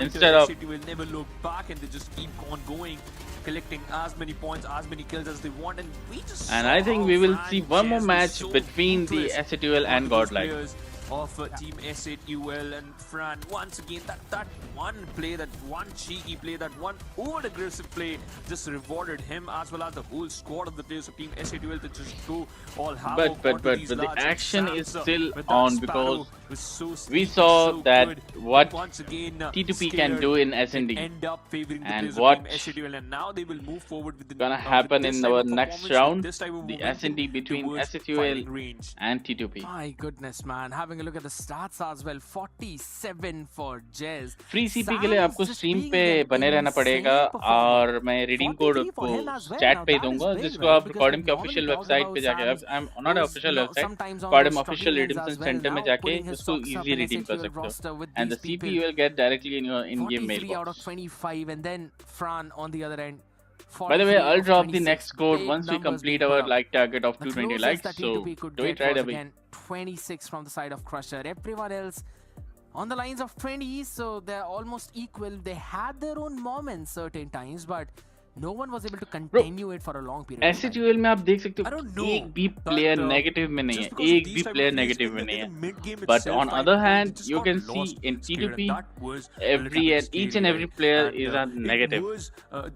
instead of will never look back and they just keep on going, collecting as many points, as many kills as they want, and we just and I think we will see one more match between the SATL and Godlike. Of team SAQL and Fran. Once again, that one play, that one cheeky play, that one over aggressive play just rewarded him as well as the whole squad of the players of team SAQL to just go all havoc. But the action is still on, because we saw that what T2P can do in S&D and what and now they will move forward with the gonna happen in our next round, the S&D between SAQL and T2P. My goodness, man. Having a look at the stats as well. 47 for Jez. Free CP के लिए आपको stream पे बने रहना पड़ेगा, और मैं redeem code आपको चैट पे ही दूंगा, जिसको आप कॉडम के ऑफिशियल वेबसाइट पे जाके, I am not official website, CODM official redemption centre में जाके उसको इजी रिडीम कर सकते हो, and the CP you will get directly in your in game mail out of 25, and then Fran on the other end. By the way, I'll drop the next code once we complete our like target of 220 likes, so do it right away. 26 from the side of Crusher. Everyone else on the lines of 20, so they're almost equal. They had their own moments certain times, but no one was able to continue it for a long period. SAQL में आप देख सकते हो एक भी player negative में नहीं है, एक भी player negative में नहीं है. But on other hand, you can see in T2P, each and every player is a negative.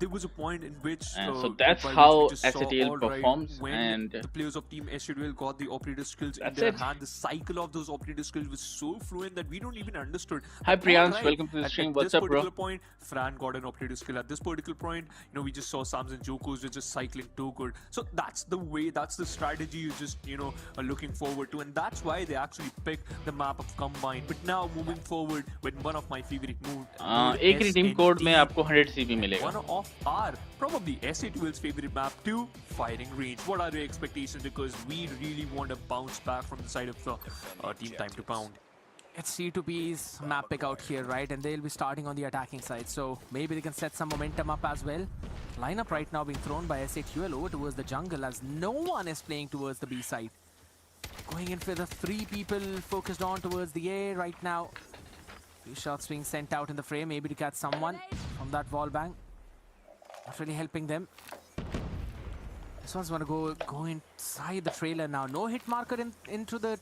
There was a point in which so that's how SATL performs, and the players of team SATL got the operator skills in their hand. The cycle of those operator skills was so fluent that we don't even understood. Hi Priyansh, welcome to the stream. What's up, bro? Point, Fran got an operator skill at this particular point. You know, we just saw Sams and Jokos were just cycling too good. So that's the way, that's the strategy you just, you know, are looking forward to. And that's why they actually picked the map of Combine. But now moving forward with one of my favorite moves. एक redeem code में आपको 100 CP मिलेगा. One of our, probably SAQL's favorite map too, firing range. What are your expectations? Because we really want to bounce back from the side of team time to pound. It's T2P's map pick out here, right? And they'll be starting on the attacking side, so maybe they can set some momentum up as well. Lineup right now being thrown by SAQL over towards the jungle, as no one is playing towards the B side. Going in for the 3 people focused on towards the A right now. Few shots being sent out in the frame, maybe to catch someone from that wall bang. Not really helping them. This one's gonna go inside the trailer now. No hit marker into the.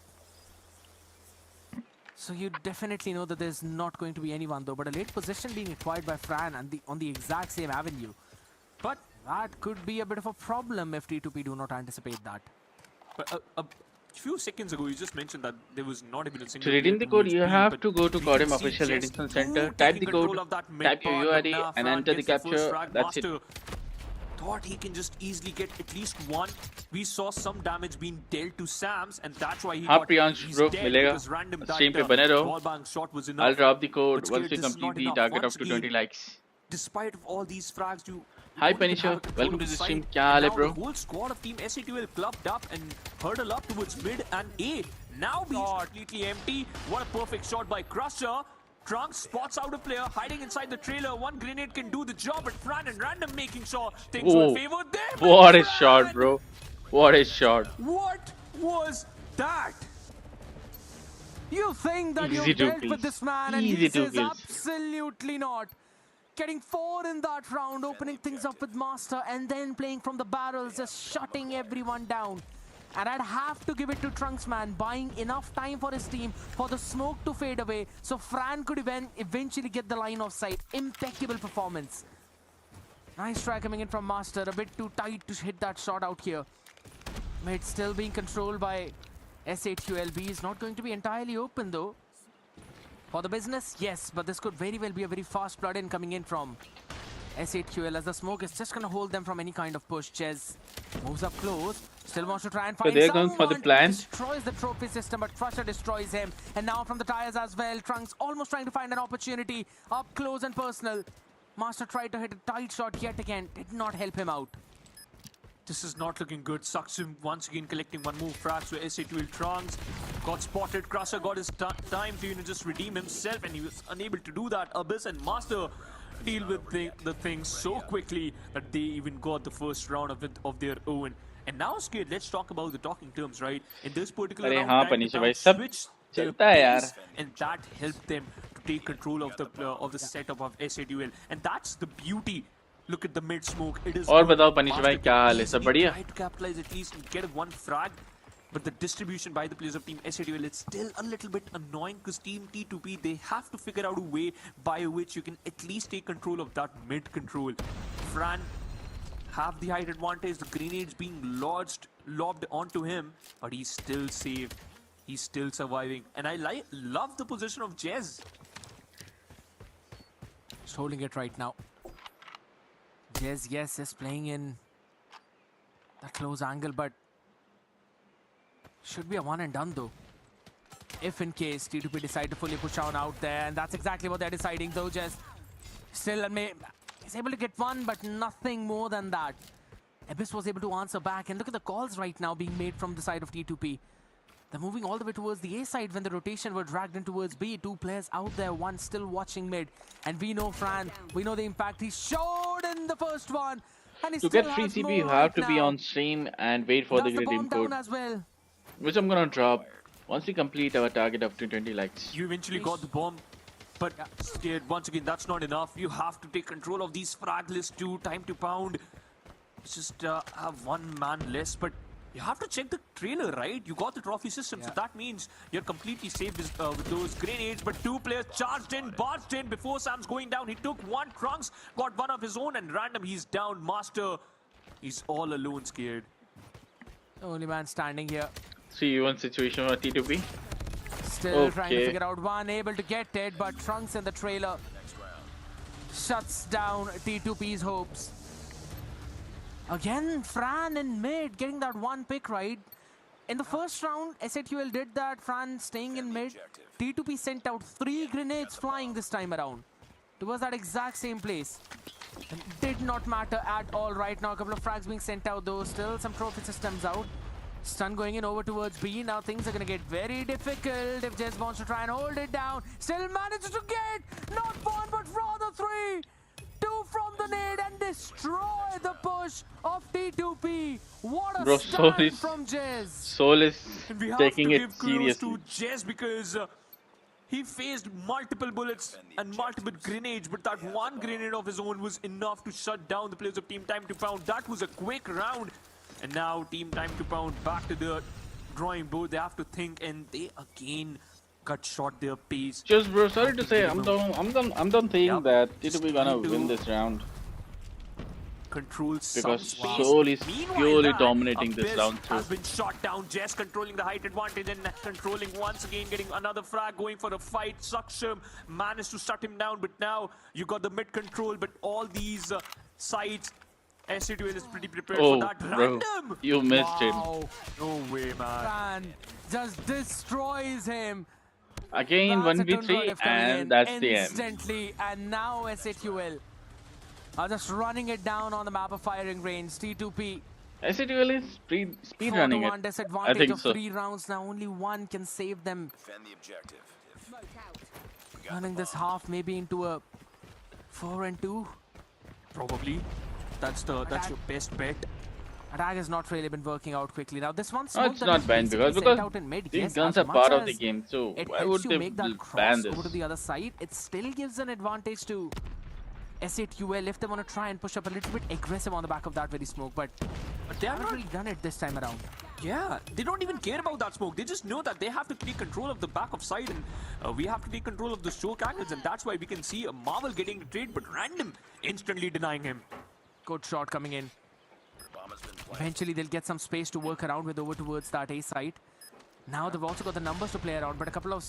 So you definitely know that there's not going to be anyone though, but a late position being acquired by Fran and on the exact same avenue. But that could be a bit of a problem if T2P do not anticipate that. But a few seconds ago, you just mentioned that there was not even a single. To redeem the code, you have to go to Codm official redemption center, type the code, type your UID, and enter the capture. That's it. Thought he can just easily get at least one. We saw some damage being dealt to Sams, and that's why he got Priyansh, bro, मिलेगा. Stream पे बने रहो. Shot was I'll drop the code once we complete the target of 220 likes. Despite of all these frags, you. Hi Penisha, welcome to the stream. क्या हाल है bro? The whole squad of team SAQL clubbed up and hurdle up towards mid and A. Now be completely empty. What a perfect shot by Crusher. Trunks spots out a player hiding inside the trailer. One grenade can do the job, but Fran and Random making sure things will favor them. What a shot, bro. What a shot. What was that? You think that you dealt with this man, and he says absolutely not. Getting 4 in that round, opening things up with Master, and then playing from the barrels, just shutting everyone down. And I'd have to give it to Trunks, man, buying enough time for his team for the smoke to fade away, so Fran could eventually get the line of sight. Impeccable performance. Nice try coming in from Master, a bit too tight to hit that shot out here. Mid still being controlled by SAQL. B is not going to be entirely open though. For the business, yes, but this could very well be a very fast flood in coming in from SAQL, as the smoke is just going to hold them from any kind of push. Ches moves up close, still wants to try and find they're someone. going for the plan. Destroys the trophy system, but Crusher destroys him. And now from the tires as well, Trunks almost trying to find an opportunity up close and personal. Master tried to hit a tight shot yet again, did not help him out. This is not looking good. Suxim once again collecting one move. Frags to SAQL. Trunks got spotted. Crusher got his time to just redeem himself, and he was unable to do that. Abyss and Master deal with the thing so quickly that they even got the first round of their own. And now, Skid, let's talk about the talking terms, right? In this particular अरे round, हाँ Time to punish Pound भाई सब switched their चलता है यार. pace, and that helped them to take control of the setup of SAQL. And that's the beauty. Look at the mid smoke. It is और good. बताओ punish Master भाई can क्या हाल है? सब easily बढ़िया? try to capitalize at least and get one frag. But the distribution by the players of Team SAQL, it's still a little bit annoying because Team T2P, they have to figure out a way by which you can at least take control of that mid control. Fran have the height advantage, the grenades being lobbed onto him, but he's still safe. He's still surviving. And I love the position of Jez. Just holding it right now. Jez, yes, is playing in that close angle, but should be a one and done though. If in case T2P decide to fully push on out there, and that's exactly what they're deciding though. Jez still he's able to get one, but nothing more than that. Abyss was able to answer back, and look at the calls right now being made from the side of T2P. They're moving all the way towards the A side when the rotation were dragged in towards B. Two players out there, one still watching mid. And we know Fran, we know the impact he showed in the first one. And he To still get free has CP, more you right have to be now. on stream and wait for the Does the redeem bomb code, down as well. which I'm gonna drop once we complete our target of 220 likes. You eventually got the bomb, but Scared, once again, that's not enough. You have to take control of these frag lists too. Time to pound. Just have one man less, but you have to check the trailer, right? You got the trophy system, so that means you're completely safe with those grenades. But two players charged in, barged in before Sam's going down. He took one, Trunks got one of his own, and random, he's down. Master, he's all alone, Scared. The only man standing here. 3v1 situation for T2P. Still trying to figure out one, able to get it, but Trunks in the trailer shuts down T2P's hopes. Again, Fran in mid, getting that one pick right. In the first round, SAQL did that, Fran staying in mid. T2P sent out 3 grenades flying this time around towards that exact same place. And did not matter at all right now. A couple of frags being sent out though, still some trophy systems out. Stun going in over towards B. Now things are going to get very difficult if Jez wants to try and hold it down. Still manages to get not one but rather 3. 2 from the nade and destroy the push of T2P. What a stand from Jez. Soul is taking it seriously. We have to give kudos to Jez because he faced multiple bullets and multiple grenades, but that one grenade of his own was enough to shut down the players of Team Time to Pound. That was a quick round. And now Team Time to Pound back to the drawing board. They have to think, and they again cut short their pace. Just bro, sorry to say, I'm done thinking that T2P gonna win this round. Controls because some Soul is Meanwhile, purely that dominating this Abyss round has too. been shot down. Jess controlling the height advantage and controlling once again, getting another frag, going for a fight. Saksham managed to shut him down, but now you got the mid control. But all these sides, SAQL is pretty prepared for that. Bro, Random! you missed it. No way, man. Fran just destroys him. Again, That's a 1v3, turn and that's the end. Instantly, and now SAQL are just running it down on the map of firing range. T2P. SAQL is speed running 4-1 it. disadvantage I think of so. 3 rounds. Now only one can save them. Defend the objective. Turning this half maybe into a 4-2. Probably. That's your best bet. Attack has not really been working out quickly. Now this one No, it's not banned because these guns are part of the game. So why would they make that ban cross over to this? the other side? It still gives an advantage to SAQL if they want to try and push up a little bit aggressive on the back of that very smoke. But they haven't really done it this time around. Yeah, they don't even care about that smoke. They just know that they have to take control of the back of side, and we have to take control of the choke angles, and that's why we can see a Marvel getting the trade, but Random instantly denying him. Good shot coming in. Eventually they'll get some space to work around with over towards that A side. Now they've also got the numbers to play around, but a couple of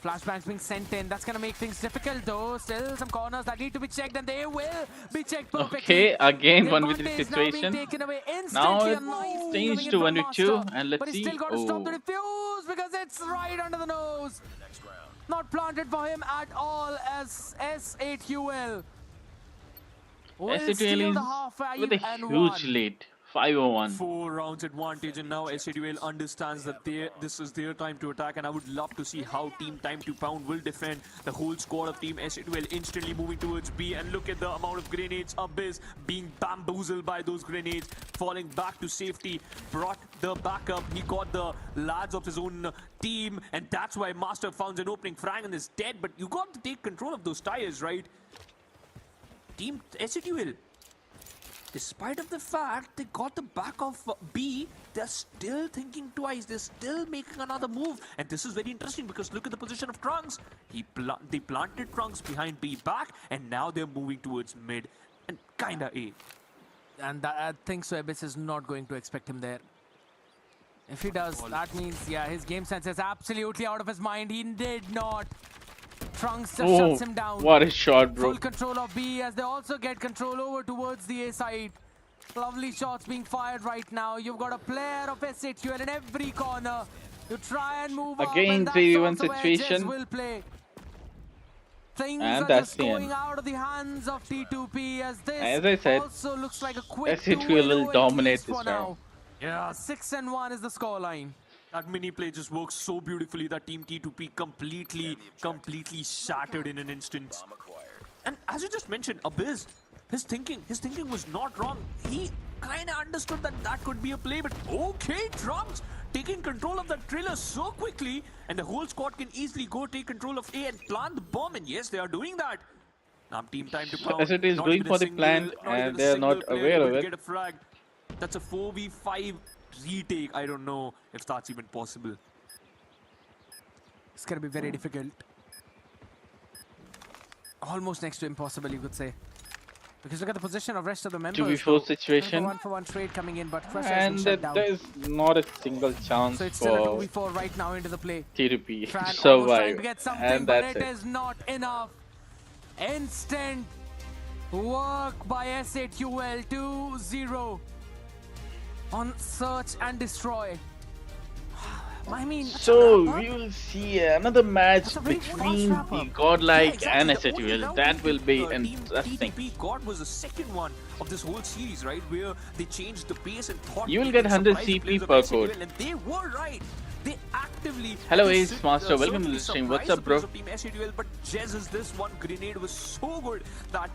flashbangs being sent in. That's going to make things difficult though. Still some corners that need to be checked, and they will be checked perfectly. Okay, again The 1v3 advantage situation. Now being taken away Now instantly. it's A nice changed coming to in from 1v2, Master. and let's But he's see. still got to stop the Oh, defuse because it's right under the nose. Not planted for him at all as SAQL. will steal the half SAQL is with a and huge one. lead. 501. 4 rounds advantage, and now SAQL understands that this is their time to attack, and I would love to see how Team Time to Pound will defend. The whole squad of Team SAQL instantly moving towards B, and look at the amount of grenades. Abyss being bamboozled by those grenades, falling back to safety, brought the backup. He got the lads of his own team, and that's why Master found an opening. Frag and is dead, but you got to take control of those tires, right? Team SAQL, despite of the fact they got the back of B, they're still thinking twice. They're still making another move. And this is very interesting because look at the position of Trunks. They planted Trunks behind B back, and now they're moving towards mid and kinda A. And I think so Abyss is not going to expect him there. If he does, that means, yeah, his game sense is absolutely out of his mind. He did not. Trunks just shuts him down. What a shot, bro. Full control of B as they also get control over towards the A side. Lovely shots being fired right now. You've got a player of SAQL in every corner. You try and move Again, up, 3v1 situation. Will play. Things And are that's just the going end. out of the hands of T2P as this As I said, also looks like a quick SAQL will 2-0 dominate at least for this now. round. Yeah, 6-1 is the scoreline. that mini play just works so beautifully that Team T2P completely shattered in an instant. Bomb acquired. And as you just mentioned, Abyss, his thinking was not wrong. He kind of understood that that could be a play, but okay, Trunks taking control of that trailer so quickly, and the whole squad can easily go take control of A and plant the bomb, and yes, they are doing that. Now Team Time to Pound. SAT is not doing even for a the single- plant, not even and a they are single not player aware able of to it. Get a frag. That's a 4v5 retake. I don't know if that's even possible. It's gonna be very difficult. Almost next to impossible, you could say. Because look at the position of rest of the members. 2v4 situation. 1-for-1 trade coming in, but Crusher And has been shut down. there is not a single chance So it's still a for 2v4 right now into the play. T2P Fran to almost trying survive. to get something, And but that's it it. is not enough. Instant work by SAQL 2-0 on search and destroy. I mean, So we will see another match That's a very between fast the wrap-up. Godlike and The only SAQL. round That will be Team interesting. T2P got was the second one of this whole series, right? Where they changed the pace and thought You will they get could 100 surprise the CP players of per SAQL, code. and they were right. They actively. Hello, had to Ace Master. Welcome to certainly the stream. What's surprise up, the players bro? of Team SAQL, but Jez's this one grenade was so good that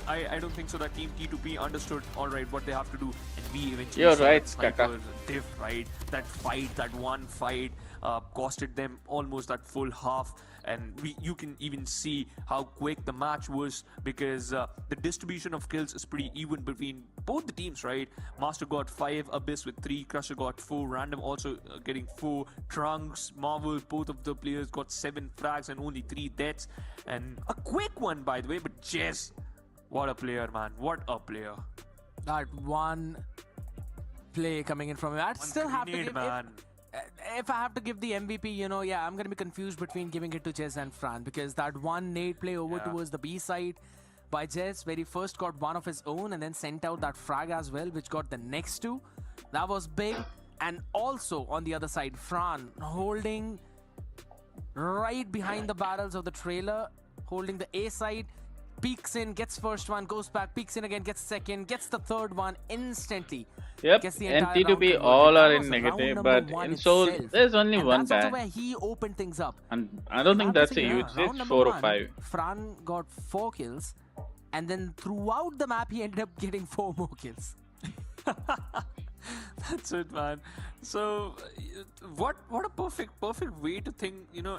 I don't think so that Team T2P understood all right what they have to do, and we eventually You're saw right, that sniper Kaka. diff, right? That fight, that one fight, costed them almost that full half, and you can even see how quick the match was because the distribution of kills is pretty even between both the teams, right? Master got 5, Abyss with 3, Crusher got 4, Random also getting 4, Trunks, Marvel, both of the players got 7 frags and only 3 deaths, and a quick one by the way, but Jez, what a player, man, what a player. that one play coming in from him. I'd still have to Grenade, give man. if I have to give the MVP, you know, yeah, I'm gonna be confused between giving it to Jez and Fran because that one nade play over Yeah. towards the B side by Jez, where he first got one of his own and then sent out that frag as well, which got the next two. That was big. And also on the other side, Fran holding right behind the barrels of the trailer, holding the A side, peeks in, gets first one, goes back, peeks in again, gets second, gets the third one instantly. Yep, Gets the and entire round T2P converted. all That are was in round negative, number but one in Seoul, itself. there's only And one that's also guy. where he opened things up. And I don't think that's a huge, Round it's number 4 or one, 5. Fran got 4 kills, and then throughout the map he ended up getting 4 more kills. That's it, man. So, what a perfect way to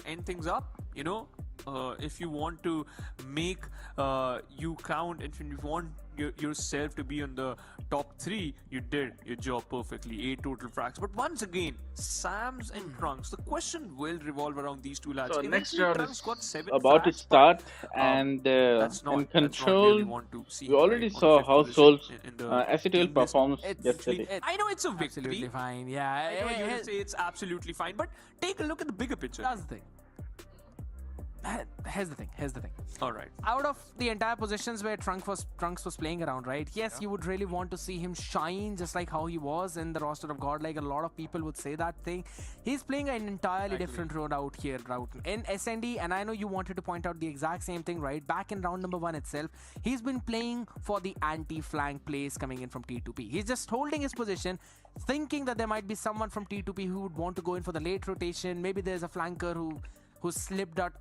end things up. If you want to make you count, and if you want yourself to be on the top 3, you did your job perfectly. 8 total frags. But once again, Sams and Trunks, the question will revolve around these two lads. So next Eventually, round Trunks is got 7 about to frags, start, but, and that's not in really control, want to see, we already right, on saw the how fifth Seoul's position in the SATL team list. performs It's yesterday. I know it's a victory. Absolutely fine, yeah. I know you will say it's absolutely fine, but take a look at the bigger picture. That's the thing. Here's the thing. All right. Out of the entire positions where Trunks was playing around, right? Yes, you would really want to see him shine just like how he was in the roster of Godlike. A lot of people would say that thing. He's playing an entirely different route out here, in SND, and I know you wanted to point out the exact same thing, right? Back in round number 1 itself, he's been playing for the anti-flank plays coming in from T2P. He's just holding his position, thinking that there might be someone from T2P who would want to go in for the late rotation. Maybe there's a flanker who slipped out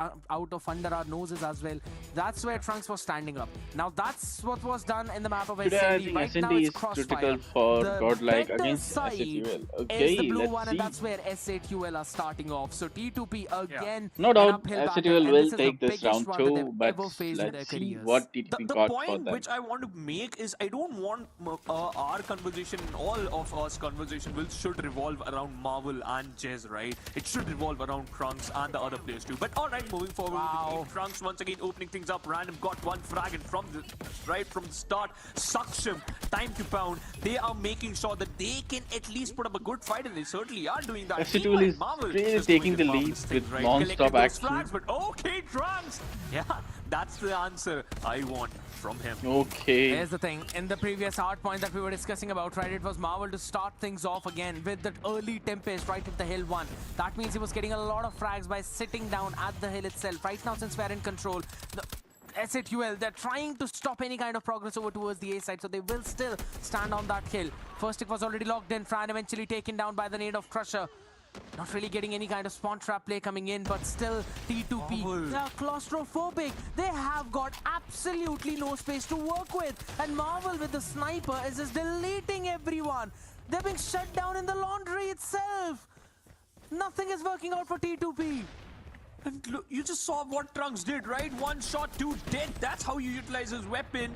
of under our noses as well. That's where Trunks was standing up. Now that's what was done in the map of Today I SND. think Right SND now it's is crossfire. critical for The Godlike better against side SAQL. is Okay, the blue one, let's and see. that's where SAQL are starting off. So T2P again. No an doubt uphill battle, SAQL and will this is take the this biggest round one that 2, they've but ever faced in their let's see careers. what T2P The got for point them. which I want to make is I don't want our conversation, all of us conversation should revolve around Marvel and Jez, right? It should revolve around Trunks and the other players too. But all right, moving forward. Wow. Trunks once again opening things up. Random got one frag, and from the start, Saksham, time to pound. They are making sure that they can at least put up a good fight, and they certainly are doing that. SAQL Meanwhile, is Marvel really just taking doing the lead marvelous with things, right? non-stop Collecting those action. frags, but okay, Trunks. Yeah, that's the answer I want from him. Okay. Here's the thing, in the previous hard point that we were discussing about, right, it was Marvel to start things off again with that early Tempest right at the hill 1. That means he was getting a lot of frags by sitting down at the hill itself. Right now, since we're in control, the SAQL, they're trying to stop any kind of progress over towards the A side, so they will still stand on that hill. First stick was already locked in, Fran eventually taken down by the nade of Crusher. Not really getting any kind of spawn trap play coming in, but still T2P, they are claustrophobic. They have got absolutely no space to work with. And Marvel with the sniper is just deleting everyone. They're being shut down in the laundry itself. Nothing is working out for T2P. And look, you just saw what Trunks did, right? One shot, 2 dead. That's how you utilize his weapon.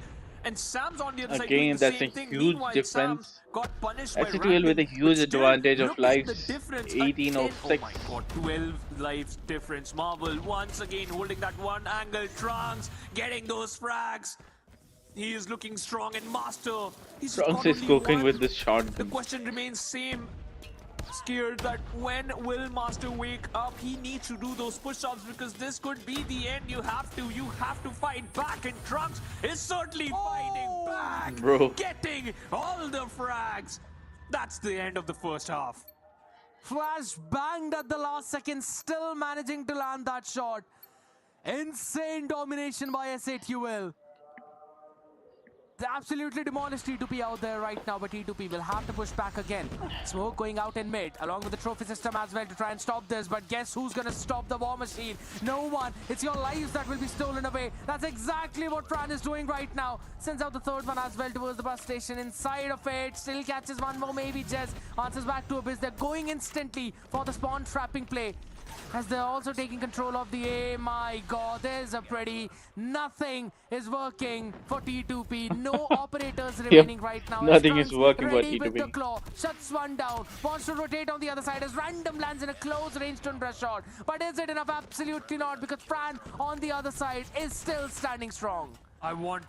And Sam's on the other side doing Again, the that's same a thing. huge Meanwhile, difference. Sam got punished by SAQL with a Random, huge but still, advantage of look at lives. the difference. 18 of Again, 6. Oh my god, 12 lives difference. Marvel once again holding that one angle. Trunks getting those frags. He is looking strong and master. He's Trunks got is only cooking one. with this The shotgun. question remains same. Scared that when will Master wake up? He needs to do those push-ups because this could be the end. You have to fight back, and Trunks is certainly fighting back. Bro. Getting all the frags. That's the end of the first half. Flash banged at the last second, still managing to land that shot. Insane domination by SAQL. They absolutely demolished T2P out there right now, but T2P will have to push back again. Smoke going out in mid, along with the trophy system as well to try and stop this. But guess who's going to stop the war machine? No one. It's your lives that will be stolen away. That's exactly what Fran is doing right now. Sends out the third one as well towards the bus station. Inside of it, still catches one more, maybe Jez. Answers back to Abyss. They're going instantly for the spawn trapping play, as they're also taking control of the A. My god, there's a pretty... Nothing is working for T2P. No operators remaining right now. Nothing As is Trunks working for ready with T2P. the claw. Shuts one down. Wants to rotate on the other side as Random lands in a close range twin brush shot. But is it enough? Absolutely not, because Fran on the other side is still standing strong. I want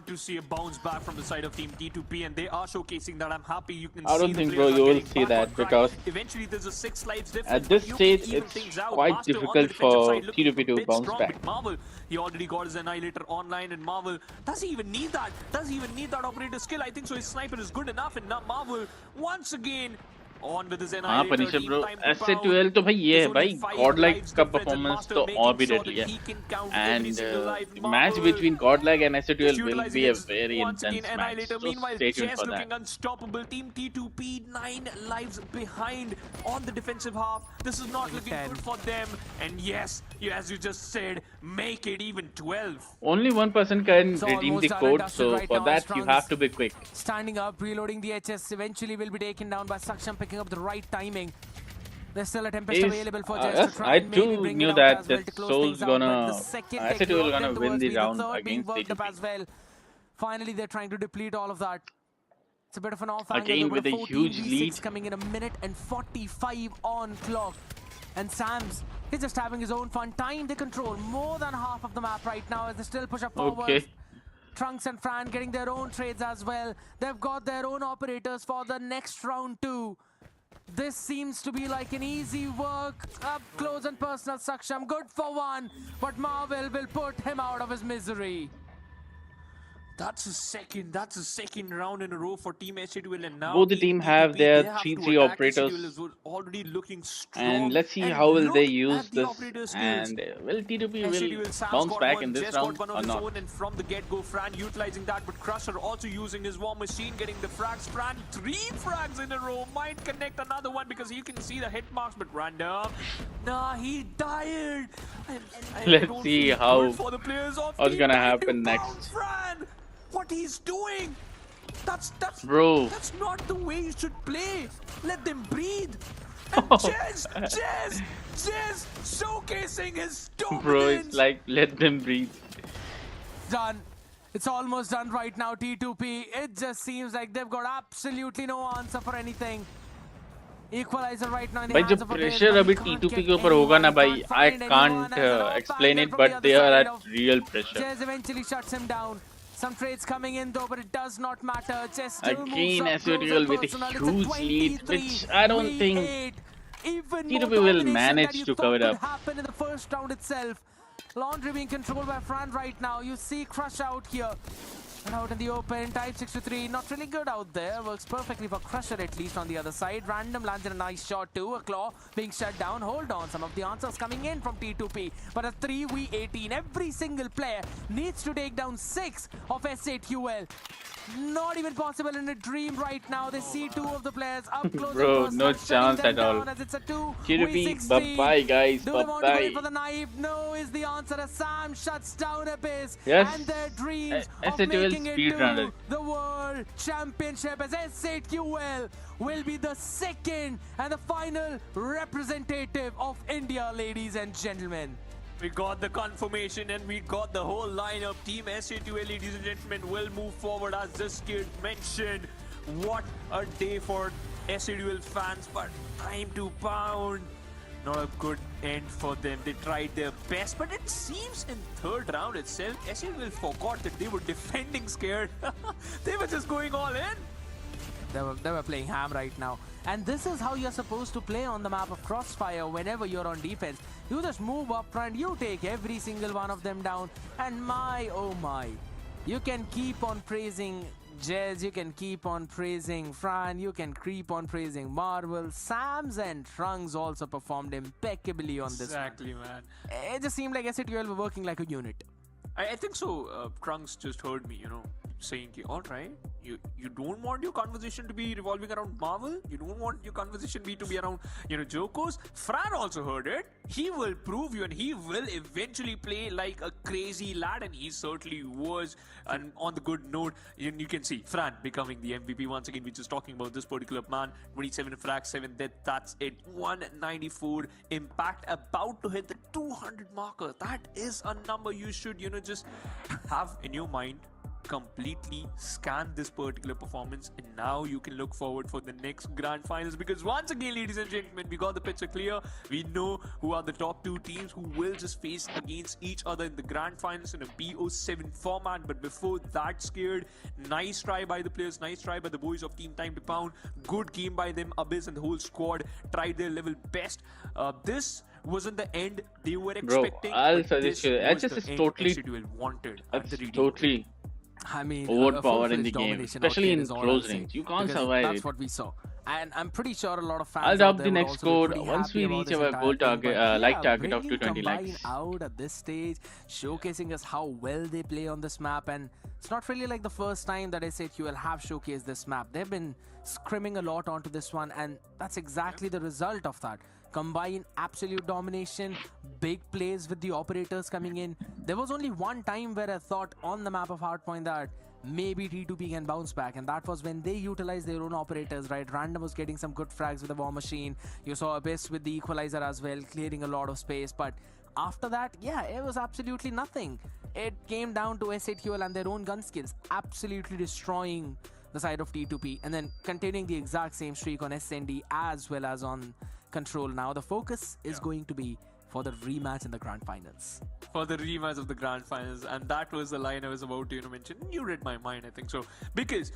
to see a bounce back from the side of Team T2P, and they are showcasing that. I'm happy you can I see don't the think, players bro, are you will getting see back that on track. because Eventually there's a 6 lives difference. at this but you stage, can even it's things out. quite Master on the difficult defensive for side looking T2P a to bit bounce strong, back. but Marvel, he already got his Annihilator online, and Marvel, does he even need that? Does he even need that operator skill? I think so. His sniper is good enough, and now Marvel once again on with his हाँ Annihilator. Punisher Team bro time to SAQL pound. तो भाई ये है There's भाई only 5 Godlike lives का difference, and performance Master तो making और भी sure deadly that है he can count every and single life. the match Marvel between Godlike and SAQL will utilizing be a its very once intense again match, Annihilator. so Meanwhile, stay tuned Jess for that. looking unstoppable. Team T2P 9 lives behind on the defensive half. This is not looking 10. good for them. And yes, as you just said, make it even 12. Only one person can It's redeem almost the done code, and dusted so right for now that as you Trunks have to be quick. standing up, reloading the HS, eventually will be taken down by Saksham, picking up the right timing. There's still a Tempest Is, available for Jess yes, to try I and maybe too bring knew it out that as well that to close Soul's things out, but gonna the second take SAQL locked gonna in win towards the me, round the third being against worked up T2P. as well. Finally, they're trying to deplete all of that. It's a bit of an off angle. Again There were with a 14 huge V6 lead. coming in a minute and 45 on clock. And Sam's, he's just having his own fun. Time to control more than half of the map right now as they still push up forward. Okay. Trunks and Fran getting their own trades as well. They've got their own operators for the next round too. This seems to be like an easy work, up close and personal Saksham, good for one, but Marvel will put him out of his misery. That's a second round in a row for Team SAQL, and now Both the team have T2P, their they have 3-3 to attack. operators. SAQL is already looking strong. And let's see and how will they look use at the this. operator skills. And will T2P SAQL, will Sam's bounce got back one, in this Jess round got one or of his not? own, and from the get-go, Fran utilizing that, but Crusher also using his war machine, getting the frags. Fran 3 frags in a row, might connect another one because you can see the hit marks, but random. Nah, he died. Let's see how for the players of what's Team gonna 9 to happen pound next. Fran, what he's doing? That's Bro. That's not the way you should play. Let them breathe. And Jez showcasing his dominance. Bro, it's like let them breathe. Done. It's almost done right now, T2P. It just seems like they've got absolutely no answer for anything. Equalizer right now in the भाई hands जब of a player, pressure but अभी you can't T2P get के ऊपर होगा ना anyone, भाई, you I find can't anyone, and an explain outbanger it, from but the they other are side at of real pressure. Jez eventually shuts him down. Some trades coming in though, but it does not matter. Jez still Again, moves up close SAQL and with a personal. It's huge lead, 23 which I don't think V8. Even T2P more will domination manage that you to thought cover it could up. happen in the first round itself. Laundry being controlled by Fran right now. You see Crush out here. And out in the open, type 6-3, not really good out there. Works perfectly for Crusher at least on the other side. Random lands in a nice shot too. A claw being shut down. Hold on, some of the answers coming in from T2P. But a 3v18, every single player needs to take down 6 of SAQL. Not even possible in a dream right now. They see 2 of the players up close. Bro, and no personal, chance shutting them at all. down as it's a T2P, 2v16. bye-bye guys, Do they want to go in for bye-bye. the knife? No is the answer as Sam shuts down Abyss. Yes, And their dreams of SAQL making it speedrunner. to the World Championship as SAQL will be the second and the final representative of India, ladies and gentlemen. We got the confirmation and we got the whole lineup. Team SAQL, ladies and gentlemen, will move forward as this kid mentioned. What a day for SAQL fans, but time to pound. Not a good end for them. They tried their best, but it seems in third round itself, SAQL forgot that they were defending scared. They were just going all in. They were playing ham right now. And this is how you're supposed to play on the map of Crossfire whenever you're on defense. You just move up front, you take every single one of them down, and my, oh my. You can keep on praising Jez, you can keep on praising Fran, you can creep on praising Marvel. Sams and Trunks also performed impeccably on this one. Exactly, man. It just seemed like SAQL were working like a unit. I think so. Trunks just heard me, saying, all right, you don't want your conversation to be revolving around Marvel? You don't want your conversation to be around, Jokos? Fran also heard it. He will prove you and he will eventually play like a crazy lad, and he certainly was. And on the good note, you can see Fran becoming the MVP once again. We're just talking about this particular man. 27 frags, 7 death, that's it. 194 impact, about to hit the 200 marker. That is a number you should, just have in your mind. Completely scan this particular performance, and now you can look forward for the next grand finals, because once again, ladies and gentlemen, we got the picture clear. We know who are the top 2 teams who will just face against each other in the grand finals in a BO7 format. But before that, scared, nice try by the players, nice try by the boys of Team Time to Pound. Good game by them. Abyss and the whole squad tried their level best. This wasn't the end they were expecting. I'll suggest you. This HS was is the end totally, SAQL wanted at the it's reading. totally I mean, overpowered in the full-fledged game, domination especially out there in is all close I'll say, range. You can't because survive that's it. what we saw. And I'm pretty sure a lot of fans I'll out drop there the would next also be code pretty once happy we about reach this our entire goal thing, target, but like yeah, target of bringing 220 Combine likes. out at this stage, showcasing us how well they play on this map, and it's not really like the first time that SAQL have showcased this map. They've been scrimming a lot onto this one, and that's exactly the result of that. Combine absolute domination, big plays with the operators coming in. There was only one time where I thought on the map of Hardpoint that maybe T2P can bounce back, and that was when they utilized their own operators, right? Random was getting some good frags with the war machine. You saw Abyss with the equalizer as well, clearing a lot of space. But after that, yeah, it was absolutely nothing. It came down to SAQL and their own gun skills, absolutely destroying the side of T2P, and then continuing the exact same streak on SND as well as on Control. Now the focus is going to be for the rematch in the grand finals. For the rematch of the grand finals, and that was the line I was about to mention. You read my mind, I think so, because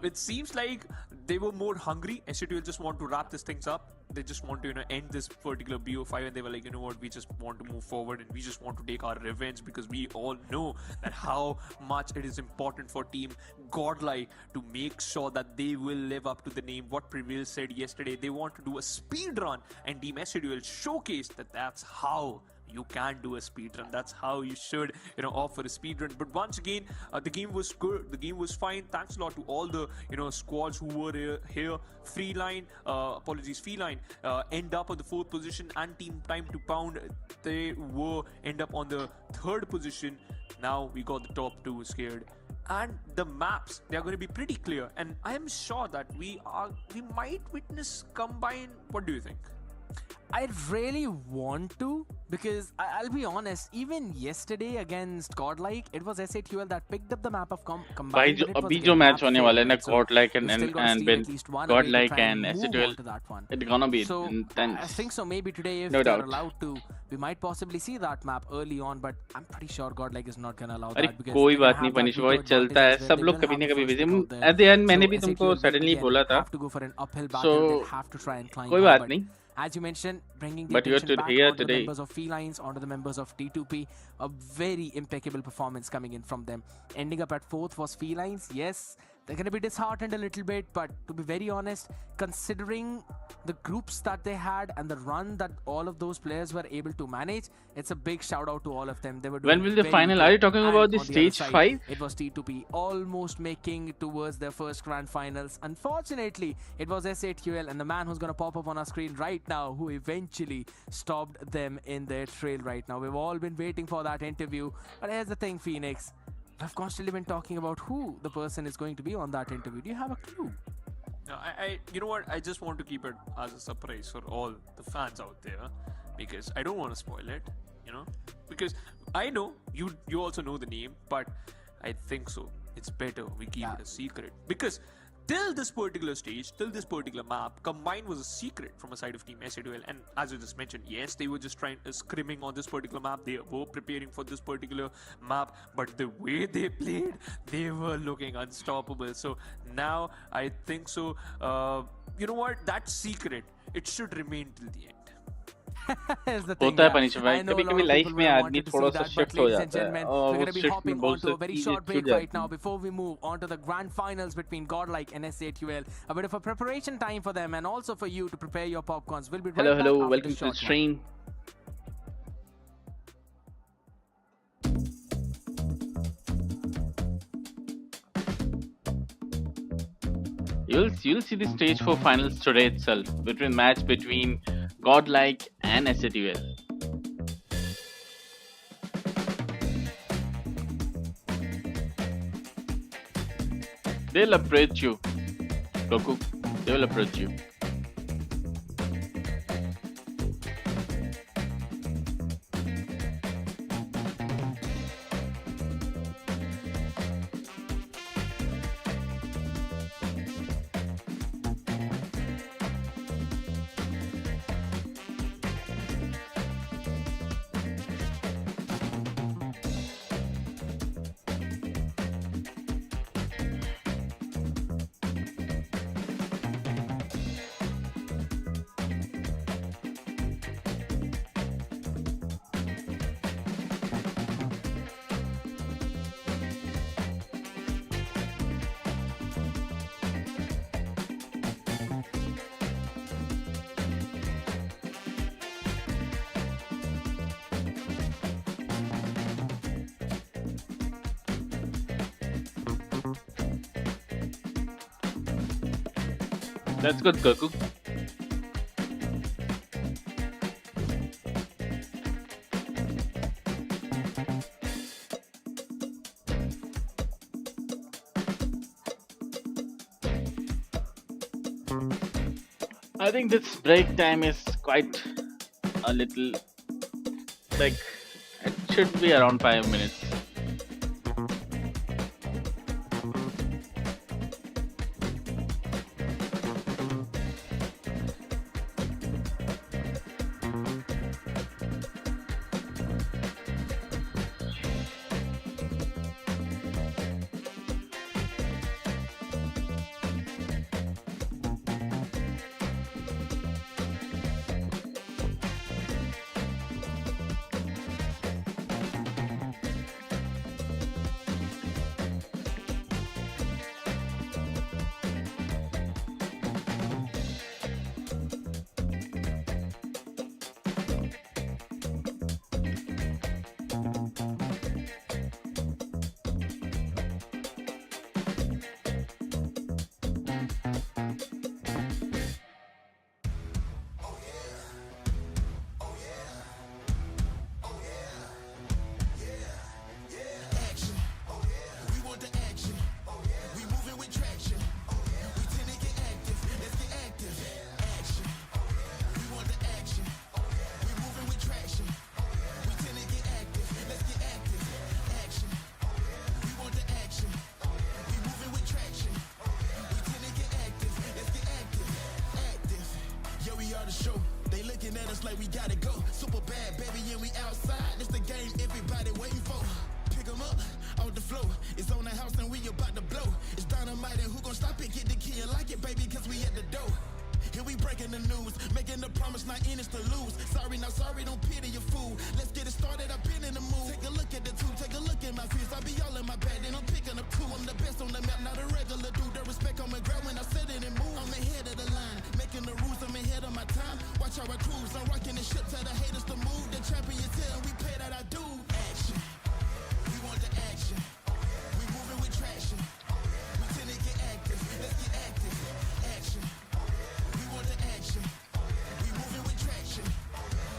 it seems like they were more hungry. SAQL just want to wrap these things up. They just want to end this particular BO5, and they were like, you know what, we just want to move forward and we just want to take our revenge, because we all know that how much it is important for team Godlike to make sure that they will live up to the name. What Prevail said yesterday, they want to do a speed run, and team SAQL showcased that that's how you can do a speed run. That's how you should, offer a speed run. But once again, the game was good. The game was fine. Thanks a lot to all the, squads who were here. Feline, Feline, end up on the 4th position, and team Time to Pound, they end up on the 3rd position. Now we got the top 2 scared. And the maps, they are going to be pretty clear. And I am sure that we might witness combine. What do you think? I really want to, because I'll be honest, even yesterday against Godlike, it was SAQL that picked up the map of combined. भाई जो अभी जो match होने वाला है ना Godlike and Godlike and SAQL, it's gonna be intense. I think so. Maybe today, if No they're doubt. allowed to, we might possibly see that map early on. But I'm pretty sure Godlike is not gonna allow अरे that, because कोई they're बात gonna नहीं have that punish भाई veto चलता है advantage सब as लोग well. कभी They ना will कभी have the विजिम first pick out at the end मैंने there. भी So तुमको SAQL will सडनली again बोला था have to go for an uphill So, battle. They'll have to try and climb कोई high, बात but नहीं as you mentioned, bringing the But you're attention back here onto the today. members of Felines, onto the members of T2P, a very impeccable performance coming in from them. Ending up at 4th was Felines. Yes, they're going to be disheartened a little bit, but to be very honest, considering the groups that they had and the run that all of those players were able to manage, it's a big shout out to all of them. They were doing When will the very final? good. Are you talking And about the on other stage side, 5? It was T2P almost making it towards their first grand finals. Unfortunately, it was SAQL and the man who's going to pop up on our screen right now who eventually stopped them in their trail right now. We've all been waiting for that interview. But here's the thing, Phoenix. I've constantly been talking about who the person is going to be on that interview. Do you have a clue? You know what? I just want to keep it as a surprise for all the fans out there, because I don't want to spoil it, because I know you also know the name, but I think so it's better we keep it a secret, because till this particular stage, till this particular map, Combine was a secret from a side of Team SAQL. And as you just mentioned, yes, they were just scrimming on this particular map. They were preparing for this particular map. But the way they played, they were looking unstoppable. So now I think so. You know what? That secret, it should remain till the end. होता है punish भाई कभी कभी life में आदमी थोड़ा सा shift हो जाता है और वो शिफ्ट में बहुत a very short break right now before we move on to the grand finals between Godlike and SAQL. A bit of a preparation time for them and also for you to prepare your popcorns. We'll be right back hello after welcome this to the short stream. You'll see the stage 4 finals today itself, match between Godlike and SAQL. They'll approach you, Goku. They will approach you. That's good, Goku. I think this break time is quite a little, like, it should be around 5 minutes. us like we gotta go. Super bad, baby, and we outside. This the game everybody waiting for. Pick 'em up off the floor. It's on the house and we about to blow. It's dynamite and who gon' stop it? Get the key and like it, baby, cause we at the door. Here we breaking the news, making the promise, not in it to lose. Sorry, not sorry, don't pity your fool. Let's get it started, I've been in the mood. Take a look at the two, take a look at my fears. I be all in my bag, then I'm picking up two. I'm the best on the map, not a regular dude. The respect on my ground when I set it and move. I'm ahead of the line, making the rules, I'm ahead of my time. Watch how I cruise, I'm rocking the ship, tell the haters to move. The champions here, and we pay that I do. Action, we want the action. We moving with traction. We tend to get active, let's get active. Action. The action. We moving with traction.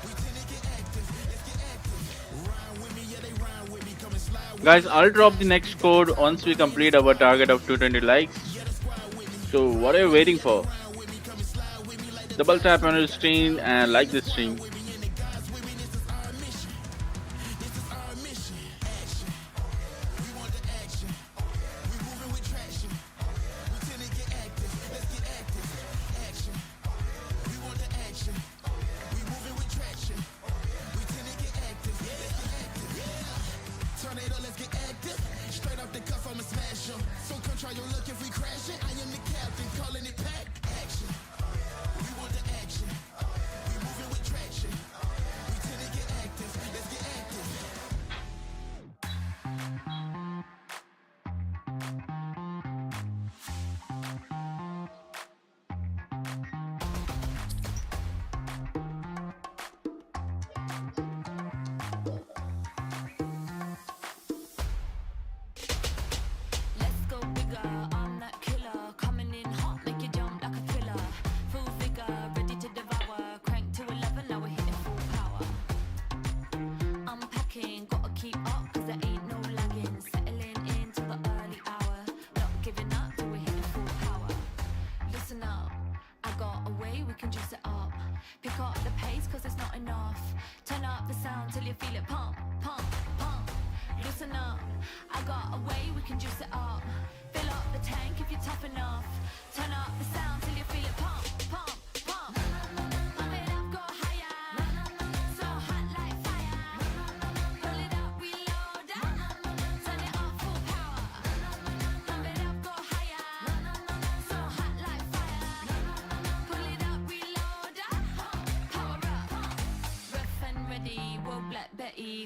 We tend to get active. Let's get active. Rhyme with me, yeah, they rhyme with me. Come and slide with Guys, I'll drop the next code once we complete our target of 220 likes. So what are you waiting for? Double tap on your screen and like this stream.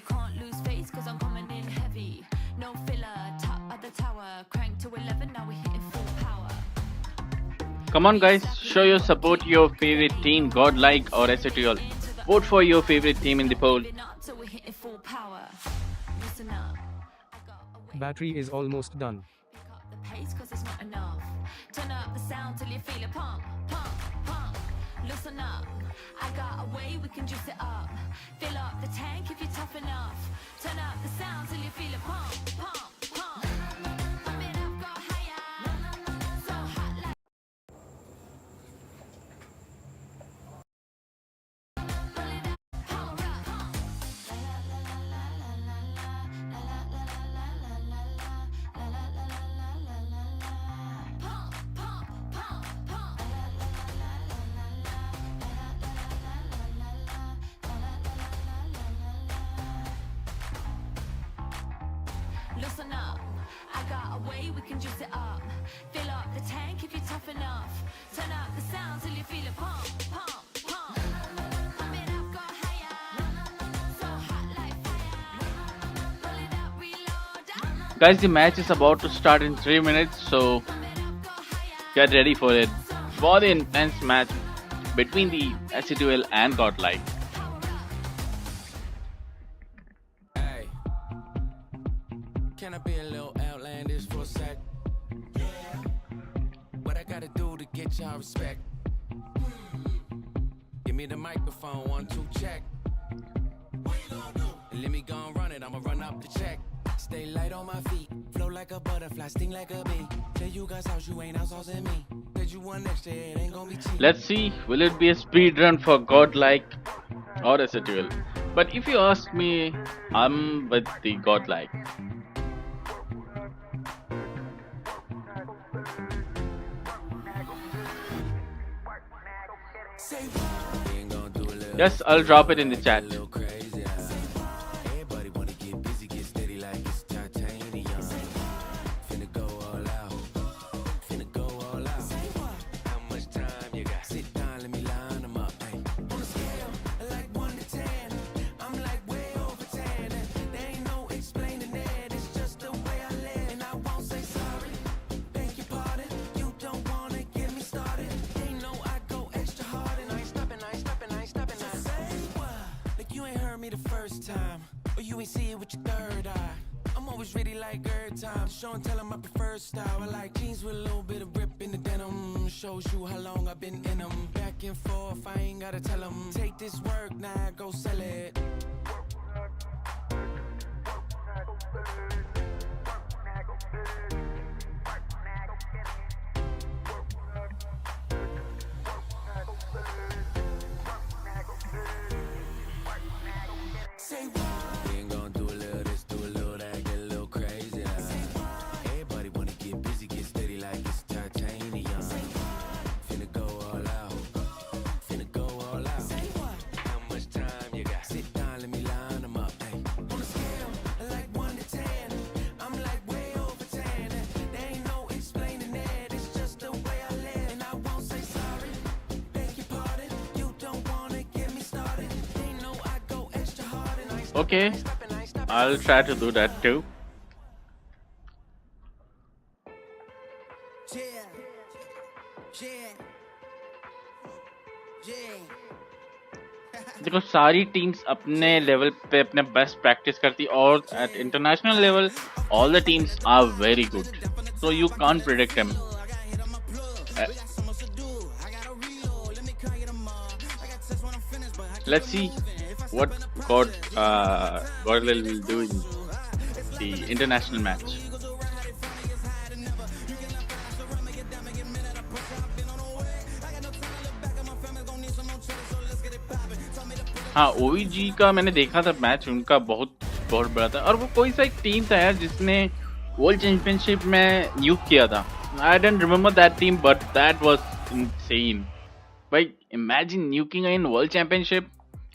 Can't lose face cause I'm coming in heavy. No filler, top of the tower. Crank to 11, now we're hitting full power. Come on guys, show your support to your favorite team, Godlike or SAQL. Vote for your favorite team in the poll. Battery is almost done. Pick up the pace cause it's not enough. Turn up the sound till you feel it pump, pump, pump. Listen up, I got a way we can juice it up. Fill up the tank if you're tough enough. Turn up the sound till you feel it pump, pump, pump. Pump it up, go higher. So hot like pull it up, power up. La la la la la la la la la la la la la la la la la la la. Pump, pump, pump, pump. La la la la la la la. Listen up, I got a way we can juice it up. Fill up the tank if you're tough enough. Turn up the sound till you feel it pump, pump, pump. Pump it up, go higher. So hot like fire. Pull it up, reload. Guys, the match is about to start in 3 minutes, so get ready for it. For the intense match between the SAQL and Godlike. Hey, can I be a little outlandish for a sec? Yeah. What I gotta do to get y'all respect? Give me the microphone, 1, 2, check. What you gonna do? And let me go and run it, I'ma run up the check. Stay light on my feet, flow like a butterfly, sting like a bee. Tell you guys how you ain't outsourcing me. Said you want extra, it ain't gonna be cheap. Let's see, will it be a speed run for Godlike or SAQL? But if you ask me, I'm with the Godlike. We ain't gonna do a little Yes, I'll drop it in the chat. Everybody wanna get busy, get steady like it's titanium. Finna go all out. Finna go all out. How much time you got? Sit down, let me line them up. Hey. On a scale, like 1 to 10, I'm like way over 10. There ain't no explaining it, it's just the way I live. And I won't say sorry, beg your pardon. You don't wanna get me started. Ain't no I go extra hard and I ain't stopping, I ain't stopping, I ain't stopping. So say what? Like you ain't heard me the first time, or you ain't see it with your third eye. I'm always ready like every time. Show and tell 'em my preferred style. I like jeans with a little bit of rip in the denim. Shows you how long I've been in 'em. Back and forth, I ain't gotta tell 'em. Take this work, now go sell it. Say what? We ain't gonna do a little this, do a little that, get a little crazy. Everybody wanna get busy, get steady like it's titanium. Finna go all out. Finna go all out. How much time you got? Sit down, let me line them up. Hey. On a scale, like 1 to 10, I'm like way over 10. There ain't no explaining it, it's just the way I live. And I won't say sorry, beg your pardon. You don't wanna get me started. Ain't no I go extra hard and I ain't Okay, I'll try to do that too. देखो सारी teams अपने level पे अपने best practice करती और at international level all the teams are very good so you can't predict them let's see what Godlike will do in the international match. हाँ OVG का मैंने देखा था मैच उनका बहुत बड़ा था और वो कोई सा एक टीम था यार जिसने वर्ल्ड चैंपियनशिप में न्यूक किया था. I don't remember that team but that was insane. Like imagine nuking in world championship.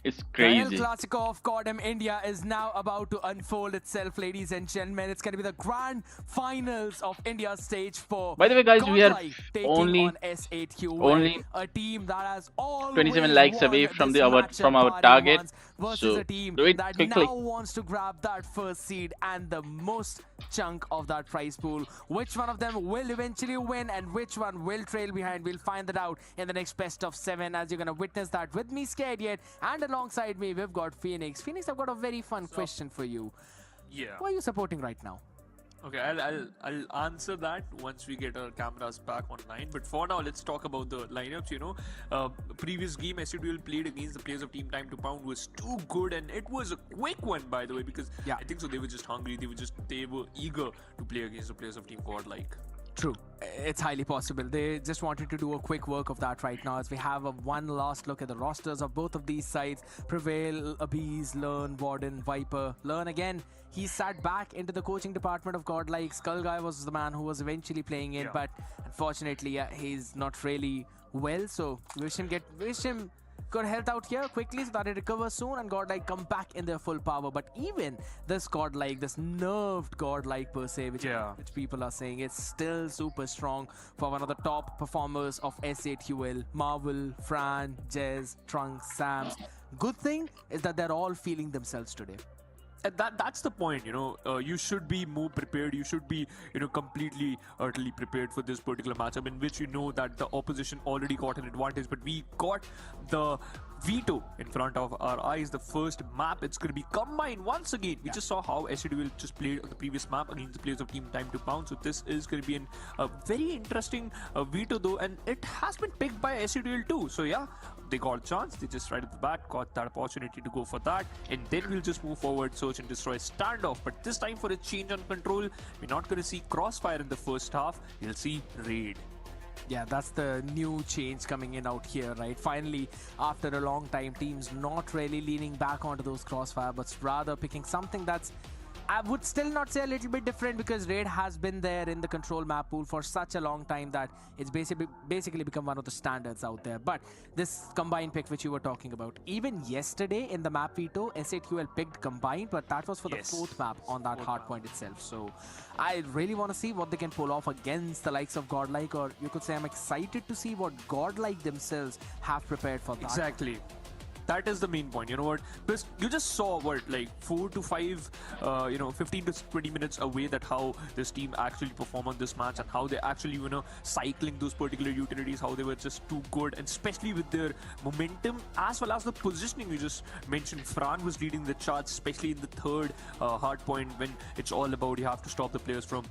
It's crazy. The El Clasico of Codm India is now about to unfold itself, ladies and gentlemen. It's going to be the grand finals of India's stage 4. By the way, guys, we are Godlike only on SAQL, a team that has always 27 likes away from our target. Versus So a team do it that quickly. now wants to grab that first seed and the most chunk of that prize pool. Which one of them will eventually win and which one will trail behind? We'll find that out in the next best of 7 as you're going to witness that with me, Scared Yet, and alongside me we've got Phoenix. Phoenix, I've got a very fun question for you. Yeah. Who are you supporting right now? Okay, I'll answer that once we get our cameras back online. But for now, let's talk about the lineups. You know, previous game SAQL played against the players of Team Time to Pound was too good, and it was a quick one, by the way, because I think so they were just hungry. They were eager to play against the players of Team Godlike. True. It's highly possible. They just wanted to do a quick work of that right now as we have a one last look at the rosters of both of these sides. Prevail, Abiz, Learn, Warden, Viper. Learn again. He sat back into the coaching department of Godlike. Skull Guy was the man who was eventually playing it, but unfortunately he's not really well. So wish him good health out here quickly so that he recovers soon and Godlike come back in their full power. But even this Godlike, this nerved Godlike per se, which people are saying, it's still super strong for one of the top performers of SAQL. Marvel, Fran, Jez, Trunks, Sams. Good thing is that they're all feeling themselves today. And that's the point, you know. You should be more prepared. You should be, you know, completely, utterly prepared for this particular matchup in which you know that the opposition already got an advantage. But we got the veto in front of our eyes. The first map, it's going to be combined once again. We just saw how SAQL just played on the previous map against the players of Team Time to Pound. So this is going to be a very interesting veto though, and it has been picked by SAQL too. So yeah, they got a chance. They just right at the bat got that opportunity to go for that, and then we'll just move forward, search and destroy standoff. But this time for a change on control, we're not going to see crossfire in the first half. We'll see raid. Yeah, that's the new change coming in out here, right? Finally, after a long time, teams not really leaning back onto those crossfire, but rather picking something that's I would still not say a little bit different because Raid has been there in the control map pool for such a long time that it's basically become one of the standards out there. But this combined pick which you were talking about, even yesterday in the map veto, SAQL picked combined, but that was for the fourth map on that hardpoint itself. So I really want to see what they can pull off against the likes of Godlike, or you could say I'm excited to see what Godlike themselves have prepared for that. Exactly. That is the main point, you know what? Because you just saw what, like 4 to 5, 15 to 20 minutes away that how this team actually perform on this match and how they actually, cycling those particular utilities, how they were just too good, and especially with their momentum as well as the positioning you just mentioned. Fran was leading the charts, especially in the third hard point when it's all about you have to stop the players from,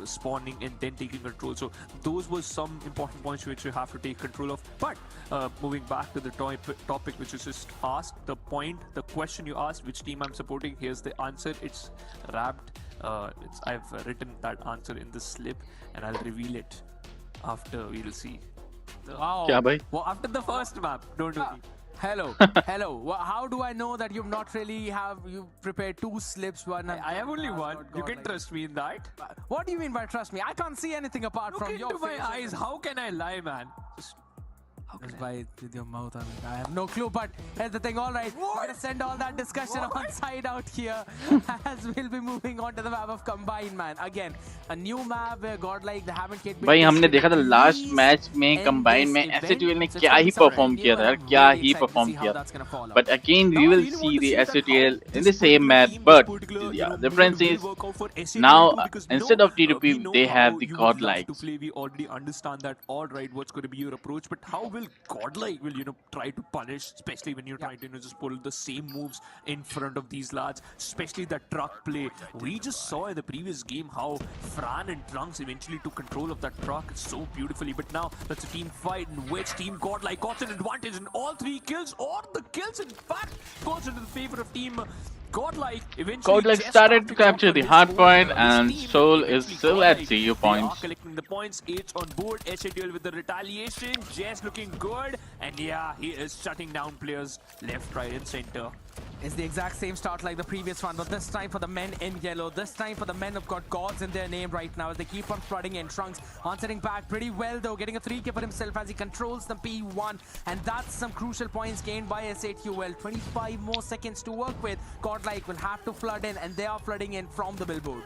spawning and then taking control. So those were some important points which you have to take control of. But moving back to the topic which is just asked, the question you asked, which team I'm supporting, here's the answer. It's wrapped. I've written that answer in the slip and I'll reveal it after we'll see. Wow. Kya bhai? Well, after the first map, don't worry. Hello, hello. Well, how do I know that you've not really you prepared 2 slips? One. I have only one. You can trust me in that. What do you mean by trust me? I can't see anything apart Look from your into my face. eyes. How can I lie, man? Just by it with your mouth. I have no clue, but here's the thing. All right, we're gonna send all that discussion on side out here as we'll be moving on to the map of Combine, man. Again, a new map where Godlike they haven't yet been. भाई हमने देखा था last match में combine में SATL ने क्या ही perform किया था यार, क्या ही परफॉर्म किया था. But again we will see the SATL in the same map, but yeah, the difference is now instead of T2P they have the Godlike. We already understand that. All right, what's going to be your approach? But how will Godlike will try to punish, especially when you're trying to just pull the same moves in front of these lads, especially that truck play. We just saw in the previous game how Fran and Trunks eventually took control of that truck so beautifully. But now that's a team fight in which Team Godlike got an advantage in all 3 kills, or the kills in fact goes into the favor of Team Godlike. Godlike started to capture the hard point, and Soul is still at 0 points. Collecting the points, 8 on board. SATL with the retaliation, Jess looking good, and yeah, he is shutting down players left, right, and center. It's the exact same start like the previous one, but this time for the men in yellow. This time for the men who've got gods in their name right now as they keep on flooding in. Trunks answering back pretty well though, getting a 3K for himself as he controls the P1, and that's some crucial points gained by SAQL. 25 more seconds to work with. Godlike will have to flood in, and they are flooding in from the billboard.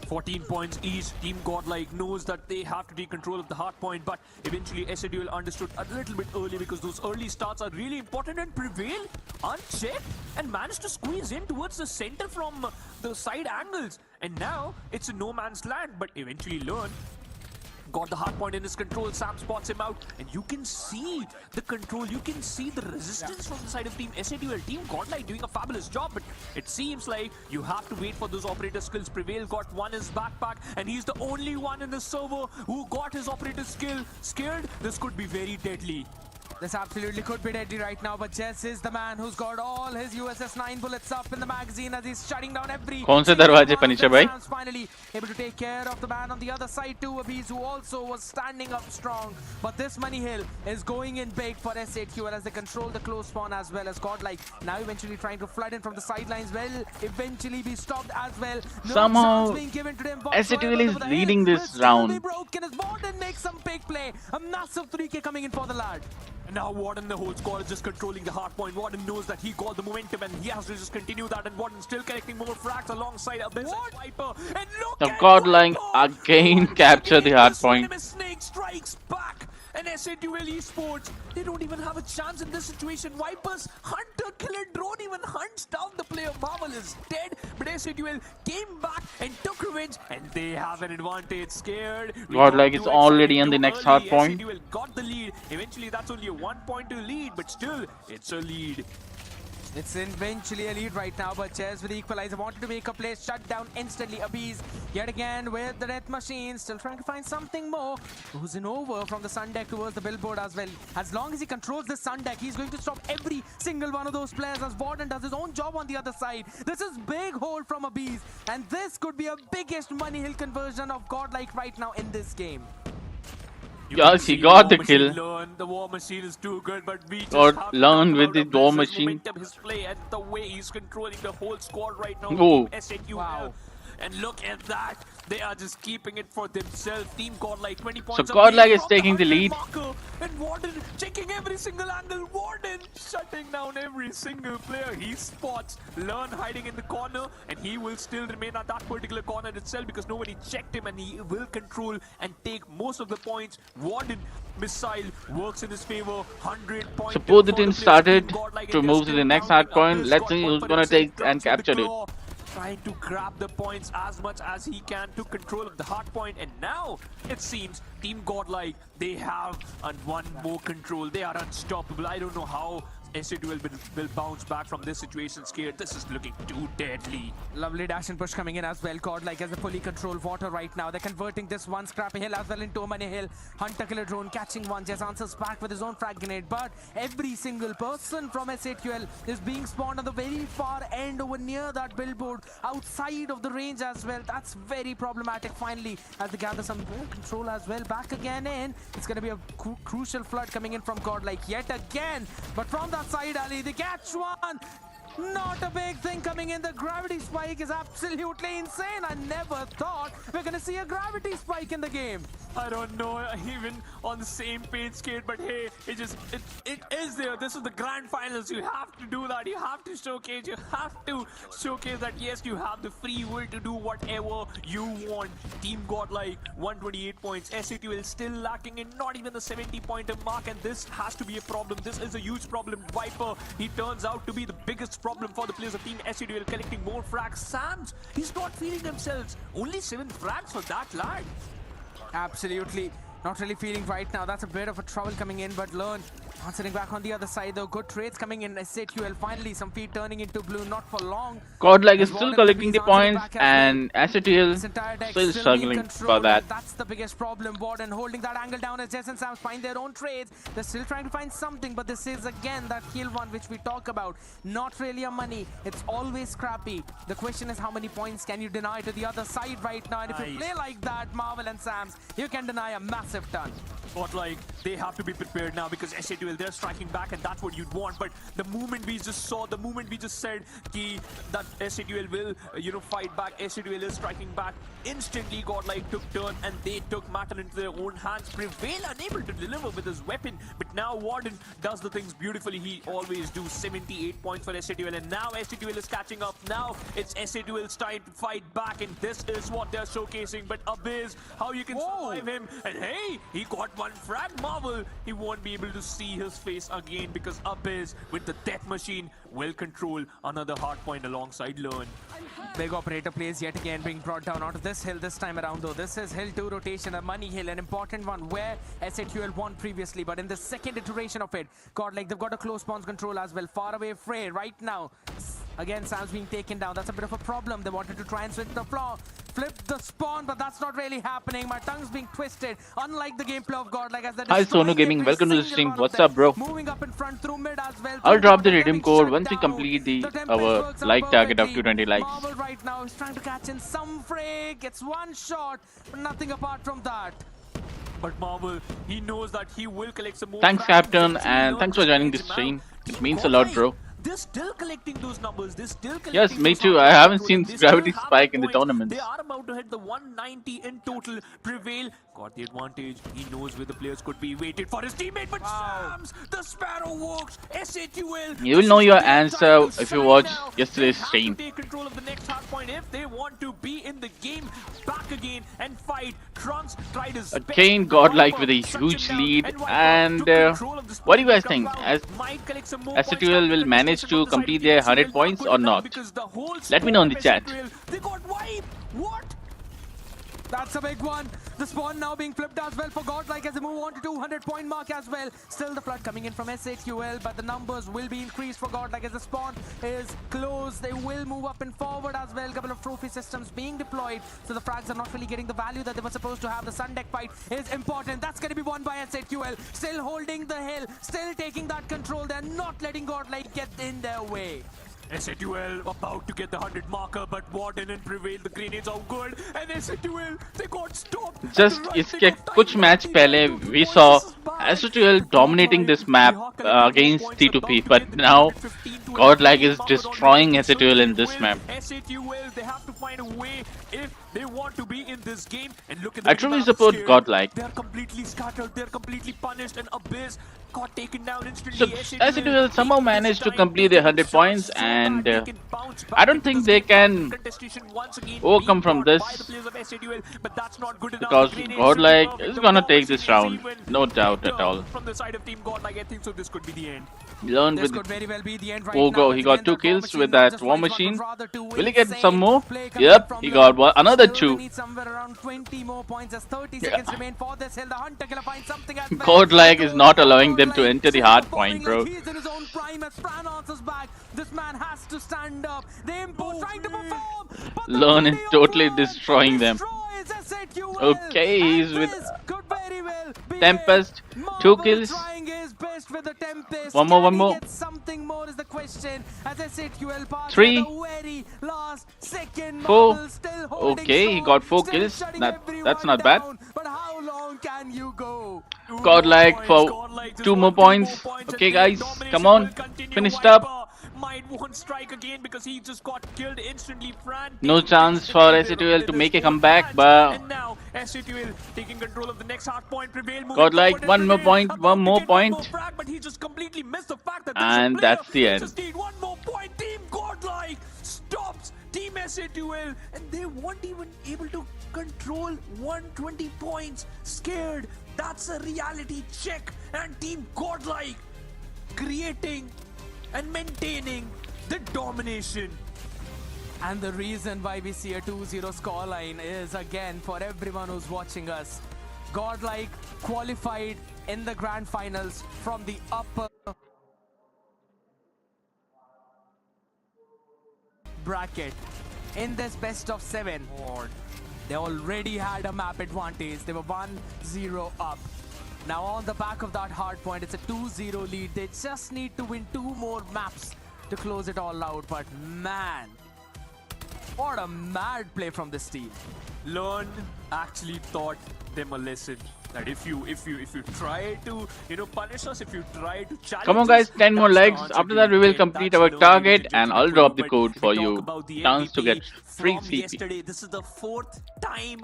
14 points each. Team Godlike knows that they have to take control of the hard point, but eventually SAQL understood a little bit early because those early starts are really important, and prevail unchecked and managed to squeeze in towards the center from the side angles. And now it's a no man's land, but eventually learn. Got the hard point in his control. Sam spots him out, and you can see the control. You can see the resistance from the side of Team SAQL. Team Godlike doing a fabulous job, but it seems like you have to wait for those operator skills. Prevail got one in his backpack, and he's the only one in the server who got his operator skill. Scared? This could be very deadly. This absolutely could be deadly right now, but Jess is the man who's got all his USS 9 bullets up in the magazine as he's shutting down every... कौन से दरवाजे पर नीचे भाई? Finally able to take care of the man on the other side too, Abiz, who also was standing up strong. But this money hill is going in big for SAQL as they control the close spawn as well as Godlike. Now eventually trying to flood in from the sidelines, will eventually be stopped as well. No Somehow being given to them SAQL is leading this round. Broken as Warden makes some big play. A massive 3K coming in for the lad. And now Warden, the whole squad is just controlling the hard point. Warden knows that he got the momentum and he has to just continue that, and Warden still collecting more frags alongside Abyss and Viper. And look The at Godlike again capture the hard point. Snake strikes back, and SAQL Esports, they don't even have a chance in this situation. Viper's hunter killer drone even hunts down the player. Marvel is dead, but SAQL came back and took revenge, and they have an advantage. Scared. Godlike is already on the next hard point. SAQL got the lead. Eventually, that's only a 1 point to lead, but still, it's a lead. It's eventually a lead right now, but Chess with the equalizer wanted to make a play, shut down instantly. Abiz yet again with the death machine, still trying to find something more. Goes in over from the sun deck towards the billboard as well. As long as he controls the sun deck, he's going to stop every single one of those players as Warden does his own job on the other side. This is big hold from Abiz, and this could be a biggest money hill conversion of Godlike right now in this game. You Yes, can he see got the War Machine kill. learn. The War Machine is too good, but we just Got have to learn talk with about the a War massive Machine. momentum, his play, and the way he's controlling the whole squad right now. Oh. Team SAQL. Wow. And look at that. They are just keeping it for themselves. Team Godlike 20 points Godlike away is from taking the 100 lead. marker. And Warden checking every single angle. Warden shutting down every single player he spots. Learn hiding in the corner, and he will still remain at that particular corner itself because nobody checked him, and he will control and take most of the points. Warden missile works in his favor. 100 points. So both the teams started to move to the next hard point. Let's see who's gonna take and capture it. Trying to grab the points as much as he can to control of the hard point, and now it seems Team Godlike, they have one more control. They are unstoppable. I don't know how SAQL will bounce back from this situation scared. This is looking too deadly. Lovely dash and push coming in as well. Godlike has a fully controlled water right now. They're converting this one scrappy hill as well into a money hill. Hunter killer drone catching one. Just answers back with his own frag grenade. But every single person from SAQL is being spawned on the very far end over near that billboard outside of the range as well. That's very problematic finally as they gather some more control as well. Back again in. It's going to be a crucial flood coming in from Godlike yet again. But from that side, Ali, they catch one. Not a big thing coming in. The gravity spike is absolutely insane. I never thought we're gonna see a gravity spike in the game. I don't know, even on the same page, Skate, but hey, it is there. This is the grand finals. You have to do that. You have to showcase. You have to showcase that yes, you have the free will to do whatever you want. Team Godlike 128 points. SAQL still lacking in not even the 70-pointer mark, and this has to be a problem. This is a huge problem. Viper, he turns out to be the biggest problem for the players of Team SAQL, collecting more frags. Sams, he's not feeling themselves. Only 7 frags for that lad. Absolutely. Not really feeling right now. That's a bit of a trouble coming in, but Learn answering back on the other side though. Good trades coming in. SAQL finally some feet turning into blue. Not for long. Godlike is still collecting the points, and SAQL still struggling for that. That's the biggest problem. Warden holding that angle down as Jess and Sam find their own trades. They're still trying to find something, but this is again that kill one which we talk about. Not really a money. It's always scrappy. The question is how many points can you deny to the other side right now? And if you play like that, Marvel and Sams, you can deny a massive ton. Godlike, they have to be prepared now because SAQL, they're striking back, and that's what you'd want. But the moment we just saw, the moment we just said that SAQL will, fight back, SAQL is striking back. Instantly, Godlike took turn, and they took matter into their own hands. Prevail unable to deliver with his weapon, but now Warden does the things beautifully. He always do. 78 points for SAQL, and now SAQL is catching up. Now it's SAQL's time to fight back, and this is what they're showcasing. But Abiz, how you can survive him, and hey, he got one frag. Marvel, he won't be able to see his face again because Abiz with the death machine will control another hard point alongside Learn. Big operator plays yet again being brought down out of this hill this time around though. This is hill 2 rotation, a money hill, an important one where SAQL won previously, but in the second iteration of it, Godlike, they've got a close spawns control as well. Far away Frey right now. Again, Sam's being taken down. That's a bit of a problem. They wanted to try and switch the floor, flip the spawn, but that's not really happening. My tongue's being twisted, unlike the gameplay of Godlike as Hi Sonu Gaming, welcome to the stream. What's up, bro? Moving up in front through mid as well. I'll drop the redeem code once we complete our like target of 220 likes. Marvel right now is trying to catch in some fray, gets one shot, but nothing apart from that. But Marvel, he knows that he will collect some more. Thanks, Captain, and thanks for joining the stream. It means a lot, bro. They're still collecting those numbers. They're still collecting. Yes, me those too. numbers. I haven't seen They gravity still have spike in the points. tournaments. They are about to hit the 190 in total. Prevail got the advantage. He knows where the players could be. Waited for his teammate, but Sams, the Sparrow works. SAQL. You will know your answer if you watch yesterday's stream. They have to take control of the next hard point if they want to be in the game. Back again and fight. Trunks tried his best. Again, Godlike with a huge lead. And what do you guys think? As SAQL will manage to complete their 100 points or not? Let me know in the chat. They got wipe. What? That's a big one. The spawn now being flipped as well for Godlike as they move on to 200-point mark as well. Still the flood coming in from SAQL, but the numbers will be increased for Godlike as the spawn is close. They will move up and forward as well. Couple of trophy systems being deployed, so the frags are not really getting the value that they were supposed to have. The sun deck fight is important. That's going to be won by SAQL. Still holding the hill, still taking that control. They're not letting Godlike get in their way. SAQL about to get the 100 marker, but Warden and Prevail, the grenades are good, and SAQL, they got stopped. Just इसके कुछ match पहले we saw SAQL dominating this map against T2P, but now Godlike is destroying SAQL in this map. SAQL, they have to find a way if they want to be in this game. And look at the I truly support Godlike. They're completely scattered, they're completely punished, and Abyss got taken down instantly. So SAQL somehow managed to complete their 100 points, and I don't think they can overcome from this, because Godlike is gonna take this round, no doubt at all. From the side of Team Godlike, I think so this could be the end. Learn This with could very well be the end right Pogo. now. He It's got the 2 end of kills War with Machine. that Just War one Machine. rather two Will he get insane some more? play coming Yep, from he the got Lord. another Still 2. need somewhere around 20 more points as 30 seconds remain for this hill. The Hunter gonna find something as well. Godlike is not allowing them to enter the hard point, bro. He's in his own prime as Fran answers back. This man has to stand up. The import trying to perform. But the Learn is body of totally Learn destroying them. destroys SAQL. Okay, he's And with this could very well be Tempest. it. 2 Marvel kills. trying his best with the Tempest. One more, Can one he more. get something more is the question. As SAQL passes 3. at the very last second. 4. Marvel still holding Okay, he strong, got 4 still kills. shutting That's everyone not bad. down. But how long can you go? Godlike for 2 more points. Okay, guys, come on, finished up. Might won't strike again because he just got killed instantly. Fran No taking chance the for lead SAQL in to this make a whole comeback, match. but And now SAQL taking control of the next hard point. Prevail moving Godlike, forward, one and more Prevail point, about one to more get one more point. frag, but he just completely missed the fact that And that's the end. Just need one more point. Team Godlike stops Team SAQL, and they weren't even able to control 120 points. Scared. That's a reality check. And Team Godlike creating and maintaining the domination. And the reason why we see a 2-0 scoreline is, again, for everyone who's watching us, Godlike qualified in the grand finals from the upper bracket in this best of 7. They already had a map advantage. They were 1-0 up. Now on the back of that hard point, it's a 2-0 lead. They just need to win 2 more maps to close it all out. But man, what a mad play from this team. Learn actually taught them a lesson that if you try to punish us, if you try to challenge Come on, guys, us, 10 more that's the legs. answer After to that, we will get. complete That's our Learn target, ability and to I'll control. drop the But code if for we talk you. about the Chance to get MVP free from CP. yesterday, this is the 4th time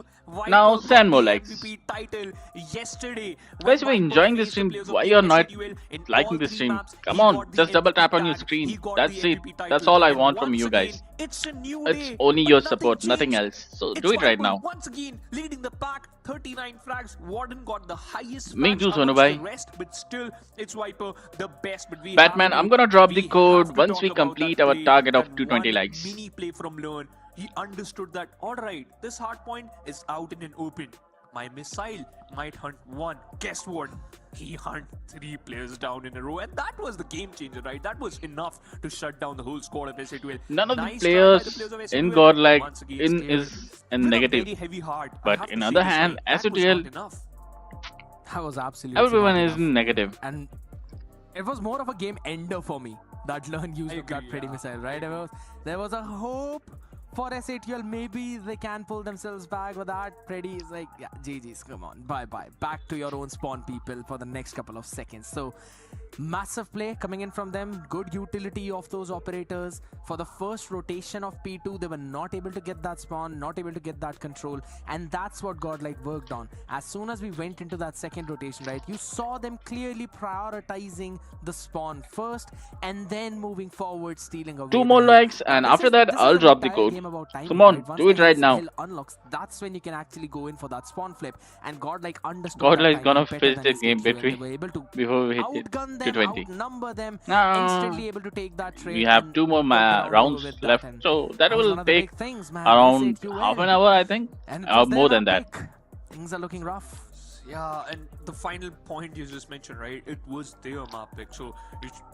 Now, Viper 10 got more the likes. MVP title yesterday. Guys, if you're Viper enjoying this faced stream, the players of why you're not SAQL in liking all this 3 stream? maps. Come He on, got the just double tap on MVP your tag. screen. He got That's the it. MVP title. That's all I And want from once you guys. again, it's a new It's day, only but your nothing support, nothing changed. else. So It's do it right Viper now. once again leading the pack, 39 frags. Warden got the highest Me frags too, amongst Sonubhai. the rest, but still, it's Viper the best. But we Batman, have I'm gonna drop the we code have to once talk we about complete that our play, target of that 220 one likes. Mini play from Learn. He understood that, alright, this hard point is out in an open. My missile might hunt 1. Guess what? He hunt 3 players down in a row, and that was the game changer, right? That was enough to shut down the whole squad of SAQL. None of the Nice try by the players of in SAQL. Godlike Once again, in scared. is in With a negative. very heavy heart, I But have in to other say this, hand, right? That was SAQL, not enough. That was absolutely everyone not is enough. in negative. And it was more of a game ender for me. That Learn used of that agree, pretty yeah. missile, right? There was a hope for SATL. Maybe they can pull themselves back, but that Pretty is like, yeah, GG's, come on, bye-bye. Back to your own spawn, people, for the next couple of seconds. So, massive play coming in from them. Good utility of those operators. For the first rotation of P2, they were not able to get that spawn, not able to get that control, and that's what Godlike worked on. As soon as we went into that second rotation, right, you saw them clearly prioritizing the spawn first, and then moving forward, stealing away. 2 more the- likes, and this after is- that, this is I'll an drop the entire code. game about timing, Come on, right? Once do it the right hill now. unlocks, that's when you can actually go in for that spawn flip. And Godlike understood Godlike that is gonna timing better finish than the his game team, and they between were able to before we hit outgun them, 220. outnumber them, Now, instantly able to take that trade. we have and 2 more put them all rounds over with that, left, and so that was will one of the take big things, man. around SAQL. half an hour, I think, And it or was more their than that. pick. Things are looking rough. Yeah, and the final point you just mentioned, right? It was their map pick, so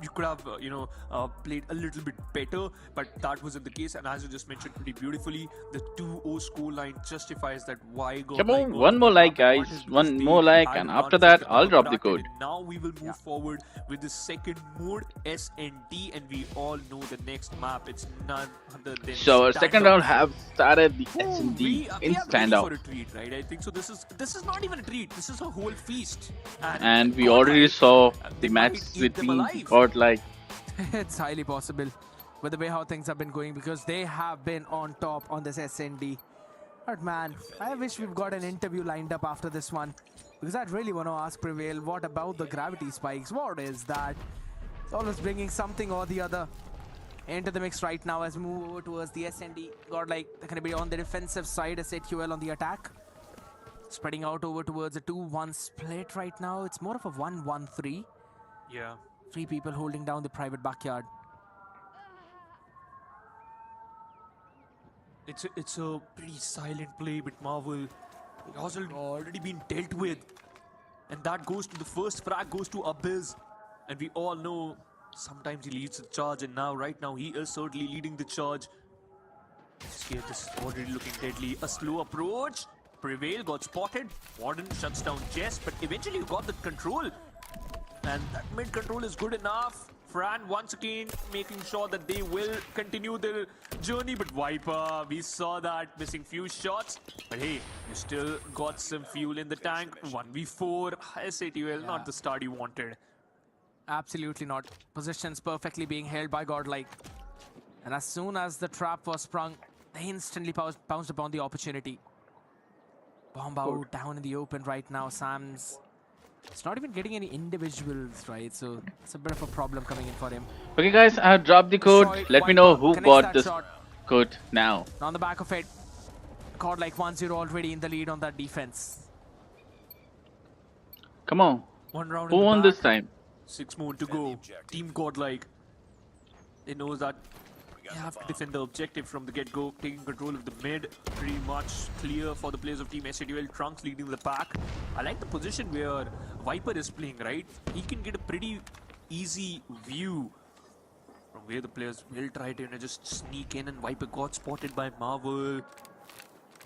you could have, played a little bit better, but that wasn't the case. And as you just mentioned pretty beautifully, the 2-0 score line justifies that why go. Come on, one more like, guys. One more like, and after that, I'll drop the code. Now we will move forward with the second mode, S&D, and we all know the next map. It's none other than. So our second round have started the S&D in standout. For a treat, right? I think so. This is not even a treat. This is a whole feast. And we already saw the match between Godlike. It's highly possible with the way how things have been going, because they have been on top on this S&D. But man, I wish we've got an interview lined up after this one, because I'd really want to ask Prevail, what about the gravity spikes? What is that? It's always bringing something or the other into the mix right now as we move over towards the S&D. Godlike, they're going to be on the defensive side, SAQL on the attack. Spreading out over towards a 2-1 split right now. It's more of a 1-1-3. Yeah. 3 people holding down the private backyard. It's a pretty silent play, but Marvel has already been dealt with. And that goes to the first frag, goes to Abyss. And we all know sometimes he leads the charge, and right now he is certainly leading the charge. This is already looking deadly. A slow approach. Prevail got spotted. Warden shuts down Jess, but eventually you got the control. And that mid control is good enough. Fran once again making sure that they will continue their journey. But Viper, we saw that, missing few shots. But hey, you still got some fuel in the tank. 1v4. SATL, not the start you wanted. Absolutely not. Positions perfectly being held by Godlike. And as soon as the trap was sprung, they instantly pounced upon the opportunity. Bomb out down in the open right now. Sam's, it's not even getting any individuals, right? So it's a bit of a problem coming in for him. Okay, guys, I have dropped the code. Let me know who got this code now. On the back of it, Godlike 1-0 already in the lead on that defense. Come on. One round who won this time? 6 more to go. Team Godlike. They know that they have to defend the objective from the get-go. Taking control of the mid. Pretty much clear for the players of Team SATL. Trunks leading the pack. I like the position where Viper is playing, right? He can get a pretty easy view from where the players will try to just sneak in, and Viper got spotted by Marvel.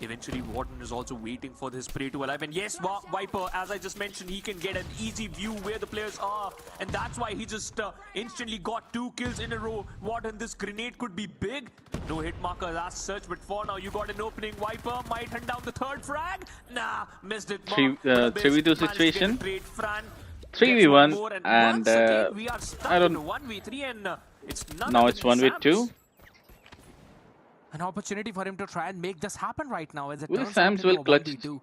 Eventually, Warden is also waiting for his prey to alive. And yes, Viper, as I just mentioned, he can get an easy view where the players are. And that's why he just instantly got 2 kills in a row. Warden, this grenade could be big. No hit marker as such, but for now, you got an opening. Viper might hunt down the 3rd frag. Nah, missed it. 3v2 situation. 3v1, and we are stuck I don't. 1v3, and it's none Now other it's than 1v2. Sams. An opportunity for him to try and make this happen right now. As it Will turns Sams out into will a clutch? 1v2.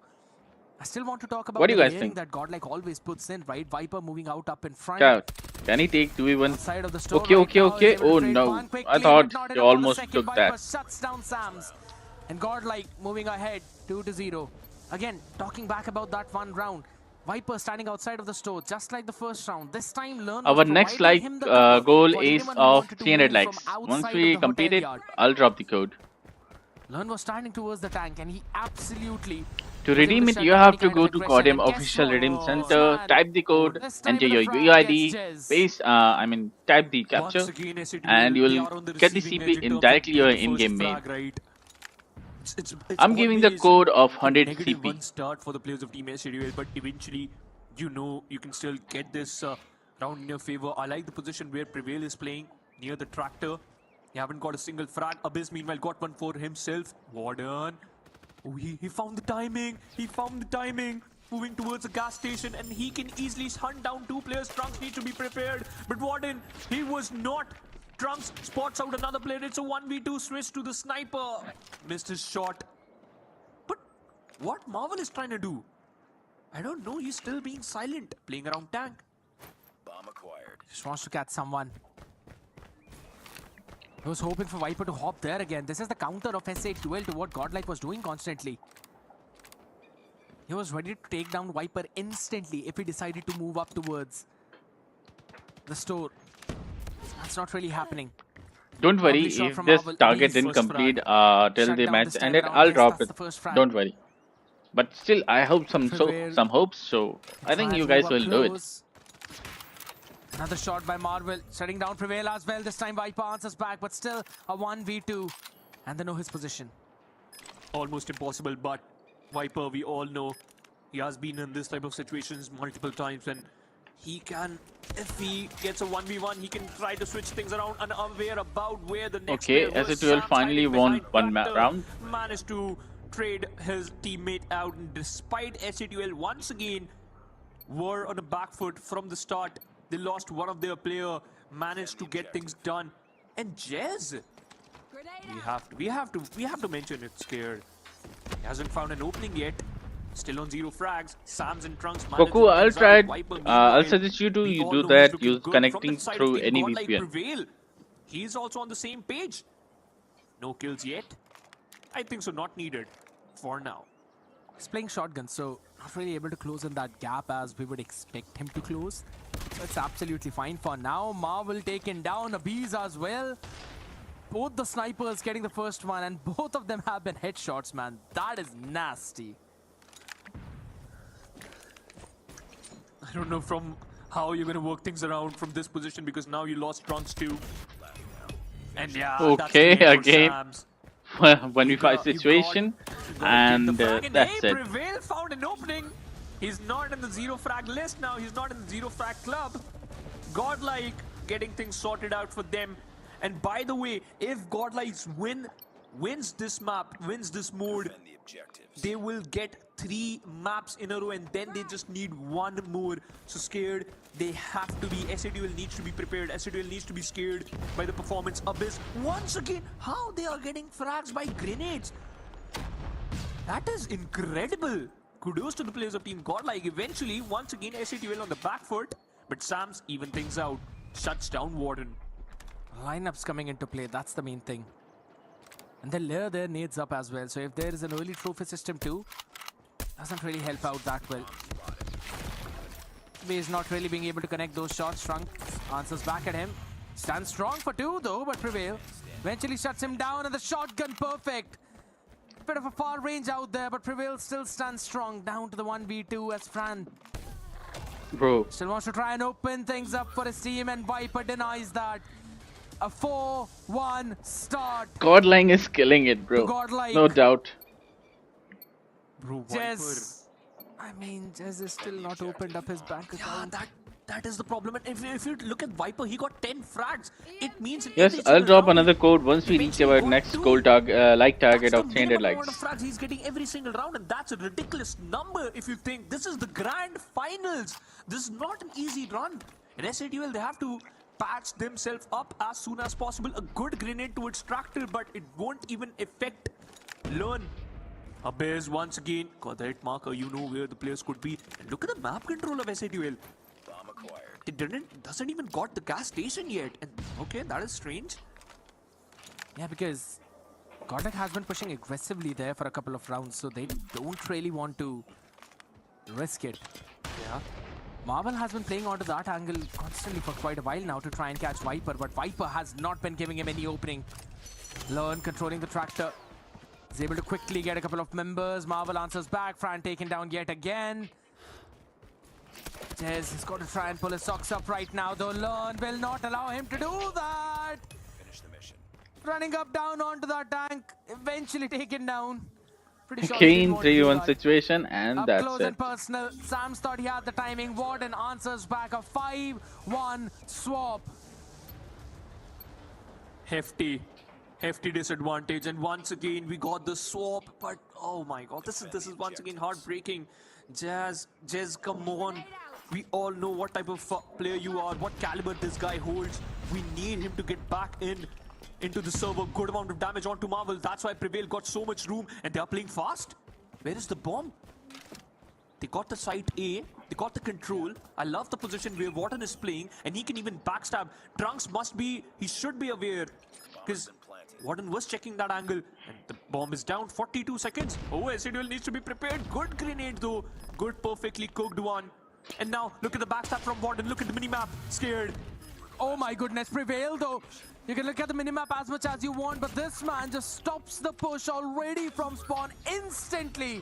I still want to talk about What do you the guys layering think? that Godlike always puts in, right? Viper moving out up in front. Scout, can he take 2v1? Side of the store Okay, right okay, now, okay. is able Oh to trade no, one quickly, I thought but not he enough on the almost second. took Viper that. shuts down Sams. And Godlike moving ahead 2-0. Again, talking back about that one round. Viper standing outside of the store, just like the first round. This time, Learn Our next like goal is of 300 likes. Once we complete it, I'll drop the code. Learn was standing towards the tank, and he absolutely... To redeem it, you have to go to Codm official redeem center, type the code, enter your UID, paste, type the capture, and you will get the CP in directly your in-game mail. I'm giving the code of 100 CP. One start for the players of Team SAQL, but eventually, you can still get this round in your favor. I like the position where Prevail is playing near the tractor. He haven't got a single frag. Abyss meanwhile got one for himself. Warden. Oh, he found the timing. He found the timing. Moving towards a gas station, and he can easily hunt down 2 players. Trunks need to be prepared. But Warden, he was not. Trunks spots out another player. It's a 1v2 switch to the sniper. Missed his shot. But what Marvel is trying to do? I don't know. He's still being silent. Playing around tank. Bomb acquired. Just wants to catch someone. He was hoping for Viper to hop there again. This is the counter of SA12 to what Godlike was doing constantly. He was ready to take down Viper instantly if he decided to move up towards the store. That's not really happening. Don't worry, if this target didn't complete till the match ended, I'll drop it. Don't worry. But still, I hope some Prevail. hopes. So I think Tries you to guys move will up do it. close. Another shot by Marvel, shutting down Prevail as well. This time Viper answers back, but still a 1v2. And they know his position. Almost impossible, but Viper, we all know, he has been in this type of situations multiple times, and he can, if he gets a 1v1, he can try to switch things around, unaware about where the next Okay, player was. SAQL Sam's finally hiding won behind one Banter, round. managed to trade his teammate out, and despite SAQL once again were on a back foot from the start, they lost one of their player, managed to get things done. And Jez, we have to mention it. Scared, he hasn't found an opening yet. Still on 0 frags. Sam's and Trunks. Goku, I'll suggest you to do that. Use connecting through any Godlike VPN. Prevail. He's also on the same page. No kills yet. I think so. Not needed for now. He's playing shotgun, so not really able to close in that gap as we would expect him to close. So it's absolutely fine for now. Marvel taken down, Abiz as well. Both the snipers getting the first one, and both of them have been headshots, man. That is nasty. I don't know from how you're gonna work things around from this position, because now you lost Trunks too. And yeah, Okay, that's the end for again. Sam's. 1v5 situation, and that's it. Prevail found an opening. He's not in the 0 frag list now. He's not in the 0 frag club. Godlike getting things sorted out for them. And by the way, if Godlike wins this map, wins this mode, Defend the objectives. they will get 3 maps in a row, and then they just need 1 more. So Scared, they have to be, SAQL needs to be prepared. SAQL needs to be scared by the performance. Abyss, once again, how they are getting frags by grenades. That is incredible. Kudos to the players of Team Godlike. Eventually, once again, SAQL on the back foot, but Sam's even things out. Shuts down Warden. Lineups coming into play, that's the main thing. And they layer their nades up as well, so if there is an early trophy system too, doesn't really help out that well. He's not really being able to connect those shots. Trunks answers back at him. Stands strong for 2 though, but Prevail eventually shuts him down, and the shotgun perfect. Bit of a far range out there, but Prevail still stands strong. Down to the 1v2 as Fran Bro, still wants to try and open things up for his team, and Viper denies that. A 4-1 start. Godlike is killing it, bro. Godlike. No doubt. Bro, Jez, I mean, Jez is still not opened up his bank account. Yeah, that is the problem. And if you look at Viper, he got 10 frags. It means in Yes, every I'll single drop round, another code once we reach our next goal like target that's of the 300 minimum likes. amount of frags he's getting every single round, and that's a ridiculous number if you think this is the grand finals. This is not an easy run. In SAQL, they have to patch themselves up as soon as possible. A good grenade towards Tractor, but it won't even affect Learn. Abyss once again got the hit marker. You know where the players could be. And look at the map control of SAQL. Bomb acquired. It doesn't even got the gas station yet. And okay, that is strange. Yeah, because Godlike has been pushing aggressively there for a couple of rounds, so they don't really want to risk it. Yeah. Marvel has been playing onto that angle constantly for quite a while now to try and catch Viper, but Viper has not been giving him any opening. Learn controlling the Tractor. Is able to quickly get a couple of members. Marvel answers back. Fran taken down yet again. Jez has got to try and pull his socks up right now, though Learn will not allow him to do that. Finish the mission. Running up down onto that tank, eventually taken down. Pretty sure he Keen didn't want to do 3v1 that. situation, and Up that's close it. and personal. Sam's thought he had the timing. Warden answers back a 5-1 swap. Hefty disadvantage, and once again we got the swap, but oh my god, this is once again heartbreaking. Jez, come on. We all know what type of player you are, what caliber this guy holds. We need him to get back into the server. Good amount of damage onto Marvel. That's why Prevail got so much room, and they are playing fast. Where is the bomb? They got the site A, they got the control. I love the position where Warden is playing, and he can even backstab. Trunks he should be aware, because Warden was checking that angle, and the bomb is down. 42 seconds. Oh, SAQL needs to be prepared. Good grenade though. Good, perfectly cooked one. And now, look at the backstab from Warden. Look at the minimap. Scared. Oh my goodness, Prevail though. You can look at the minimap as much as you want, but this man just stops the push already from spawn instantly.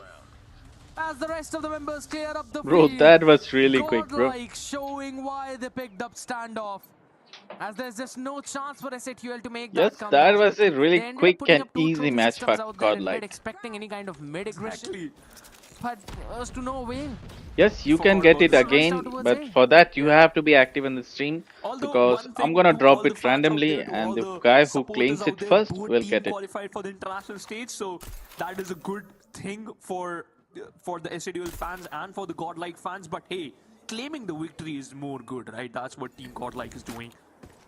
as the rest of the members clear up the Bro, field. that was really quick, bro. Godlike showing why they picked up standoff. As there's just no chance for SAQL to make Yes, that comeback. that was a really They ended up quick putting and up two easy trophy match systems for out there in mid, Godlike. expecting any kind of mid aggression. Exactly. But there was to no avail. Yes, you can Forgot get about it this. again, Rushed out towards but A. for that you have to be active in the stream, Although because one I'm thing gonna to all drop the it fans out randomly, there, to and all the the guy who supporters claims out it there, first both will team get it. qualified for the international stage, so that is a good thing for the SAQL fans and for the Godlike fans. But hey, claiming the victory is more good, right? That's what Team Godlike is doing.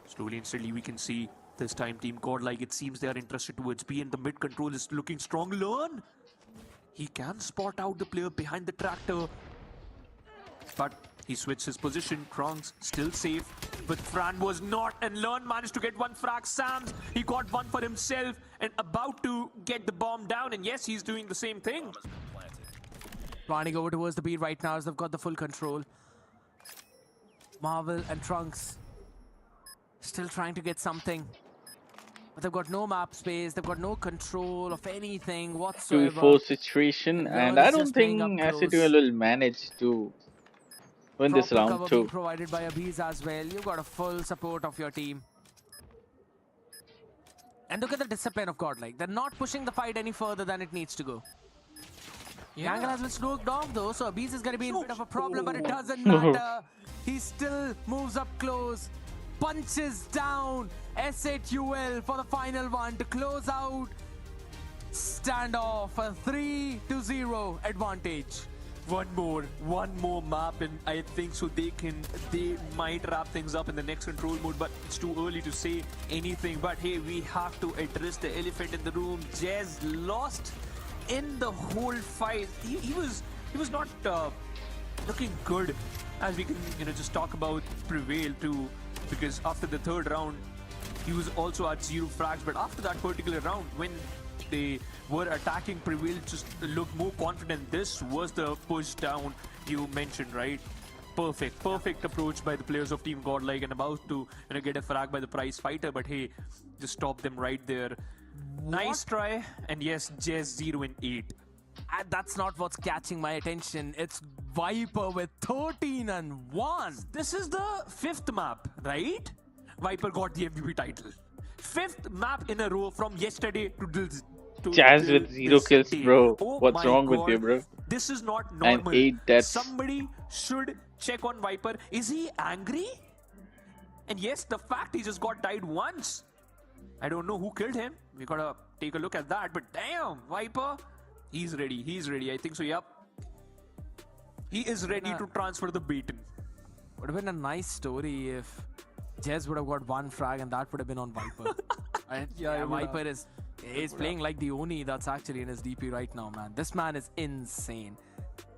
Slowly and steadily, we can see this time Team Godlike, it seems they are interested towards B, and the mid control is looking strong. Learn! He can spot out the player behind the tractor, but he switched his position. Trunks still safe, but Fran was not, and Learn managed to get one frag. Sams, he got one for himself and about to get the bomb down, and yes, he's doing the same thing. Running over towards the B right now as they've got the full control. Marvel and Trunks still trying to get something. But they've got no map space, they've got no control of anything whatsoever. 2v4 situation, and I don't think SAQL will manage to win this Proper round cover being too. provided by Abiz as well. You've got a full support of your team. And look at the discipline of Godlike. They're not pushing the fight any further than it needs to go. Angle has been smoked off though, so Abiz is going to be in a bit of a problem, but it doesn't matter. He still moves up close, punches down SAQL for the final one to close out standoff, a 3-0 advantage. One more map, and I think so they might wrap things up in the next control mode, but it's too early to say anything. But hey, we have to address the elephant in the room. Jez lost in the whole fight. He was not looking good, as we can just talk about Prevail too, because after the third round he was also at 0 frags, but after that particular round when they were attacking, Prevail just looked more confident. This was the push down you mentioned, right? Perfect approach by the players of Team Godlike, and about to get a frag by the prize fighter, but hey, just stop them right there. Nice try, and yes, just 0 and 8. And that's not what's catching my attention. It's Viper with 13 and 1. This is the 5th map, right? Viper got the MVP title. 5th map in a row from yesterday to Jazz with 0 kills, bro. Oh What's my wrong God. with you, bro? This is not normal. And 8 deaths. Somebody should check on Viper. Is he angry? And yes, the fact he just got died once. I don't know who killed him. We gotta take a look at that. But damn, Viper, he's ready. He's ready. I think so. Yep. He is ready to transfer the beaten. Would have been a nice story if Jez would have got 1 frag and that would have been on Viper. And yeah, Viper is playing like the Oni that's actually in his DP right now, man. This man is insane.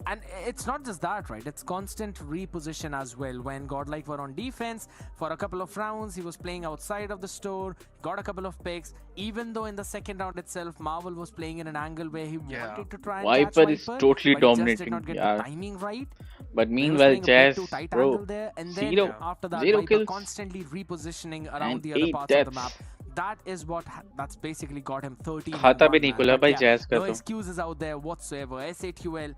And it's not just that, right? It's constant reposition as well. When Godlike were on defense for a couple of rounds, he was playing outside of the store, got a couple of picks. Even though in the second round itself, Marvel was playing in an angle where he wanted to try and catch Viper is totally but he just did dominating, not get yeah. the timing right. But He was meanwhile, playing a bit Jazz, too tight bro, angle there, and then 0 after that, 0 Viper kills constantly repositioning around and the other 8 parts of the deaths. map. That is that's basically got him 13. खाता भी नहीं खुला भाई yeah, Jazz का no तो. excuses out there whatsoever. SAQL,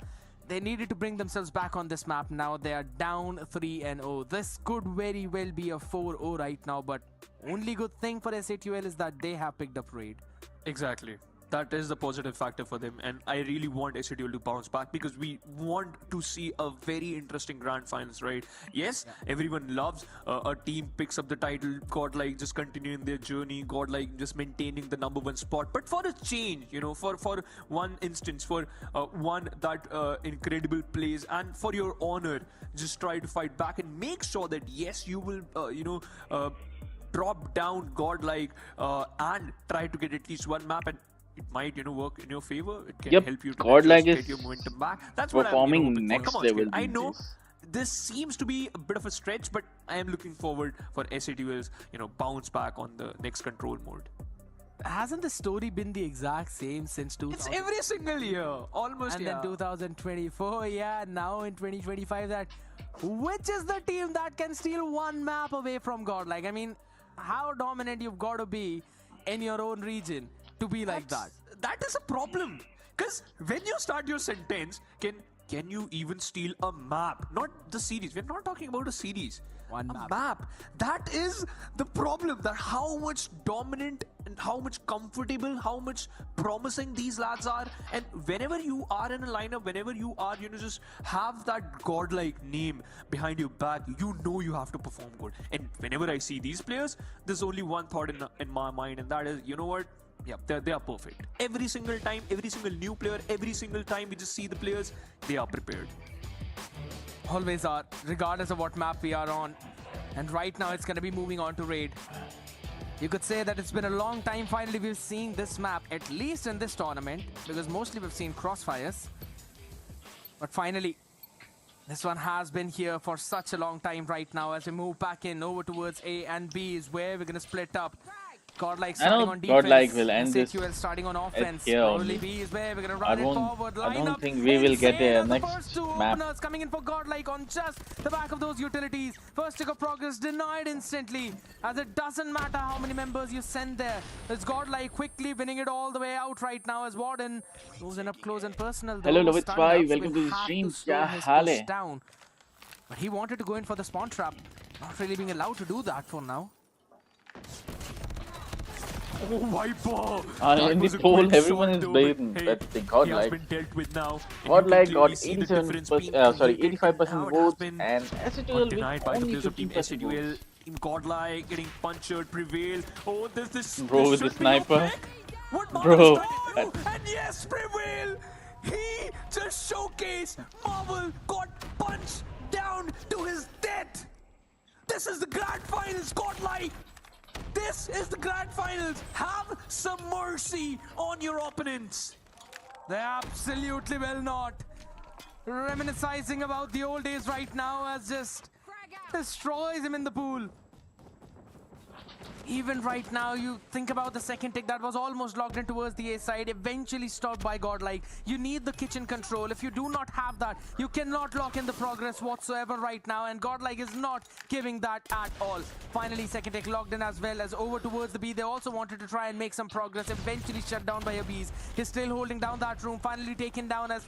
they needed to bring themselves back on this map. Now they are down 3-0. This could very well be a 4-0 right now, but only good thing for SAQL is that they have picked up raid. Exactly. That is the positive factor for them, and I really want SAQL to bounce back because we want to see a very interesting grand finals, right? Yes, everyone loves a team picks up the title, Godlike just continuing their journey, Godlike just maintaining the #1 spot. But for a change, for one instance, for one that incredible plays, and for your honor, just try to fight back and make sure that yes, you will, drop down Godlike and try to get at least one map, and it might work in your favor. It can help you to Godlike get is your momentum back. That's what performing I'm hoping for. next Come on, level Skill. I these know days. this seems to be a bit of a stretch, but I am looking forward for SAQL's bounce back on the next control mode. Hasn't the story been the exact same since 2000? It's every single year, almost. And then 2024, yeah, now in 2025, that which is the team that can steal one map away from Godlike? I mean, how dominant you've got to be in your own region to be like that. That is a problem, Because when you start your sentence, can you even steal a map? Not the series. We're not talking about a series. One a map. map. That is the problem. That how much dominant and how much comfortable, how much promising these lads are. And whenever you are in a lineup, whenever you are, just have that godlike name behind your back, you know you have to perform good. And whenever I see these players, there's only one thought in my mind, and that is, you know what? Yeah, they are perfect. Every single time, every single new player, every single time we just see the players, they are prepared. Always are, regardless of what map we are on. And right now it's going to be moving on to raid. You could say that it's been a long time finally we've seen this map, at least in this tournament, because mostly we've seen crossfires. But finally, this one has been here for such a long time right now. As we move back in over towards A and B is where we're going to split up. Godlike starting on defense. Godlike will end this SAQL starting on offense. here Only only. B is where we're gonna run it forward. I Line don't up. think we will get Insane a as the next first two map. openers coming in for Godlike on just the back of those utilities. First tick of progress denied instantly, as it doesn't matter how many members you send there. It's Godlike quickly winning it all the way out right now as Warden moves in up close and personal. Hello, Lovitz Stunned bhai. up, so Welcome we'll to the have stream. slow Kya his haal push hai? down. But he wanted to go in for the spawn trap. Not really being allowed to do that for now. Oh, Viper! In the poll, everyone is blaming that the Godlike. Been dealt with now. Godlike got 87%, sorry, 85% votes, and SAQL denied with by the only players of Team 15% SAQL. votes. Team Godlike getting punctured, Prevail. Oh, this Bro, with the should be your sniper. pick. What Bro, Marvel's trying to do? And yes, Prevail! He just showcased Marvel got punched down to his death. This is the grand finals, Godlike. This is the grand finals. Have some mercy on your opponents. They absolutely will not. Reminiscing about the old days right now as just destroys him in the pool. Even right now, you think about the second tick that was almost logged in towards the A side, eventually stopped by Godlike. You need the kitchen control. If you do not have that, you cannot lock in the progress whatsoever right now, and Godlike is not giving that at all. Finally, second tick logged in as well as over towards the B. They also wanted to try and make some progress, eventually shut down by a B's. He's still holding down that room, finally taken down as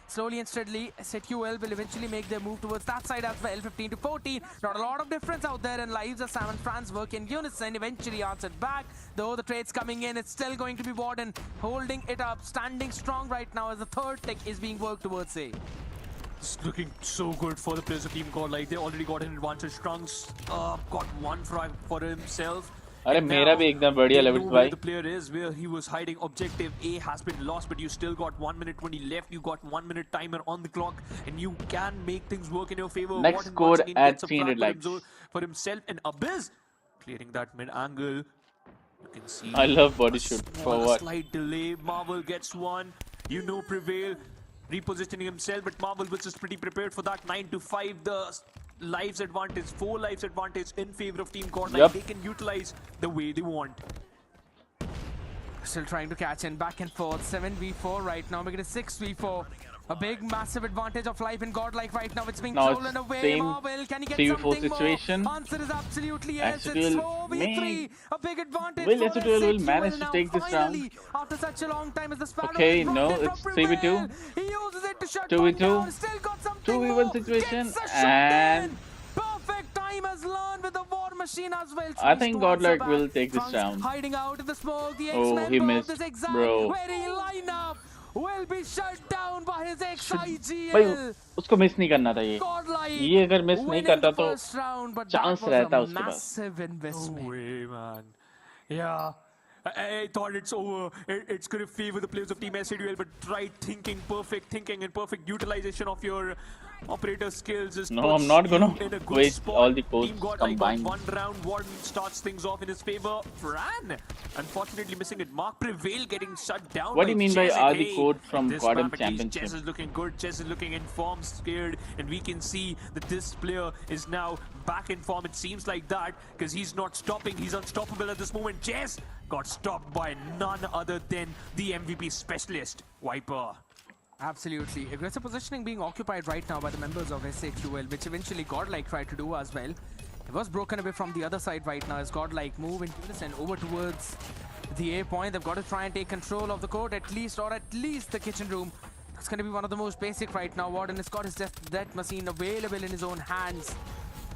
slowly and steadily. SAQL will eventually make their move towards that side as well. 15 to 14. Not a lot of difference out there in lives as Sam and Franz work in unison. Eventually answered back. Though the trade's coming in, it's still going to be Warden holding it up, standing strong right now as the third tick is being worked towards A. It's looking so good for the players of Team Godlike. They already got an advantage. Trunks got one frag for himself. अरे मेरा भी एकदम बढ़िया Lovitz bhai. The player is where he was hiding. Objective A has been lost, but you still got 1 minute 20 left. You got 1 minute timer on the clock, and you can make things work in your favor. Next Warden score once again at gets a 300 flag likes. for himself, and Abyss clearing that mid angle. You can see. I love body shoot. For what? Slight delay. Marvel gets one. You know, Prevail repositioning himself, but Marvel was just pretty prepared for that. 9 to 5. The lives advantage, 4 lives advantage in favor of Team Godlike. Yep. They can utilize the way they want. Still trying to catch in, back and forth. 7v4 right now, making it 6v4. A big, massive advantage of life in Godlike right now. It's being Now stolen it's away. same Marvel, can he get 3v4 something situation. more? Answer is absolutely yes. It's SAQL 4v3. A big advantage Will for SAQL will SAQL manage to now, take this finally, round? after such a long time as the Sparrow Okay, is brought no, in it's from 3v2. Prevail. He uses it to shut 2v2. one down. Still got something 2v1 more. situation, Gets a shot and in. Perfect time has learned with the war machine as well. I think Tries to answer Godlike back. will take this Trunks round. hiding out in the smoke. The Oh, he ex-member of missed, this exact bro. very lineup will be shut down by his भाई ex-IGL. उसको miss नहीं करना था ये. Godlike ये अगर miss नहीं winning करता the तो first round, but chance that was रहता a उसके पास. massive investment. No way, man. Yeah. I thought it's over. It's going to favor the players of Team SAQL, but right thinking, perfect thinking, and perfect utilization of your operator skills is No, I'm not gonna in a good wait spot. all the codes Team Godlike combined. got 1 round. Warden starts things off in his favor. Fran, unfortunately missing it. Mark Prevail getting shut down. What do you mean by Chess. all the Hey, code from this Codm map, at least Championship? Chess is looking good. Chess is looking in form, scared, and we can see that this player is now back in form. It seems like that because he's not stopping. He's unstoppable at this moment. Chess got stopped by none other than the MVP specialist, Viper. Absolutely. Aggressive positioning being occupied right now by the members of SAQL, which eventually Godlike tried to do as well. It was broken away from the other side right now as Godlike move in unison over towards the A point. They've got to try and take control of the court at least, or at least the kitchen room. It's going to be one of the most basic right now. Warden has got his death machine available in his own hands.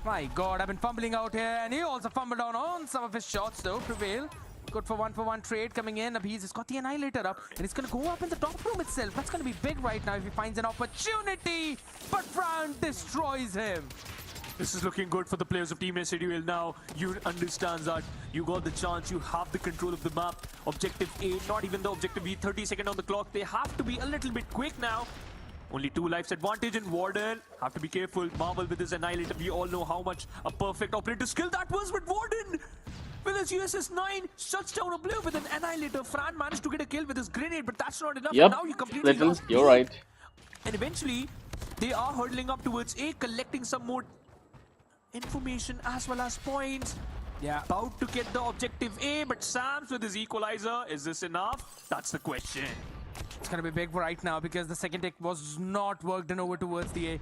My God, I've been fumbling out here, and he also fumbled on some of his shots though. Prevail. Good for one trade coming in. Abhi's has got the Annihilator up, and he's going to go up in the top room itself. That's going to be big right now if he finds an opportunity. But Fran destroys him. This is looking good for the players of Team SAQL now. You understand that you got the chance, you have the control of the map. Objective A, not even the objective B, 30 seconds on the clock. They have to be a little bit quick now. Only 2 lives advantage in Warden. Have to be careful. Marvel with his Annihilator. We all know how much a perfect operator skill that was with Warden. With his USS 9, shuts down a blue with an Annihilator. Fran managed to get a kill with his grenade, but that's not enough. Yep, Now you completely Little, lost you're B. right. And eventually, they are hurtling up towards A, collecting some more information as well as points. Yeah. About to get the objective A, but Sam's with his equalizer. Is this enough? That's the question. It's going to be big right now because the second tick was not worked in over towards the A.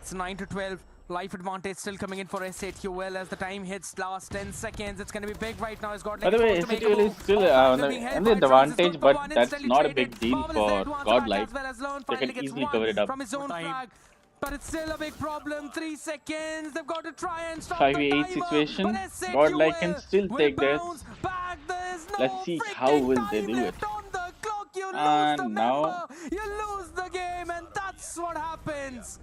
It's 9 to 12. Life advantage still coming in for SAQL as the time hits last 10 seconds. It's going to be big right now. It's got By the way, SAQL is still an advantage, but that's not a big deal for Godlike. They can easily cover it up. From his own flag. But it's still a big problem. 3 seconds. They've got to try and stop 5v8 situation. Godlike can still take this. Let's see how will they do it. And now you lose the game, and that's what happens.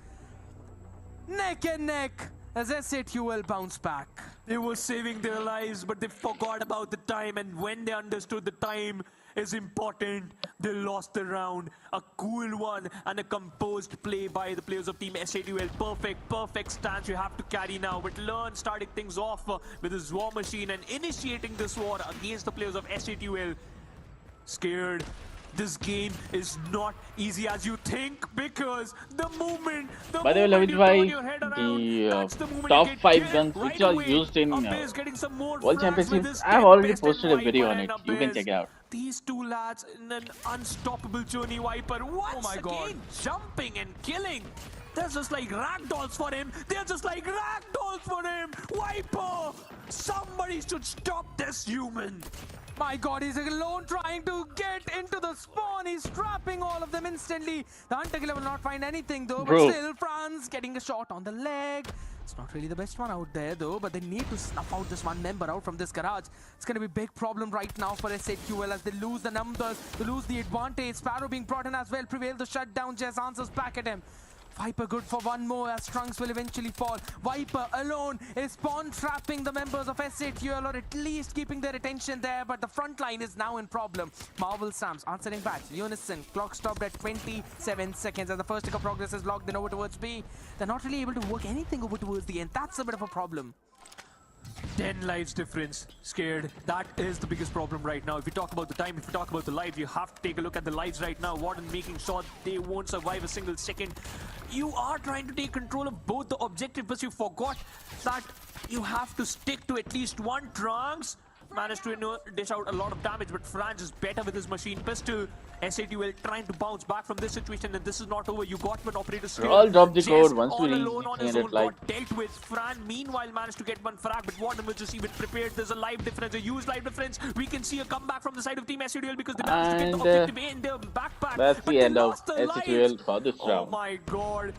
Neck and neck as SAQL bounce back. They were saving their lives, but they forgot about the time, and when they understood the time is important, they lost the round. A cool one and a composed play by the players of Team SAQL. Perfect stance you have to carry now. But Learn starting things off with his war machine and initiating this war against the players of SAQL. Scared. This game is not easy as you think, because the moment by the way, you turn your head the around, top you get 5 killed guns right which are away. used in Abbey's getting some more World frags with Championships. his I have 10 already best and posted a video on Viper it. and You can Abbey's. check it out. These two lads in an unstoppable journey. Viper once my God. again jumping and killing. They're just like ragdolls for him. They're just like ragdolls for him. Viper! Somebody should stop this human. My God, he's alone trying to get into the spawn. He's trapping all of them instantly. The Hunter Killer will not find anything though. Bro. But still, Franz getting a shot on the leg. It's not really the best one out there though, but they need to snuff out this one member out from this garage. It's going to be a big problem right now for SAQL as they lose the numbers, they lose the advantage. Sparrow being brought in as well. Prevail the shutdown. Jess answers back at him. Viper good for one more as Trunks will eventually fall. Viper alone is spawn trapping the members of SAQL, or at least keeping their attention there, but the front line is now in problem. Marvel Sams answering back. Unison, clock stopped at 27 seconds as the first tick of progress is logged in over towards B. They're not really able to work anything over towards the end. That's a bit of a problem. 10 lives difference. Scared. That is the biggest problem right now. If you talk about the time, if you talk about the lives, you have to take a look at the lives right now. Warden making sure they won't survive a single second. You are trying to take control of both the objective, but you forgot that you have to stick to at least one. Trunks managed to dish out a lot of damage, but Franz is better with his machine pistol. SAQL trying to bounce back from this situation, and this is not over. You got one operator skill. All drop the code Jess once we all reach alone on his 300 own like. got dealt with. Fran meanwhile managed to get one frag, but Warden was just even prepared. There's a live difference, a huge live difference. We can see a comeback from the side of Team SAQL because they managed to get the objective A in their backpack. That's but the they end of lost the SAQL lives. for this Oh round. my God.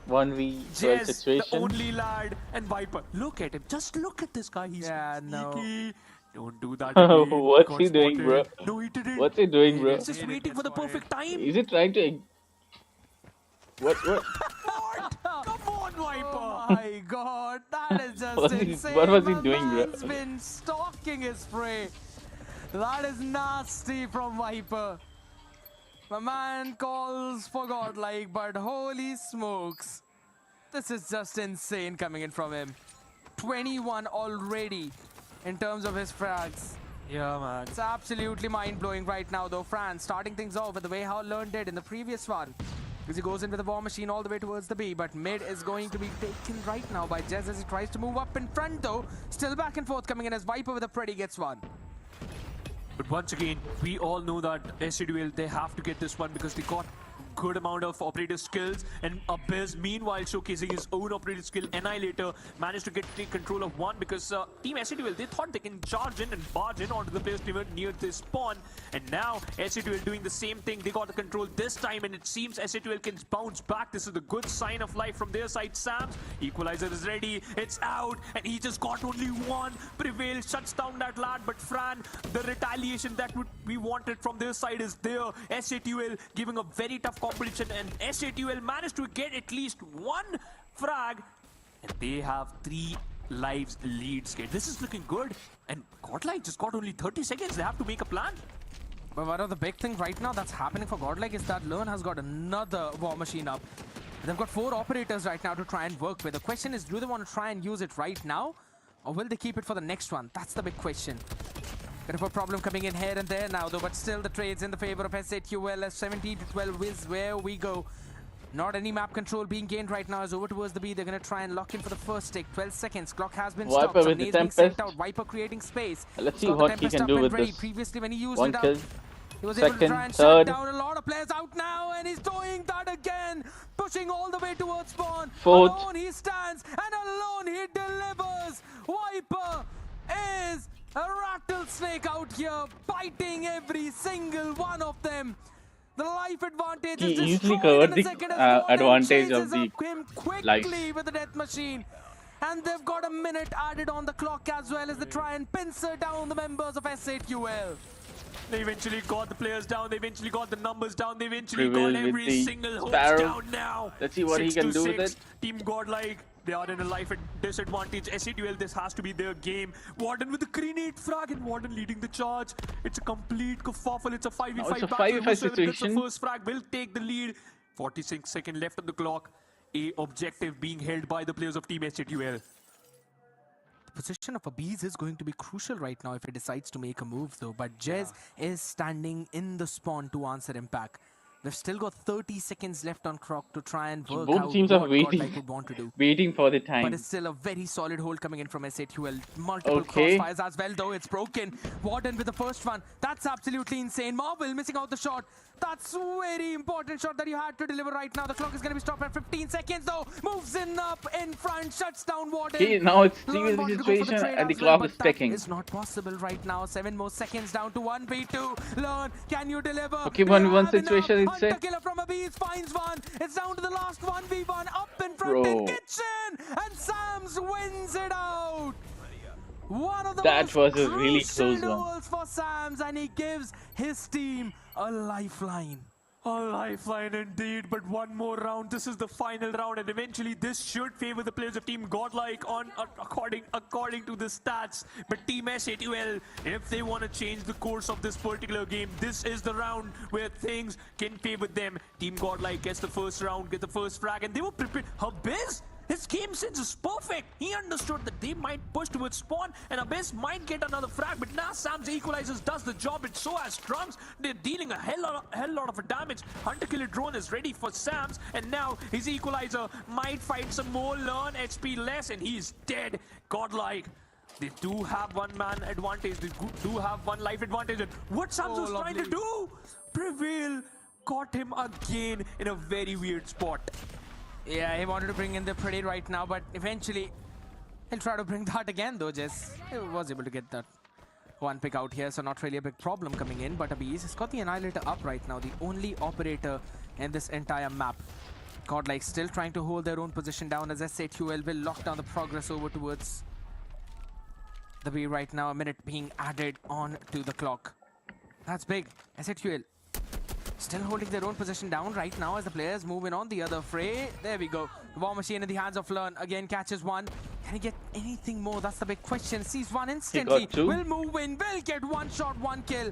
1v12 Jess, the situation. only lad, and Viper. Look at him. Just look at this guy. He's Yeah, sneaky. no. Don't do that again. What's Got he doing, bro? spotted. No, he didn't. What's he doing, bro? He's just waiting for the perfect time. Is he trying to... What? Come on, Viper. Oh my God, that is just insane. What was he My doing, bro? man's been stalking his prey. That is nasty from Viper. My man calls for Godlike, but holy smokes. This is just insane coming in from him. 21 already in terms of his frags. Yeah, man. It's absolutely mind-blowing right now though. Franz starting things off with the way how Learn did in the previous one. Because he goes in with the war machine all the way towards the B, but mid is going to be taken right now by Jez as he tries to move up in front though. Still back and forth coming in as Viper with a pretty gets one. But once again, we all know that SAQL, they have to get this one because they got good amount of operator skills, and Abyss meanwhile showcasing his own operator skill. Annihilator managed to take control of one because Team SAQL, they thought they can charge in and barge in onto the players near this spawn, and now SAQL doing the same thing. They got the control this time, and it seems SAQL can bounce back. This is the good sign of life from their side. Sam's equalizer is ready, it's out, and he just got only one. Prevail shuts down that lad, but Fran, the retaliation that we wanted from their side is there. SAQL giving a very tough competition, and SAQL managed to get at least one frag, and they have 3 lives lead. This is looking good, and Godlike just got only 30 seconds. They have to make a plan. But one of the big things right now that's happening for Godlike is that Learn has got another war machine up. They've got 4 operators right now to try and work with. The question is, do they want to try and use it right now, or will they keep it for the next one? That's the bit question. Bit of a problem coming in here and there now, though, but still the trades in the favor of SAQL as 17 to 12 is where we go. Not any map control being gained right now as over towards the B. They're going to try and lock in for the first take. 12 seconds. Clock has been stopped. Viper Some with the nades being sent Tempest. out. Viper creating space. Let's see Got the what he Tempest can up do and with ready. this. Previously when he used One it kill. up, he was able to Second, try and third. shut down a lot of players out now, and he's doing that again. Pushing all the way towards spawn. Fourth. Alone he stands, and alone he delivers. Viper is a rattlesnake out here, biting every single one of them. The life advantage He is easily destroyed covered in a the second as Godlike advantage of chases the up him quickly life. with the death machine. And they've got a minute added on the clock as well as they try and pincer down the members of SAQL. They eventually got the players down, they eventually got the numbers down, they eventually Prevail got with every the single host Sparrow. down now. Let's see what he can do with 6-6. it. Team Godlike, they are in a life disadvantage. SAQL, this has to be their game. Warden with the grenade frag, and Warden leading the charge. It's a complete kerfuffle. It's a 5v5 No, it's a battle. 5v5 Whosoever gets situation. The first frag will take the lead. 46 seconds left on the clock. A objective being held by the players of Team SAQL. The position of Abiz is going to be crucial right now if he decides to make a move though, but Jez is standing in the spawn to answer impact. They've still got 30 seconds left on clock to try and work Both out teams what are waiting. Godlike would want to do. Waiting for the But time. it's still a very solid hold coming in from SAQL. Multiple Okay. crossfires as well, though. It's broken. Warden with the first one. That's absolutely insane. Marvel missing out the shot. That's a very important shot that you had to deliver right now. The clock is going to be stopped at 15 seconds, though. Moves in up in front, shuts down Warden. Okay, now it's Learn serious wanted to go for the situation trade and the as well, clock is but ticking. That is not possible right now. 7 more seconds down to 1v2. Learn, can you deliver? Okay, They 1v1 have enough. situation, it's Hunter set. killer from Abiz finds one. It's down to the last 1v1 up in front Bro. in kitchen, and Sams wins it out. One of the That most was a really crucial close one. duels for Sams, and he gives his team a lifeline. A lifeline indeed, but one more round. This is the final round, and eventually this should favor the players of Team Godlike on according to the stats. But Team SAQL, if they want to change the course of this particular game, this is the round where things can favor them. Team Godlike gets the first round, get the first frag, and they were prepared. Abyss, his game sense is perfect. He understood that they might push towards spawn, and Abyss might get another frag, but now Sam's equalizers does the job. It's so as Trunks, they're dealing a hell lot of damage. Hunter killer drone is ready for Sam's, and now his equalizer might fight some more. Learn HP less, and he's dead. Godlike, they do have one man advantage. They do have one life advantage. And what Sam's was trying to do, Prevail caught him again in a very weird spot. Yeah, he wanted to bring in the Pretty right now, but eventually he'll try to bring that again though. Jess he was able to get that one pick out here, so not really a big problem coming in. But Abiz has got the Annihilator up right now, the only operator in this entire map. Godlike still trying to hold their own position down as SAQL will lock down the progress over towards the B right now. A minute being added on to the clock. That's big. SAQL still holding their own position down right now as the players move in on the other fray. There we go. The war machine in the hands of Learn. Again catches one. Can he get anything more? That's the big question. Sees one instantly. Will move in. Will get one shot, one kill.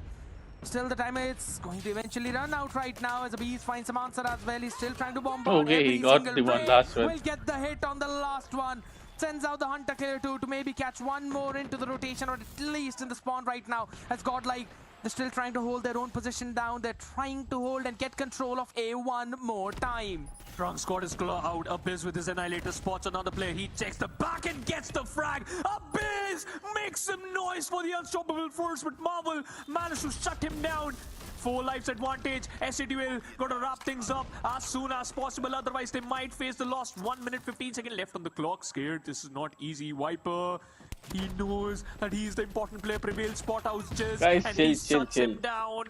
Still the timer is going to eventually run out right now as Abiz finds some answer as well. He's still trying to bombard Okay, every he got single the one fray. last one. Will get the hit on the last one. Sends out the Hunter killer to maybe catch one more into the rotation, or at least in the spawn right now as Godlike. They're still trying to hold their own position down. They're trying to hold and get control of A one more time. Trunks got his claw out. Abyss with his Annihilator spots another player. He checks the back and gets the frag. Abyss makes some noise for the unstoppable force, but Marvel managed to shut him down. 4 lives advantage. SAQL got to wrap things up as soon as possible. Otherwise, they might face the lost 1 minute 15 seconds left on the clock. Scared. This is not easy. Viper. He knows that he's the important player. Prevail spot out just Guys, and chill, he chill, shuts chill. him down.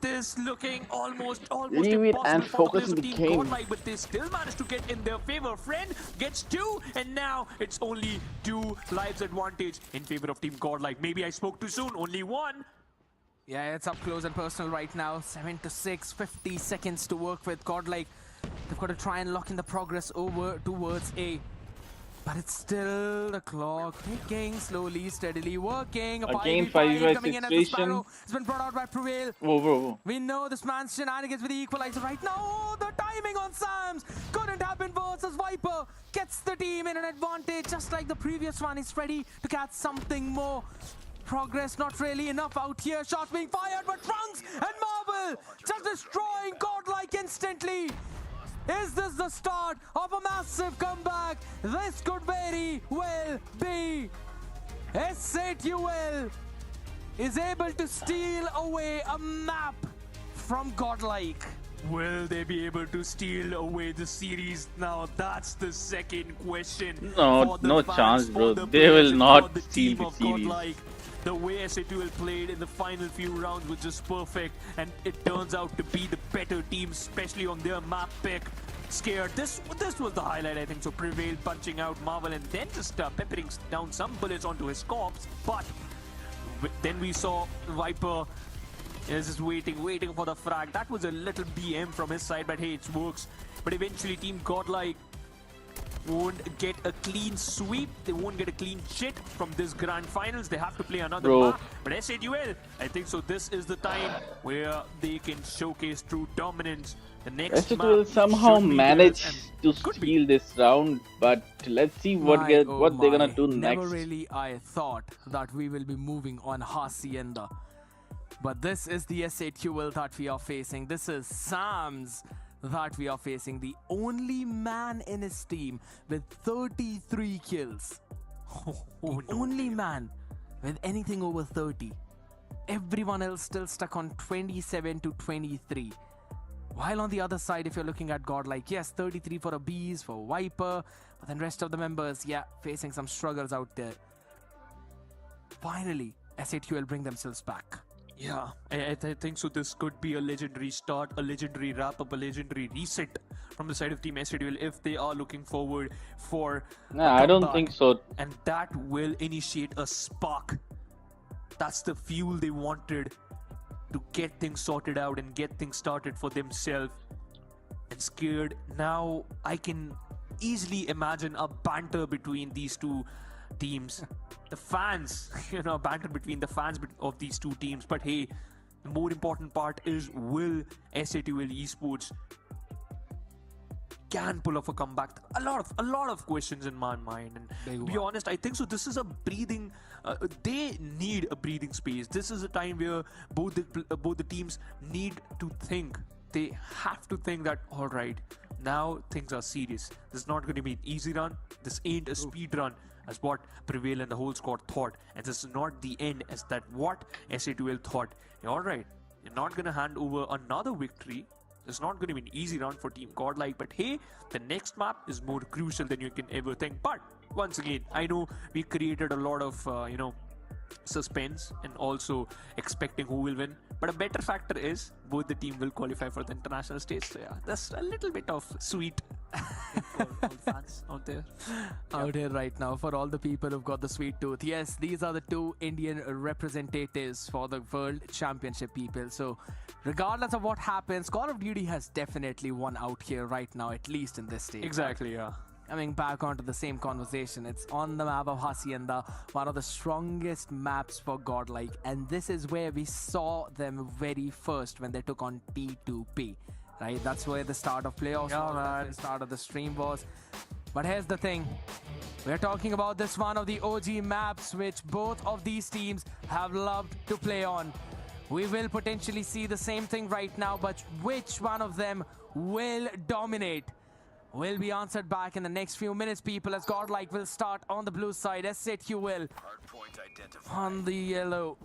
This looking almost Leave it impossible and for the focus players on of the Team game. Godlike, but they still managed to get in their favor. Friend gets 2, and now it's only 2 lives advantage in favor of Team Godlike. Maybe I spoke too soon. Only 1. Yeah, it's up close and personal right now. 7 to 6, 50 seconds to work with. Godlike, they've got to try and lock in the progress over towards A. But it's still the clock ticking, slowly, steadily working. A Again, 5v5 5v5 coming in as the situation. Sparrow. It's been brought out by Prevail. Whoa, whoa, whoa. We know this man's shenanigans with the equalizer right now. Oh, the timing on Sams couldn't have been worse as Viper gets the team in an advantage. Just like the previous one, he's ready to catch something more. Progress not really enough out here. Shots being fired, but Trunks and Marvel just destroying Godlike instantly. Is this the start of a massive comeback? This could very well be. SAQL is able to steal away a map from Godlike. Will they be able to steal away the series now? That's the second question. No, for the no fans, chance, for bro. the They will players, and not for the steal team the of series. Godlike. The way SAQL played in the final few rounds was just perfect, and it turns out to be the better team, especially on their map pick. Scared. This was the highlight, I think. So Prevail punching out Marvel and then just peppering down some bullets onto his corpse. But then we saw Viper is just waiting for the frag. That was a little BM from his side, but hey, it works. But eventually, Team Godlike won't get a clean sweep. They won't get a clean shit from this grand finals. They have to play another map. But SAQL, I think so. This is the time where they can showcase true dominance. The next SAQL map somehow should be managed theirs to and steal this round, but let's see what they're gonna do Never next. really I thought that we will be moving on Hacienda. But this is the SAQL that we are facing. This is Sam's that we are facing. The only man in his team with 33 kills. The only man with anything over 30. Everyone else still stuck on 27 to 23. While on the other side, if you're looking at Godlike, yes, 33 for a Bees, for Viper, but then rest of the members, yeah, facing some struggles out there. Finally, SAQL bring themselves back. Yeah, I think so. This could be a legendary start, a legendary wrap-up, a legendary reset from the side of Team SAQL if they are looking forward for Nah, I don't think so. And that will initiate a spark. That's the fuel they wanted to get things sorted out and get things started for themselves. And Scared, now I can easily imagine a banter between these two teams. The fans, banter between the fans of these two teams. But hey, the more important part is, will SAQL Esports can pull off a comeback? A lot of questions in my mind. And to be honest, I think so. This is a breathing. They need a breathing space. This is a time where both the teams need to think. They have to think that, all right, now things are serious. This is not going to be an easy run. This ain't a speed run, as what Prevail and the whole squad thought. And this is not the end as that what SAQL thought. All right, you're not going to hand over another victory. It's not going to be an easy round for Team Godlike, but hey, the next map is more crucial than you can ever think. But once again, I know we created a lot of, suspense and also expecting who will win. But a better factor is both the team will qualify for the international stage. So yeah, that's a little bit of sweet for all fans out there. Out here right now, for all the people who've got the sweet tooth. Yes, these are the two Indian representatives for the World Championship, people. So regardless of what happens, Call of Duty has definitely won out here right now, at least in this stage. Exactly, yeah. Coming back onto the same conversation, it's on the map of Hacienda, one of the strongest maps for Godlike, and this is where we saw them very first when they took on T2P, right? That's where the start of playoffs was, that's where the start of the stream was. But here's the thing, we're talking about this one of the OG maps which both of these teams have loved to play on. We will potentially see the same thing right now, but which one of them will dominate will be answered back in the next few minutes, people, as Godlike will start on the blue side. SAQL Hardpoint identified. on the yellow.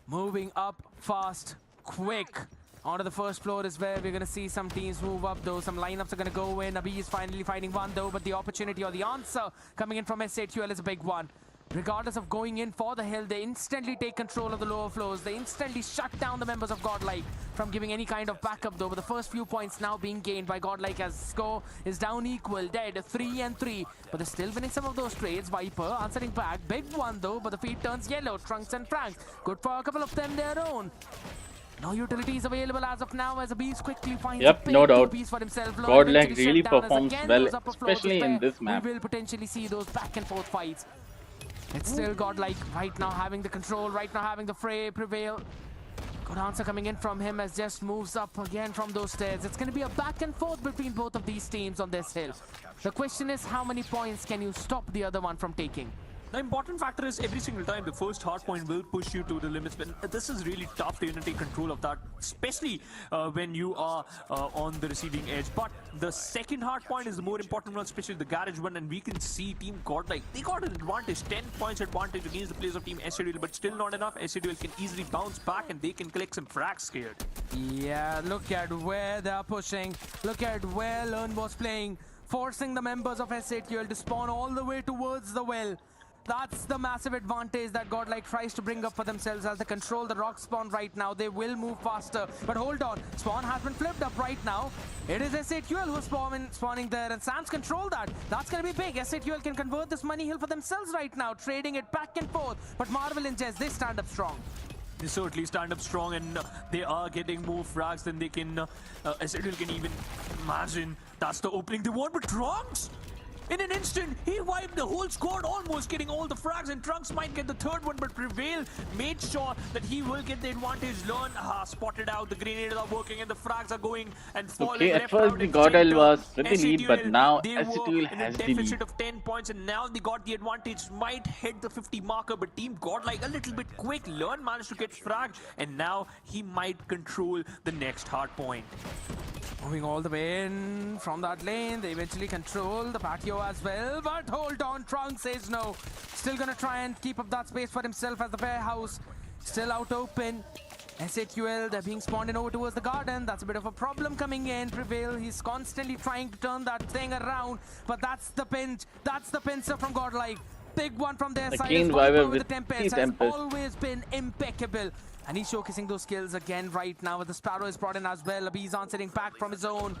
Moving up fast quick. Onto the first floor is where we're going to see some teams move up, though. Some lineups are going to go in. Abhi is finally finding one, though, but the opportunity or the answer coming in from SAQL is a big one. Regardless of going in for the hill, they instantly take control of the lower floors. They instantly shut down the members of Godlike from giving any kind of backup, though. But the first few points now being gained by Godlike as score is down equal, dead, 3-3. But they're still winning some of those trades. Viper answering back, big one though, but the feed turns yellow. Trunks and Franks, good for a couple of them their own. No utilities available as of now as Abhi quickly finds a no doubt. piece for himself. Godlike really performs well, especially in this map. We will potentially see those back and forth fights. It's still Godlike right now having the control, right now having the fray prevail. Good answer coming in from him as Jess moves up again from those stairs. It's going to be a back and forth between both of these teams on this hill. The question is, how many points can you stop the other one from taking? The important factor is every single time the first hardpoint will push you to the limits. But this is really tough to take control of that, especially when you are on the receiving edge. But the second hardpoint is the more important one, especially the garage one. And we can see Team Godlike, they got an advantage, 10 points advantage against the players of Team SAQL, but still not enough. SAQL can easily bounce back and they can collect some frags scared. Yeah, look at where they are pushing. Look at where Learn was playing, forcing the members of SAQL to spawn all the way towards the well. That's the massive advantage that Godlike tries to bring up for themselves as they control the rock spawn right now. They will move faster. But hold on, spawn has been flipped up right now. It is SAQL who is spawning there, and Sam's control that. That's going to be big. SAQL can convert this money hill for themselves right now, trading it back and forth. But Marvel and Jess, they stand up strong. They certainly stand up strong, and they are getting more frags than they can. SAQL can even imagine. That's the opening they want, but Trunks! In an instant, he wiped the whole squad, almost getting all the frags, and Trunks might get the third one, but Prevail made sure that he will get the advantage. Learn spotted out, the grenades are working, and the frags are going and falling. Okay, at first the Godlike was pretty lead, but now SAQL has the lead. Deficit of 10 points, and now they got the advantage. Might hit the 50 marker, but Team Godlike a little bit quick. Learn managed to get frag, and now he might control the next hard point. Moving all the way in from that lane, they eventually control the patio as well, but hold on, Trunks says no. Still gonna try and keep up that space for himself as the warehouse still out open. SAQL, they're being spawned in over towards the garden. That's a bit of a problem coming in. Prevail, he's constantly trying to turn that thing around, but that's the pinch. That's the pincer from Godlike. Big one from their side. Keen Viper with the Tempest has always been impeccable. And he's showcasing those skills again right now. With the Sparrow is brought in as well. Abhi's answering back from his own.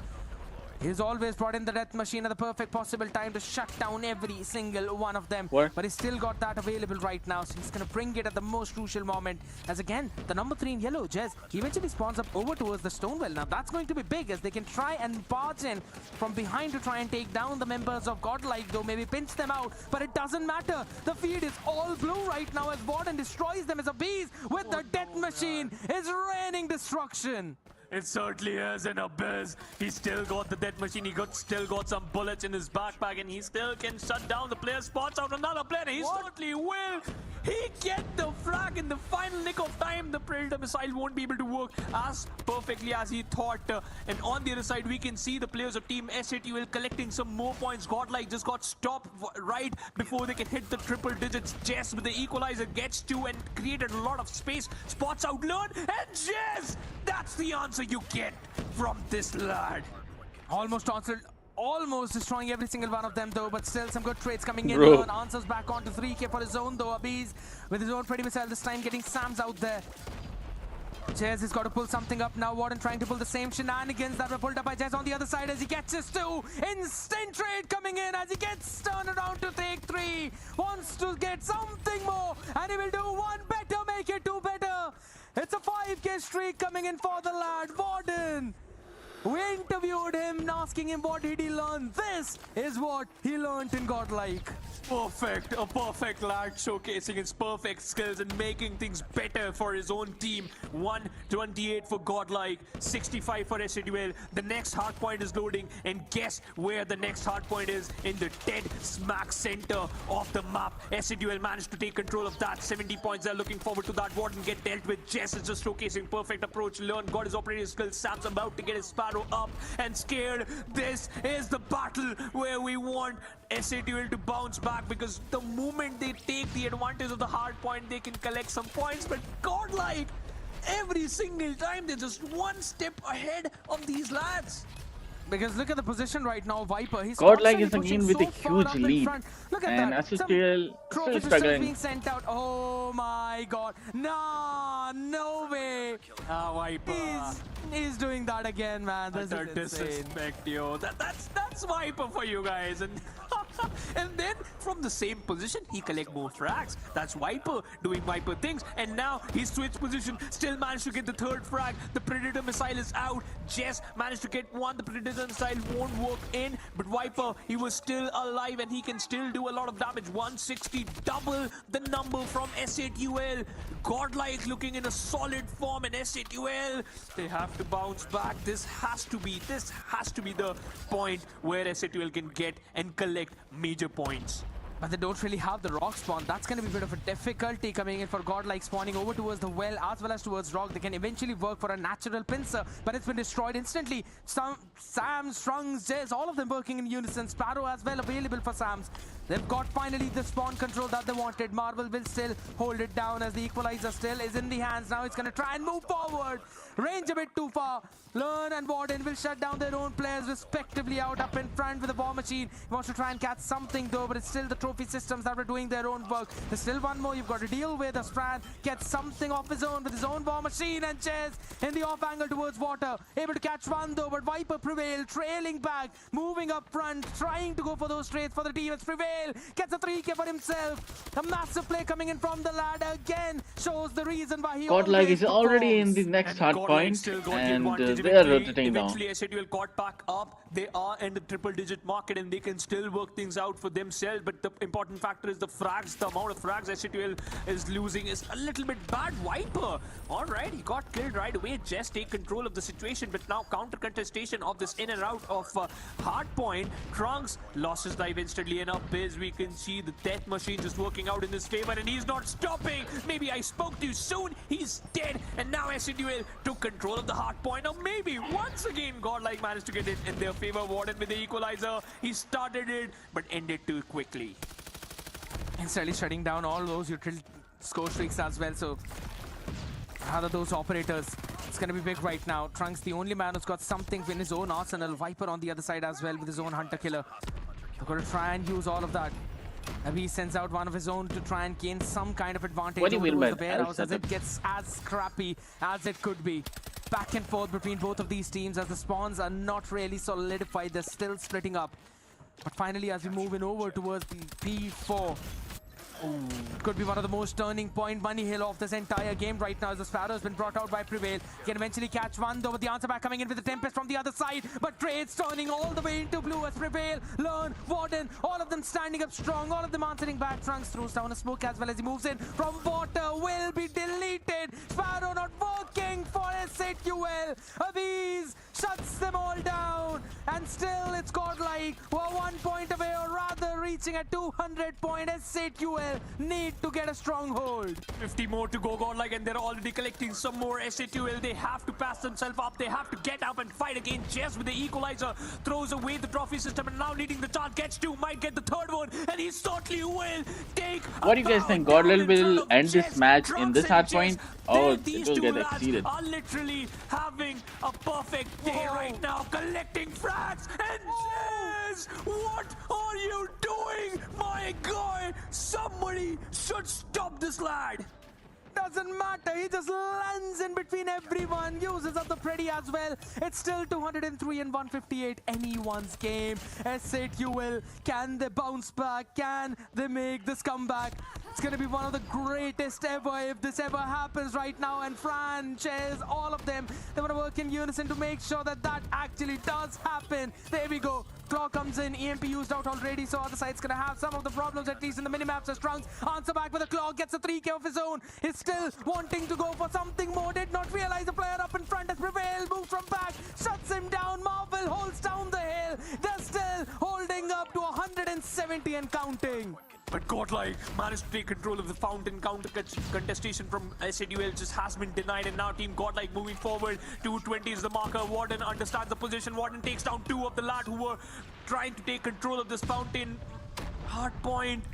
He's always brought in the death machine at the perfect possible time to shut down every single one of them. What? But he's still got that available right now, so he's going to bring it at the most crucial moment. As again, the number 3 in yellow, Jez, he eventually spawns up over towards the Stonewell. Now that's going to be big as they can try and barge in from behind to try and take down the members of Godlike, though maybe pinch them out, but it doesn't matter. The feed is all blue right now as Warden destroys them as Abyss with the death machine is raining destruction. It certainly is an Abyss. He still got the death machine. He still got some bullets in his backpack, and he still can shut down the player. Spots out another player. He certainly will. He get the flag in the final nick of time. The Predator missile won't be able to work as perfectly as he thought. And on the other side, we can see the players of Team SAQL collecting some more points. Godlike just got stopped right before they can hit the triple digits. Jess with the equalizer gets to and created a lot of space. Spots out Learn, and Jess! That's the answer you get from this lad. Almost answered, almost destroying every single one of them though, but still some good trades coming in. Bro. Answers back onto 3k for his own though. Abiz with his own Freddy missile this time, getting Sams out there. Jez has got to pull something up now. Warden trying to pull the same shenanigans that were pulled up by Jez on the other side as he gets his 2. Instant trade coming in as he gets turned around to take 3. Wants to get something more, and he will do one better, make it 2 better. It's a 5k streak coming in for the lad. Warden, we interviewed him asking him what did he learn. This is what he learned in Godlike. Perfect, a perfect lad showcasing his perfect skills and making things better for his own team. 128 for Godlike, 65 for SAQL. The next hardpoint is loading, and guess where the next hardpoint is? In the dead smack center of the map. SAQL managed to take control of that. 70 points. They're looking forward to that. Warden get dealt with. Jess is just showcasing perfect approach. Learn got his operating skills. Sam's about to get his Sparrow up and scared. This is the battle where we want SAQL to bounce back, because the moment they take the advantage of the hard point, they can collect some points. But Godlike, every single time they're just one step ahead of these lads. Because look at the position right now, Viper. He's Godlike constantly is again pushing with a so far up huge in lead, front. Look at and that. Some SAQL trophy still systems struggling. being sent out. Oh my god. Nah, no way. Viper. He's doing that again, man. This Utter is insane. disrespect, yo. That's Viper for you guys. And and then from the same position, he collect more frags. That's Viper doing Viper things. And now he switched position, still managed to get the third frag. The Predator missile is out. Jess managed to get one. The Predator missile won't work in. But Viper, he was still alive and he can still do a lot of damage. 160, double the number from SAQL. Godlike looking in a solid form, and SAQL, they have to bounce back. This has to be the point where SAQL can get and collect major points. But they don't really have the rock spawn. That's going to be a bit of a difficulty coming in for Godlike, spawning over towards the well as well as towards rock. They can eventually work for a natural pincer, but it's been destroyed instantly. Sam, Strungs, Jez, all of them working in unison. Sparrow as well available for Sams. They've got finally the spawn control that they wanted. Marvel will still hold it down as the equalizer still is in the hands. Now it's going to try and move forward. Range a bit too far. Learn and Warden will shut down their own players respectively out up in front with the war machine. He wants to try and catch something though, but it's still the trophy systems that are doing their own work. There's still one more you've got to deal with. As Fran gets something off his own with his own war machine, and Chess in the off angle towards water. Able to catch one though, but Viper prevail, trailing back, moving up front, trying to go for those trades for the team. It's Prevail, gets a 3K for himself. A massive play coming in from the ladder again shows the reason why he Godlike is already in the next hard point, and they are rotating down. Eventually, SAQL caught back up. They are in the triple-digit market, and they can still work things out for themselves. But the important factor is the frags. The amount of frags SAQL is losing is a little bit bad. Viper, all right, he got killed right away. Just take control of the situation, but now counter contestation of this in and out of hardpoint. Trunks lost his life instantly, and up is we can see the death machine just working out in his favor, and he's not stopping. Maybe I spoke too soon. He's dead, and now SAQL took control of the hardpoint. Or maybe once again Godlike managed to get it in their favor. Warden with the equalizer. He started it, but ended too quickly. Instantly shutting down all those utility score streaks as well. So rather those operators, it's going to be big right now. Trunks, the only man who's got something in his own arsenal. Viper on the other side as well with his own hunter killer. They're going to try and use all of that. He sends out one of his own to try and gain some kind of advantage over the warehouse as it gets as scrappy as it could be. Back and forth between both of these teams as the spawns are not really solidified. They're still splitting up. But finally, as we move in over towards the P4, could be one of the most turning point money hill of this entire game right now as the Sparrow has been brought out by Prevail. Can eventually catch one though, with the answer back coming in with the Tempest from the other side, but Trades turning all the way into blue as Prevail, Learn, Warden, all of them standing up strong, all of them answering back. Trunks throws down a smoke as well as he moves in from water, will be deleted. Sparrow not working for SAQL. Aviz shuts them all down, and still it's Godlike who are 1 point away, or rather reaching a 200 point. SAQL need to get a stronghold. 50 more to go, Godlike, and they're already collecting some more. SAQL, they have to pass themselves up. They have to get up and fight again. Jess with the equalizer throws away the trophy system, and now leading the charge, gets two, might get the third one, and he certainly will take. What do you guys think? Godlike will end this match in this hard point? Oh, it will get exceeded. Are literally having a perfect day right now, collecting frags, and Jess, what are you doing, my guy? Somebody should stop this lad. Doesn't matter, he just lands in between everyone, uses up the Pretty as well. It's still 203 and 158, anyone's game. SAQL, can they bounce back? Can they make this comeback? It's going to be one of the greatest ever if this ever happens right now. And Fran, Chess, all of them, they want to work in unison to make sure that that actually does happen. There we go. Claw comes in, EMP used out already, so other side's going to have some of the problems, at least in the minimaps. As Trunks answer back with a Claw, gets a 3K of his own. He's still wanting to go for something more, did not realize the player up in front has Prevail, moves from back, shuts him down. Marvel holds down the hill. They're still holding up to 170 and counting. But Godlike managed to take control of the fountain. Counter contestation from SAQL just has been denied, and now Team Godlike moving forward. 220 is the marker. Warden understands the position. Warden takes down two of the lad who were trying to take control of this fountain. Hard point.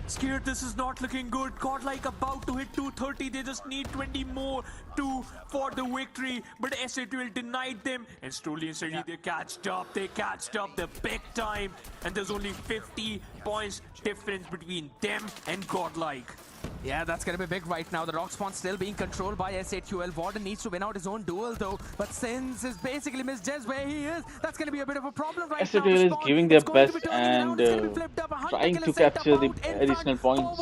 Scared this is not looking good. Godlike about to hit 230. They just need 20 more for the victory. But SAQL denied them. And slowly and steadily they catched up. They catched up the big time. And there's only 50 points difference between them and Godlike. Yeah, that's gonna be big right now. The rock spawn still being controlled by SAQL. Warden needs to win out his own duel though. But since he's basically missed Jez where he is, that's gonna be a bit of a problem right now. SAQL is giving their best and trying to capture the additional points.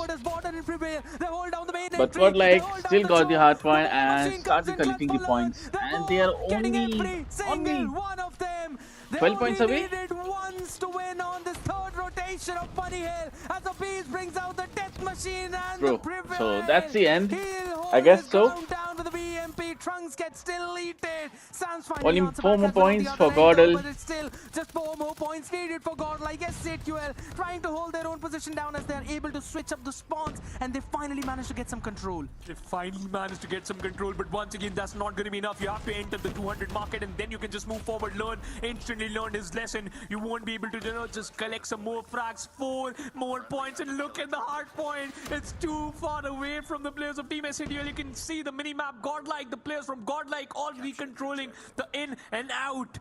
But Godlike still got the hard point and started collecting the points. And they are only 12 points away. Once to win on this third rotation of Bunny Hill as the Beast brings out the death machine and Bro, the Privilege. so that's the end. I guess so. Down to the BMP. Trunks gets deleted. Sam's Only finding 4 more points for Godel. Godel. But it's still just 4 more points needed for Godlike. SAQL trying to hold their own position down as they're able to switch up the spawns and they finally managed to get some control. They finally managed to get some control, but once again, that's not going to be enough. You have to enter the 200 market and then you can just move forward, instantly learn his lesson. You won't be able to, just collect some more frags, 4 more points, and look at the hard point. It's too far away from the players of Team SAQL. You can see the mini-map Godlike, the players from Godlike already controlling the in and out.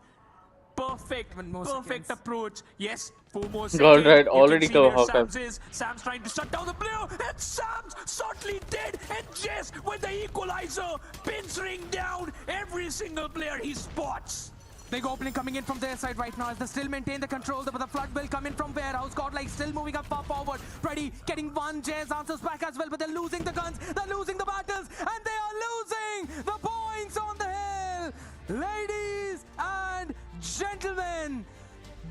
Perfect approach. Yes, 4 more seconds. Godlike already covered. Sam's trying to shut down the player, and Sam's certainly dead. And Jess with the equalizer, pincering down every single player he spots. Big opening coming in from their side right now as they still maintain the control, but the flood will come in from warehouse. Godlike still moving up far forward. Freddy getting one. Jez answers back as well, but they're losing the guns, they're losing the battles, and they are losing the points on the hill. Ladies and gentlemen,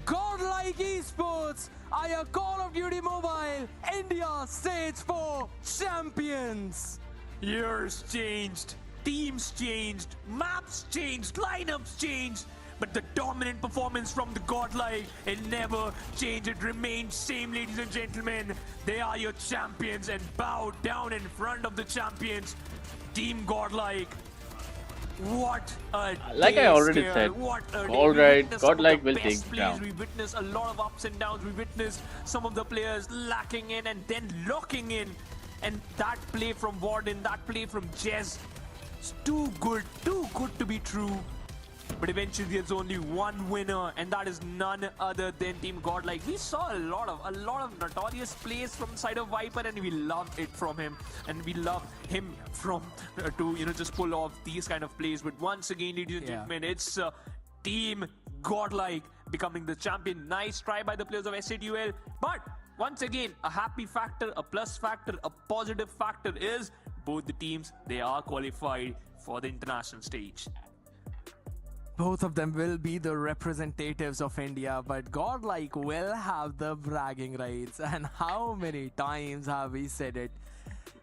Godlike Esports are your Call of Duty Mobile India Stage 4 champions. Years changed, teams changed, maps changed, lineups changed. But the dominant performance from the Godlike, it never changed. It remained same, ladies and gentlemen. They are your champions and bow down in front of the champions. Team Godlike. What a like day, I already Scare. said, What a day. alright, We witnessed some of Godlike the will best take plays. down. We witnessed a lot of ups and downs. We witnessed some of the players lacking in and then locking in. And that play from Warden, that play from Jez, it's too good to be true. But eventually there's only one winner, and that is none other than Team Godlike. We saw a lot of notorious plays from the side of Viper, and we loved it from him, and we love him from to just pull off these kind of plays. But once again, ladies and gentlemen, it's Team Godlike becoming the champion. Nice try by the players of SAQL, but once again, a happy factor, a plus factor, a positive factor is both the teams, they are qualified for the international stage. Both of them will be the representatives of India, but Godlike will have the bragging rights. And how many times have we said it?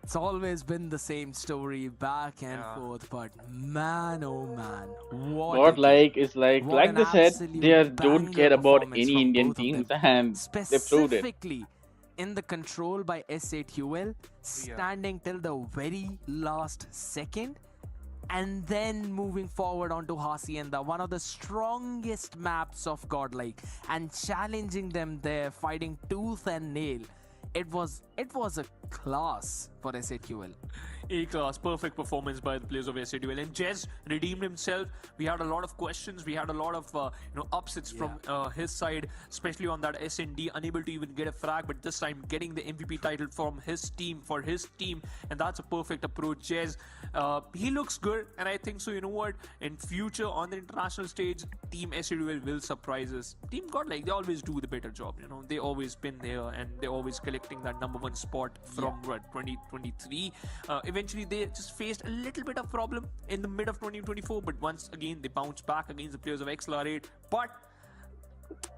It's always been the same story back and forth, but man, oh man, what Godlike is like they said, they don't care about any Indian teams, and they proved it. Specifically in the control by SAQL, standing till the very last second, and then moving forward onto Hacienda, one of the strongest maps of Godlike, and challenging them there, fighting tooth and nail. It was a class for SAQL. A-class, perfect performance by the players of SAQL. And Jez redeemed himself. We had a lot of questions. We had a lot of upsets from his side, especially on that SND, unable to even get a frag, but this time getting the MVP title from his team, for his team, and that's a perfect approach. Jez, he looks good, and I think so. You know what? In future on the international stage, Team SAQL will surprise us. Team Godlike, they always do the better job. They always been there, and they're always collecting that #1 spot from 2023. Eventually they just faced a little bit of problem in the mid of 2024, but once again they bounced back against the players of XLR8. But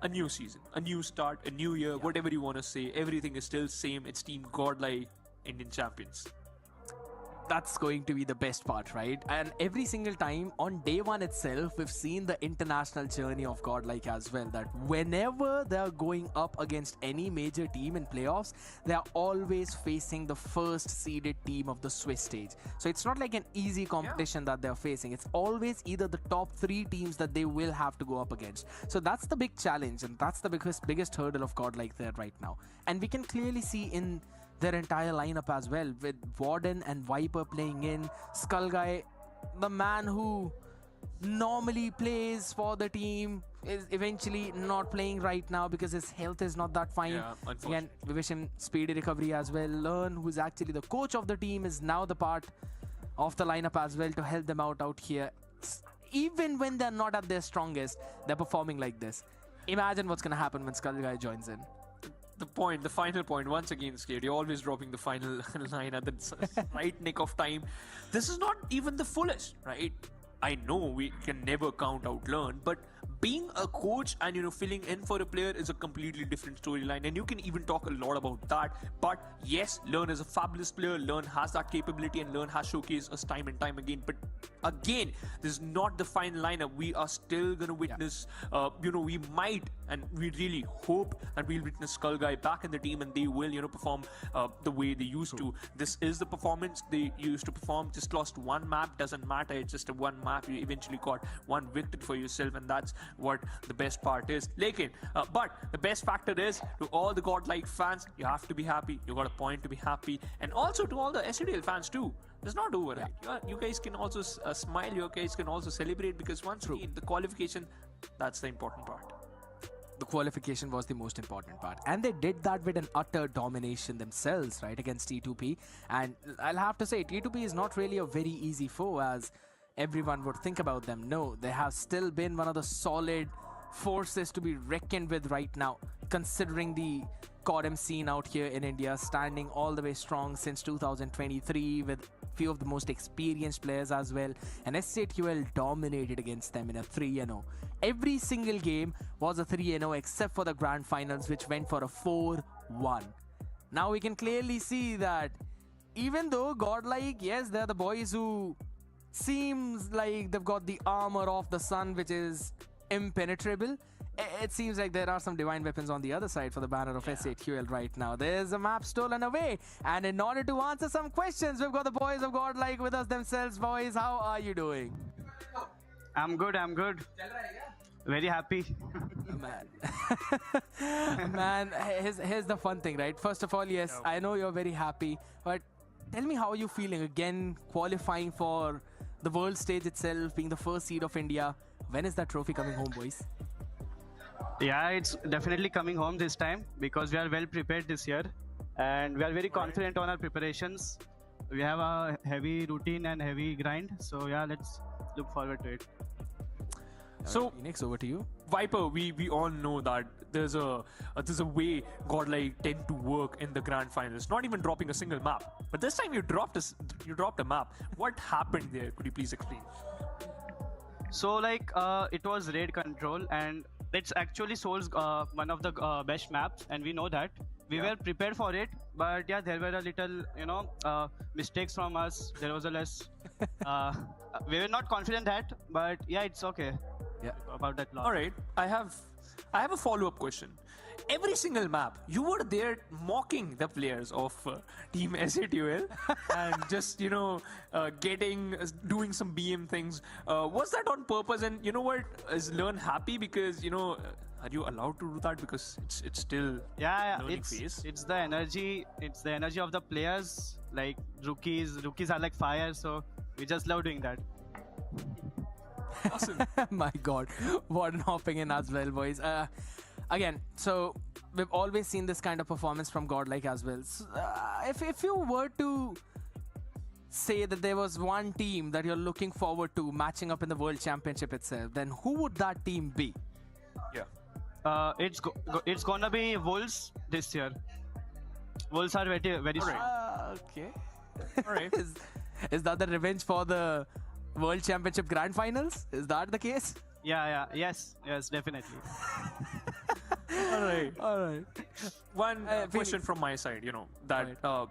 a new season, a new start, a new year, whatever you want to say, everything is still same. It's Team Godlike, Indian champions. That's going to be the best part, right? And every single time on day one itself, we've seen the international journey of Godlike as well, that whenever they're going up against any major team in playoffs, they're always facing the first seeded team of the Swiss stage. So it's not like an easy competition that they're facing. It's always either the top 3 teams that they will have to go up against. So that's the big challenge, and that's the biggest hurdle of Godlike there right now. And we can clearly see in their entire lineup as well, with Warden and Viper playing in. Skull Guy, the man who normally plays for the team, is eventually not playing right now because his health is not that fine. Yeah, Again, we wish him speedy recovery as well. Learn, who's actually the coach of the team, is now the part of the lineup as well to help them out here. Even when they're not at their strongest, they're performing like this. Imagine what's gonna happen when Skull Guy joins in. The final point, once again, Skate, you're always dropping the final line at the right nick of time. This is not even the fullest, right? I know we can never count out Learn, but being a coach and, you know, filling in for a player is a completely different storyline, and you can even talk a lot about that. But yes, Learn is a fabulous player. Learn has that capability, and Learn has showcased us time and time again. But again, this is not the final lineup. We are still gonna witness, you know, we might, and we really hope that we'll witness Skull Guy back in the team, and they will, you know, perform the way they used to. This is the performance they used to perform. Just lost one map, doesn't matter. It's just a one map. You eventually got one victory for yourself, and that's what the best part is. But the best factor is, to all the Godlike fans, you have to be happy. You got a point to be happy, and also to all the SAQL fans too. It's not over, right? You guys can also smile. You guys can also celebrate, because once again, the qualification, that's the important part. The qualification was the most important part, and they did that with an utter domination themselves, right, against T2P. And I'll have to say, T2P is not really a very easy foe as everyone would think about them. No, they have still been one of the solid forces to be reckoned with right now, considering the Codm scene out here in India, standing all the way strong since 2023 with few of the most experienced players as well, and SAQL dominated against them in a 3-0. Every single game was a 3-0 except for the grand finals, which went for a 4-1. Now we can clearly see that even though Godlike, yes, they're the boys who seems like they've got the armor of the sun, which is impenetrable, it seems like there are some divine weapons on the other side for the banner of SAQL right now. There's a map stolen away, and in order to answer some questions, we've got the boys of Godlike with us themselves. Boys, how are you doing? I'm good. Very happy. Man, here's the fun thing, right? First of all, yes, I know you're very happy, but tell me, how are you feeling again qualifying for the world stage itself, being the first seed of India? When is that trophy coming home, boys? Yeah, it's definitely coming home this time because we are well prepared this year and we are very confident on our preparations. We have a heavy routine and heavy grind, so yeah, let's look forward to it. So Phoenix, over to you. Viper, we all know that there's a way Godlike tend to work in the grand finals, not even dropping a single map. But this time you dropped a map. What happened there? Could you please explain? So like it was raid control, and it's actually Soul's one of the best maps, and we know that. We were prepared for it, but yeah, there were a little, mistakes from us. There was a less. We were not confident that, but yeah, it's okay. Yeah. About that loss. All right, I have a follow-up question. Every single map, you were there mocking the players of Team SAQL and just, doing some BM things. Was that on purpose? And you know what? Is Learn happy because, are you allowed to do that? Because it's still learning phase. It's the energy. It's the energy of the players. Like rookies are like fire. So we just love doing that. Awesome. My God, what hopping in as well, boys. Again, so we've always seen this kind of performance from Godlike as well. So, if you were to say that there was one team that you're looking forward to matching up in the World Championship itself, then who would that team be? Yeah. It's gonna be Wolves this year. Wolves are very strong. Okay. All right. Is that the revenge for the World Championship Grand Finals? Is that the case? Yeah. Yes, definitely. All right. One question from my side,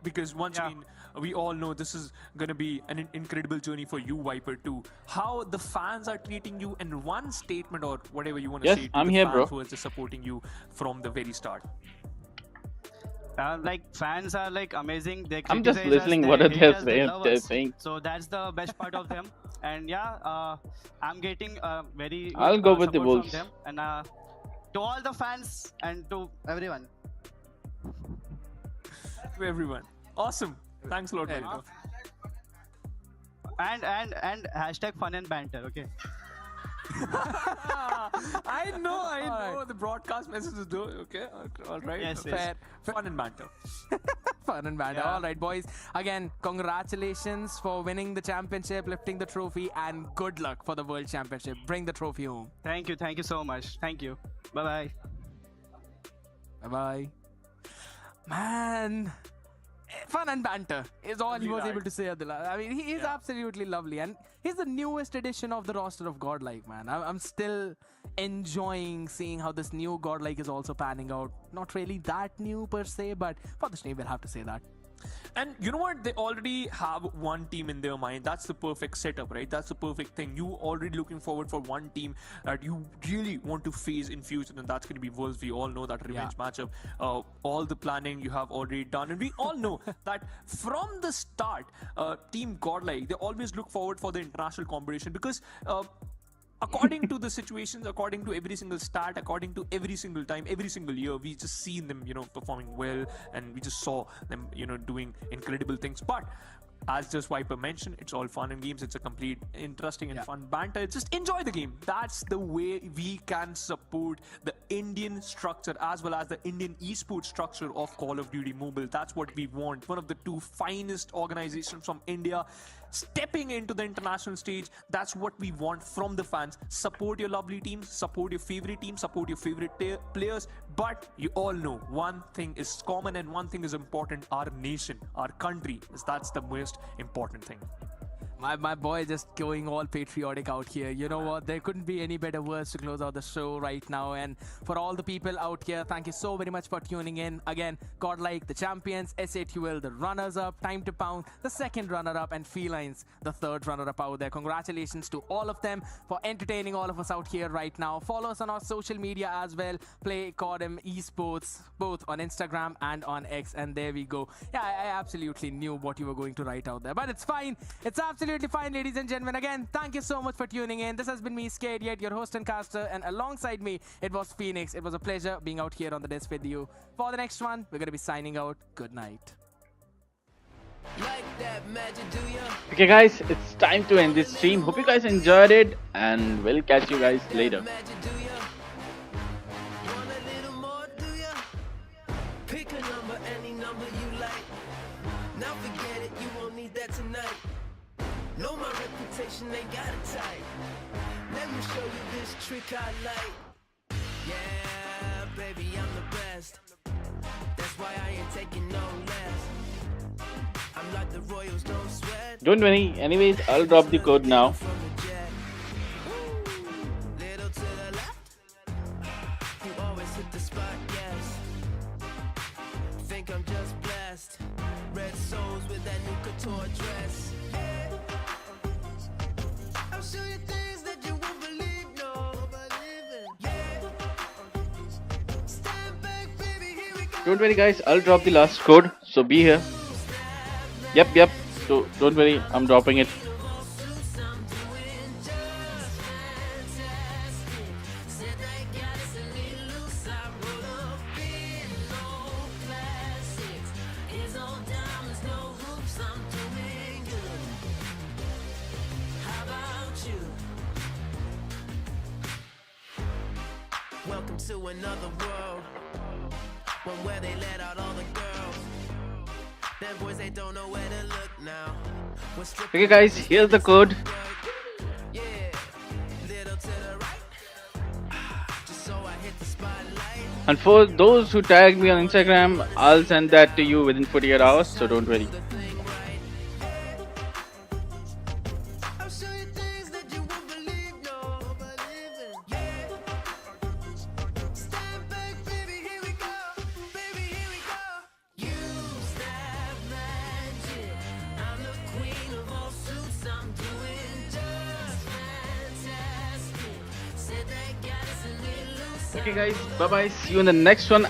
because once again, we all know this is going to be an incredible journey for you, Viper, too. How the fans are treating you, and one statement or whatever you want to say to I'm the here, fans bro. who are just supporting you from the very start. Fans are like amazing. They I'm just criticize us, listening they what hate us, they they're love us. saying. So that's the best part of them. And I'm getting very I'll go with the support Wolves. from them. And to all the fans and to everyone. to everyone. Awesome. Thanks a lot, There you Marito. go. And hashtag fun and banter. Okay. I know. Alright. The broadcast messages do. Okay, all right. Yes, Fair. Fun and banter. Fun and banter. Yeah. All right, boys. Again, congratulations for winning the championship, lifting the trophy, and good luck for the World Championship. Bring the trophy home. Thank you so much. Thank you. Bye bye. Bye-bye. Man, fun and banter is all he was Lovely able guy. to say at the last. I mean, he is absolutely lovely, and he's the newest addition of the roster of Godlike, man. I'm still enjoying seeing how this new Godlike is also panning out. Not really that new per se, but for the name, we'll have to say that. And you know what? They already have one team in their mind. That's the perfect setup, right? That's the perfect thing. You already looking forward for one team that you really want to face in future, and that's going to be Wolves. We all know that revenge matchup. All the planning you have already done, and we all know that from the start, Team Godlike, they always look forward for the international competition because. According to the situations, according to every single stat, according to every single time, every single year, we just seen them, performing well, and we just saw them, doing incredible things. But as just Viper mentioned, it's all fun and games. It's a complete interesting and fun banter. Just enjoy the game. That's the way we can support the Indian structure as well as the Indian esports structure of Call of Duty Mobile. That's what we want. One of the two finest organizations from India stepping into the international stage. That's what we want from the fans. Support your lovely teams, support your favorite teams, support your favorite players. But you all know one thing is common and one thing is important. Our nation, our country, that's the most important thing. My boy just going all patriotic out here. You know what? There couldn't be any better words to close out the show right now. And for all the people out here, thank you so very much for tuning in. Again, Godlike, the champions, SAQL, the runners-up, Time to Pound, the second runner-up, and Felines, the third runner-up out there. Congratulations to all of them for entertaining all of us out here right now. Follow us on our social media as well. Play Codm Esports, both on Instagram and on X. And there we go. Yeah, I absolutely knew what you were going to write out there. But it's fine. It's absolutely fine, ladies and gentlemen. Again, thank you so much for tuning in. This has been me, Scared your host and caster, and alongside me, it was Phoenix. It was a pleasure being out here on the desk with you. For the next one, we're going to be signing out. Good night. Like that magic, do ya? Okay guys, it's time to end this stream. Hope you guys enjoyed it, and we'll catch you guys later. Magic, do ya? Want a little more, do ya? Pick a number, any number you like. Now forget it, you won't need that tonight. Know my reputation ain't got it tight. Let me show you this trick I like. Yeah, baby, I'm the best. That's why I ain't taking no less. I'm like the Royals, don't sweat. Don't worry, anyways, I'll drop the code now. From the jet. Little to the left. You always hit the spot, yes. Think I'm just blessed. Red souls with that new couture dress. I'll show you things that you won't believe, no. Yeah. Stand back, baby, here we go. Don't worry guys, I'll drop the last code, so be here. Yep, so don't worry, I'm dropping it. Welcome to another world, one where they let out all the girls. Them boys, they don't know where to look now. We're stripping Okay guys, here's the code. yeah, little to the right. Just so I hit the spotlight. And for those who tagged me on Instagram, I'll send that to you within 48 hours, so don't worry. The thing right. I'll show you things that you won't believe, no. Yeah. Stand back, baby, here we go. Baby, here we go. Use that magic. I'm the queen of all suits. I'm doing just fantastic. Said they got us a little loose. Okay guys, bye bye, see you in the next one.